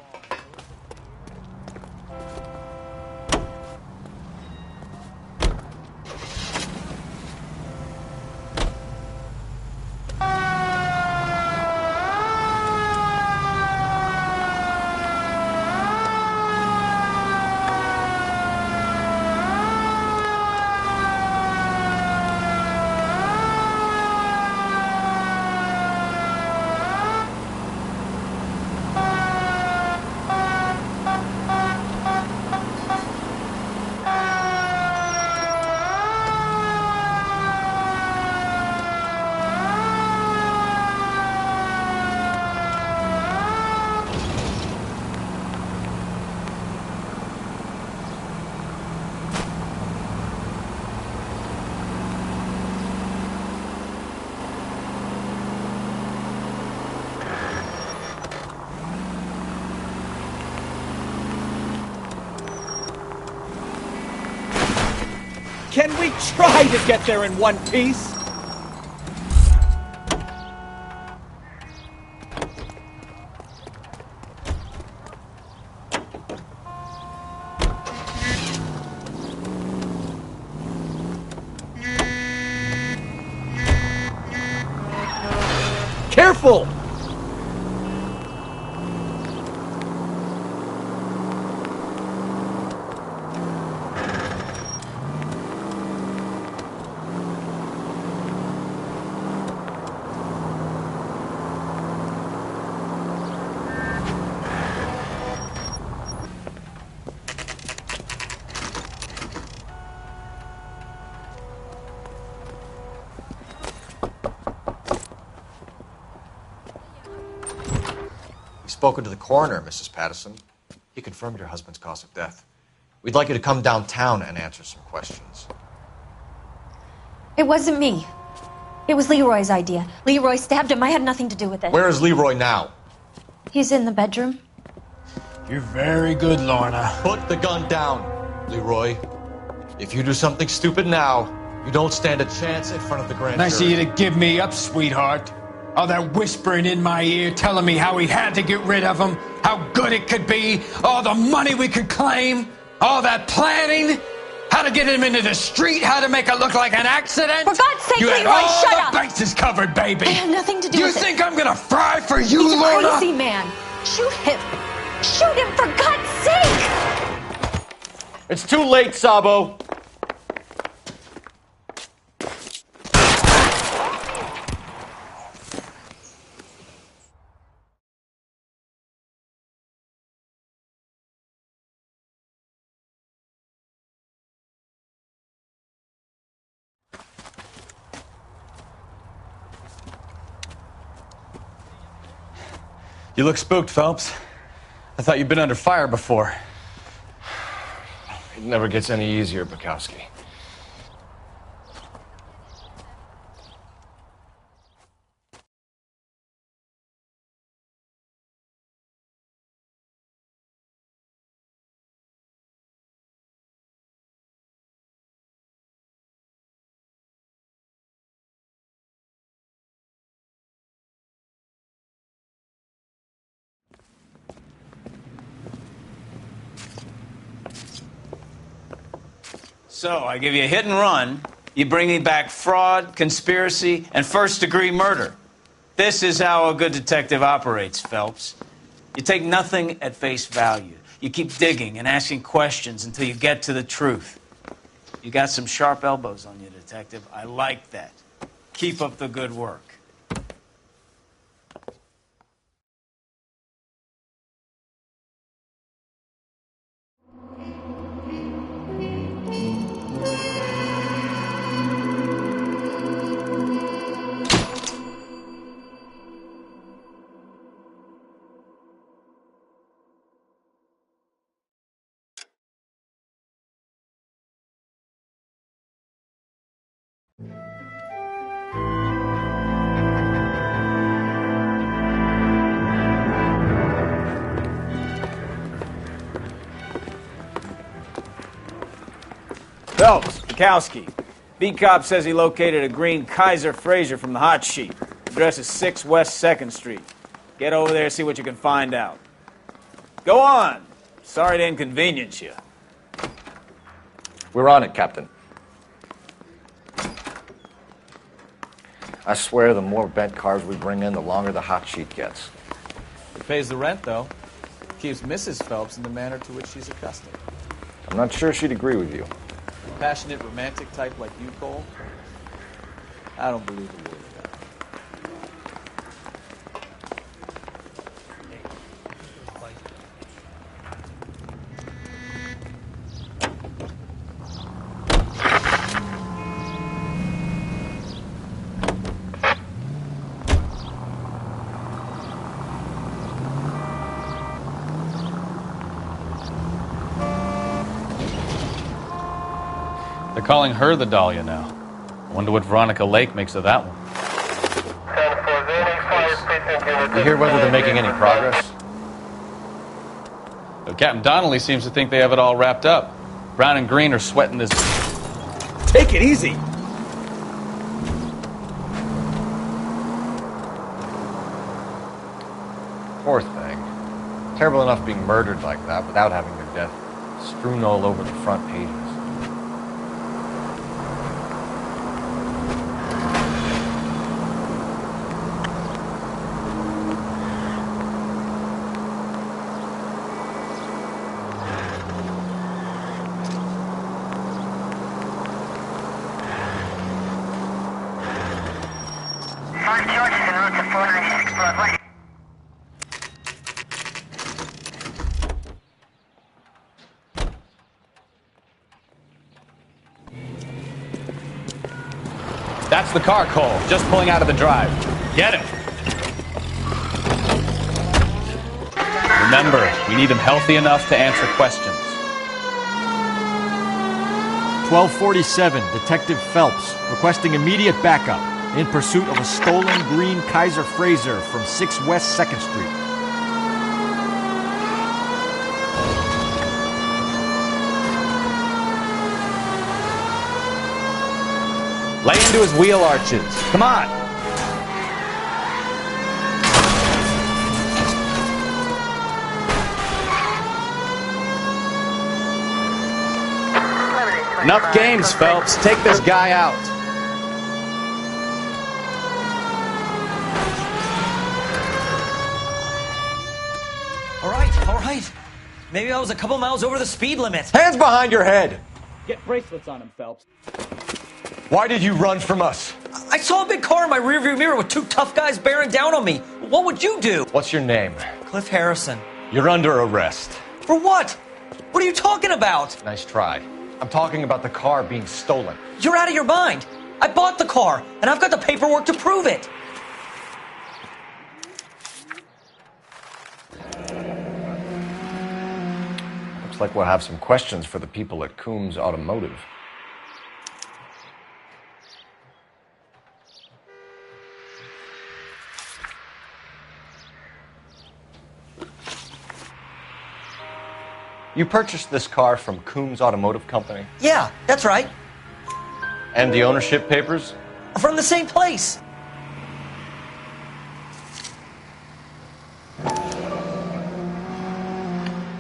try to get there in one piece. Careful! Spoken to the coroner, Mrs. Patterson. He confirmed your husband's cause of death. We'd like you to come downtown and answer some questions. It wasn't me. It was Leroy's idea. Leroy stabbed him. I had nothing to do with it. Where is Leroy now? He's in the bedroom. You're very good, Lorna. Put the gun down, Leroy. If you do something stupid now, you don't stand a chance in front of the grand jury. Nice of you to give me up, sweetheart. All that whispering in my ear telling me how we had to get rid of him, how good it could be, all the money we could claim, all that planning, how to get him into the street, how to make it look like an accident. For God's sake, you had Leroy, all shut the up! bases covered, baby. I had nothing to do with it. You think I'm gonna fry for you, He's a Lorna? crazy man. Shoot him. Shoot him, for God's sake! It's too late, Sabo. You look spooked, Phelps. I thought you'd been under fire before. It never gets any easier, Bukowski. So, I give you a hit and run. You bring me back fraud, conspiracy, and first-degree murder. This is how a good detective operates, Phelps. You take nothing at face value. You keep digging and asking questions until you get to the truth. You got some sharp elbows on you, detective. I like that. Keep up the good work. Phelps, Bukowski. Beat cop says he located a green Kaiser Fraser from the hot sheet. Address is 6 West 2nd Street. Get over there, see what you can find out. Go on. Sorry to inconvenience you. We're on it, Captain. I swear the more bent cars we bring in, the longer the hot sheet gets. It pays the rent, though. Keeps Mrs. Phelps in the manner to which she's accustomed. I'm not sure she'd agree with you. A passionate, romantic type like you, Cole? I don't believe a word of that. They're calling her the Dahlia now. Wonder what Veronica Lake makes of that one. You hear whether they're making any progress? But Captain Donnelly seems to think they have it all wrapped up. Brown and Green are sweating this. Take it easy. Poor thing. Terrible enough being murdered like that without having their death strewn all over the front pages. That's the car, Cole. Just pulling out of the drive. Get him. Remember, we need him healthy enough to answer questions. 1247, Detective Phelps, requesting immediate backup in pursuit of a stolen green Kaiser Frazer from 6 West 2nd Street. Lay into his wheel arches. Come on. Enough games, Phelps. Take this guy out. All right. Maybe I was a couple miles over the speed limit. Hands behind your head! Get bracelets on him, Phelps. Why did you run from us? I saw a big car in my rearview mirror with 2 tough guys bearing down on me. What would you do? What's your name? Cliff Harrison. You're under arrest. For what? What are you talking about? Nice try. I'm talking about the car being stolen. You're out of your mind. I bought the car, and I've got the paperwork to prove it. Looks like we'll have some questions for the people at Coombs Automotive. You purchased this car from Coombs Automotive Company? Yeah, that's right. And the ownership papers? From the same place.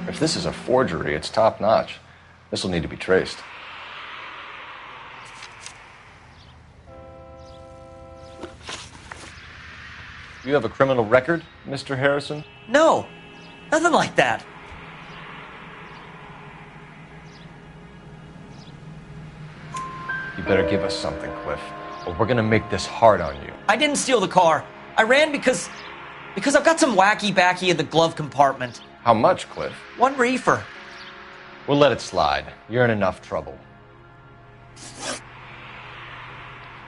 If this is a forgery, it's top-notch. This will need to be traced. You have a criminal record, Mr. Harrison? No, nothing like that. You better give us something, Cliff, or we're gonna make this hard on you. I didn't steal the car. I ran because I've got some wacky backy in the glove compartment. How much, Cliff? 1 reefer. We'll let it slide. You're in enough trouble.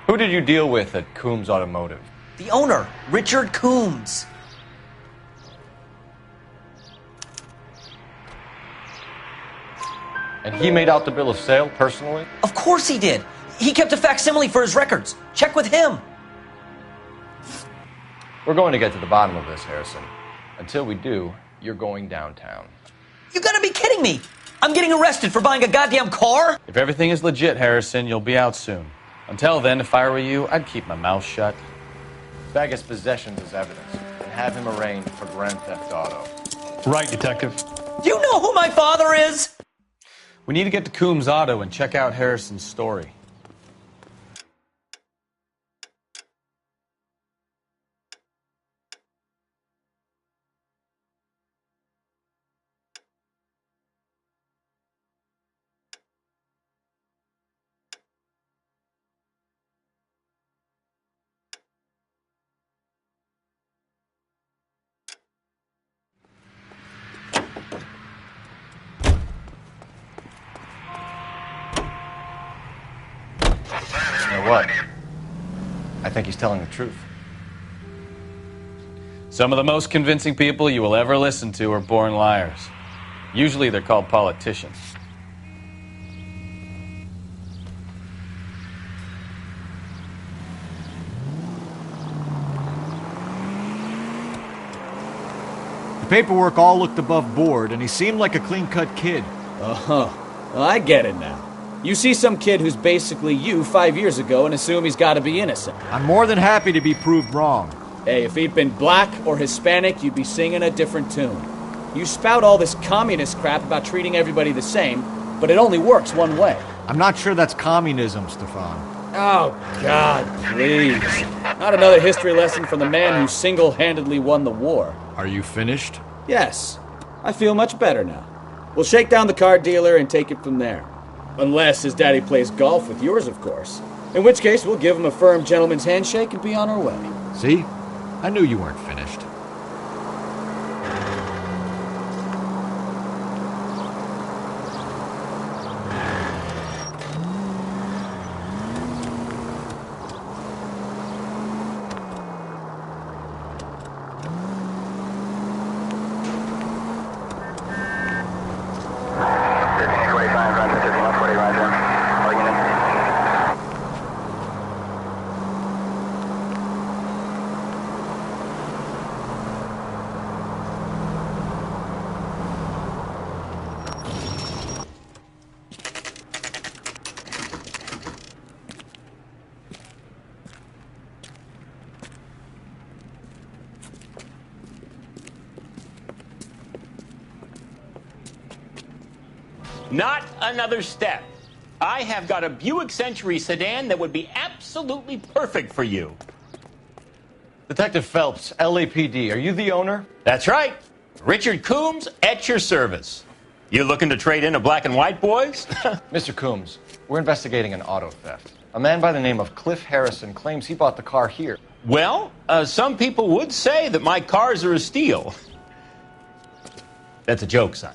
Who did you deal with at Coombs Automotive? The owner, Richard Coombs. And he made out the bill of sale personally? Of course he did. He kept a facsimile for his records. Check with him. We're going to get to the bottom of this, Harrison. Until we do, you're going downtown. You gotta be kidding me. I'm getting arrested for buying a goddamn car? If everything is legit, Harrison, you'll be out soon. Until then, if I were you, I'd keep my mouth shut. Bag his possessions as evidence and have him arraigned for Grand Theft Auto. Right, Detective. Do you know who my father is? We need to get to Coombs Auto and check out Harrison's story. You know what? I think he's telling the truth. Some of the most convincing people you will ever listen to are born liars. Usually they're called politicians. The paperwork all looked above board, and he seemed like a clean-cut kid. Oh, well, I get it now. You see some kid who's basically you 5 years ago and assume he's got to be innocent. I'm more than happy to be proved wrong. Hey, if he'd been black or Hispanic, you'd be singing a different tune. You spout all this communist crap about treating everybody the same, but it only works one way. I'm not sure that's communism, Stefan. Oh, God, please. Not another history lesson from the man who single-handedly won the war. Are you finished? Yes. I feel much better now. We'll shake down the car dealer and take it from there. Unless his daddy plays golf with yours, of course. In which case, we'll give him a firm gentleman's handshake and be on our way. See? I knew you weren't finished. Not another step. I have got a Buick Century sedan that would be absolutely perfect for you. Detective Phelps, LAPD, are you the owner? That's right. Richard Coombs at your service. You looking to trade in a black and white, boys? Mr. Coombs, we're investigating an auto theft. A man by the name of Cliff Harrison claims he bought the car here. Well, some people would say that my cars are a steal. That's a joke, son.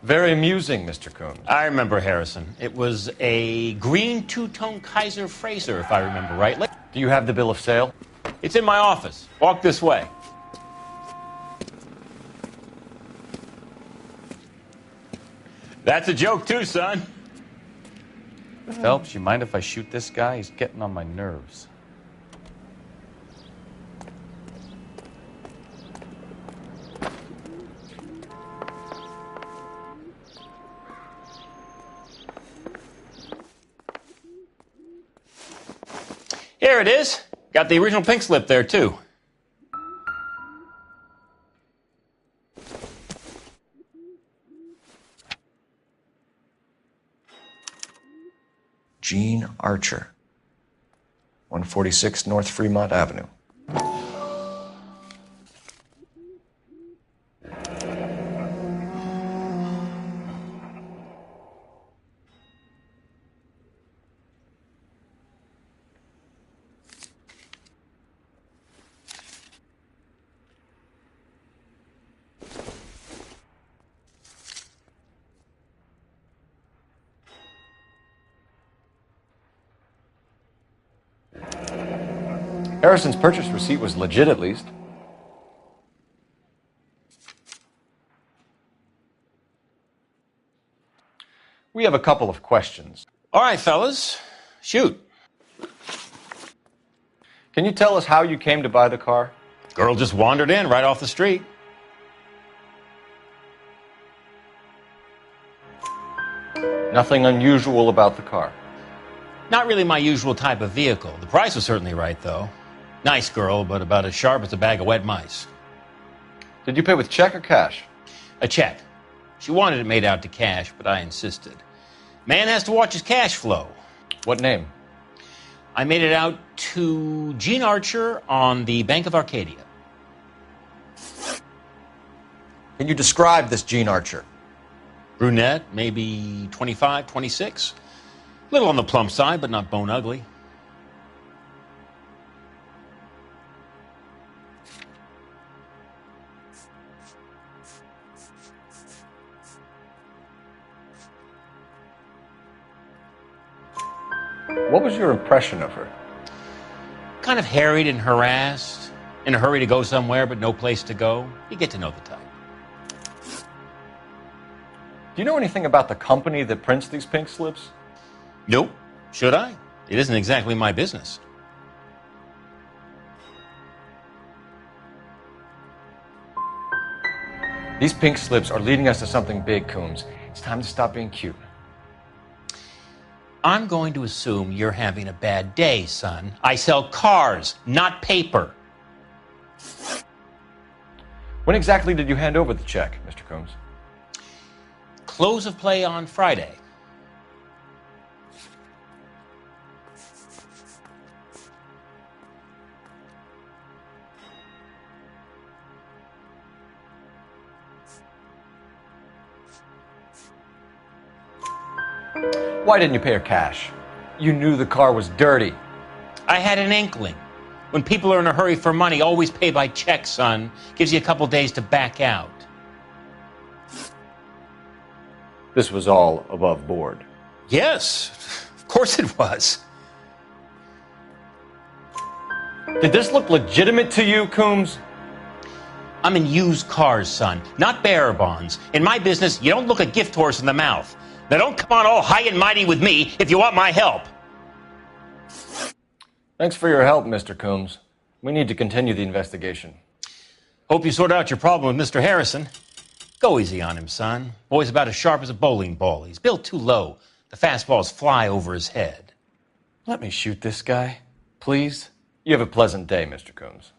Very amusing, Mr. Coombs. I remember Harrison. It was a green two-tone Kaiser Frazer, if I remember rightly. Do you have the bill of sale? It's in my office. Walk this way. That's a joke too, son. Phelps, you mind if I shoot this guy? He's getting on my nerves. Here it is. Got the original pink slip there, too. Gene Archer, 146 North Fremont Avenue. Harrison's purchase receipt was legit, at least. We have a couple of questions. All right, fellas. Shoot. Can you tell us how you came to buy the car? Girl just wandered in right off the street. Nothing unusual about the car. Not really my usual type of vehicle. The price was certainly right, though. Nice girl, but about as sharp as a bag of wet mice. Did you pay with check or cash? A check. She wanted it made out to cash, but I insisted. Man has to watch his cash flow. What name? I made it out to Gene Archer on the Bank of Arcadia. Can you describe this Gene Archer? Brunette, maybe 25, 26. Little on the plump side, but not bone ugly. What was your impression of her? Kind of harried and harassed, in a hurry to go somewhere but no place to go. You get to know the type. Do you know anything about the company that prints these pink slips? Nope. Should I? It isn't exactly my business. These pink slips are leading us to something big, Coombs. It's time to stop being cute. I'm going to assume you're having a bad day, son. I sell cars, not paper. When exactly did you hand over the check, Mr. Combs? Close of play on Friday. Why didn't you pay her cash? You knew the car was dirty. I had an inkling. When people are in a hurry for money, always pay by check, son. Gives you a couple days to back out. This was all above board. Yes, of course it was. Did this look legitimate to you, Coombs? I'm in used cars, son, not bearer bonds. In my business, you don't look a gift horse in the mouth. Now don't come on all high and mighty with me if you want my help. Thanks for your help, Mr. Coombs. We need to continue the investigation. Hope you sort out your problem with Mr. Harrison. Go easy on him, son. Boy's about as sharp as a bowling ball. He's built too low. The fastballs fly over his head. Let me shoot this guy, please. You have a pleasant day, Mr. Coombs.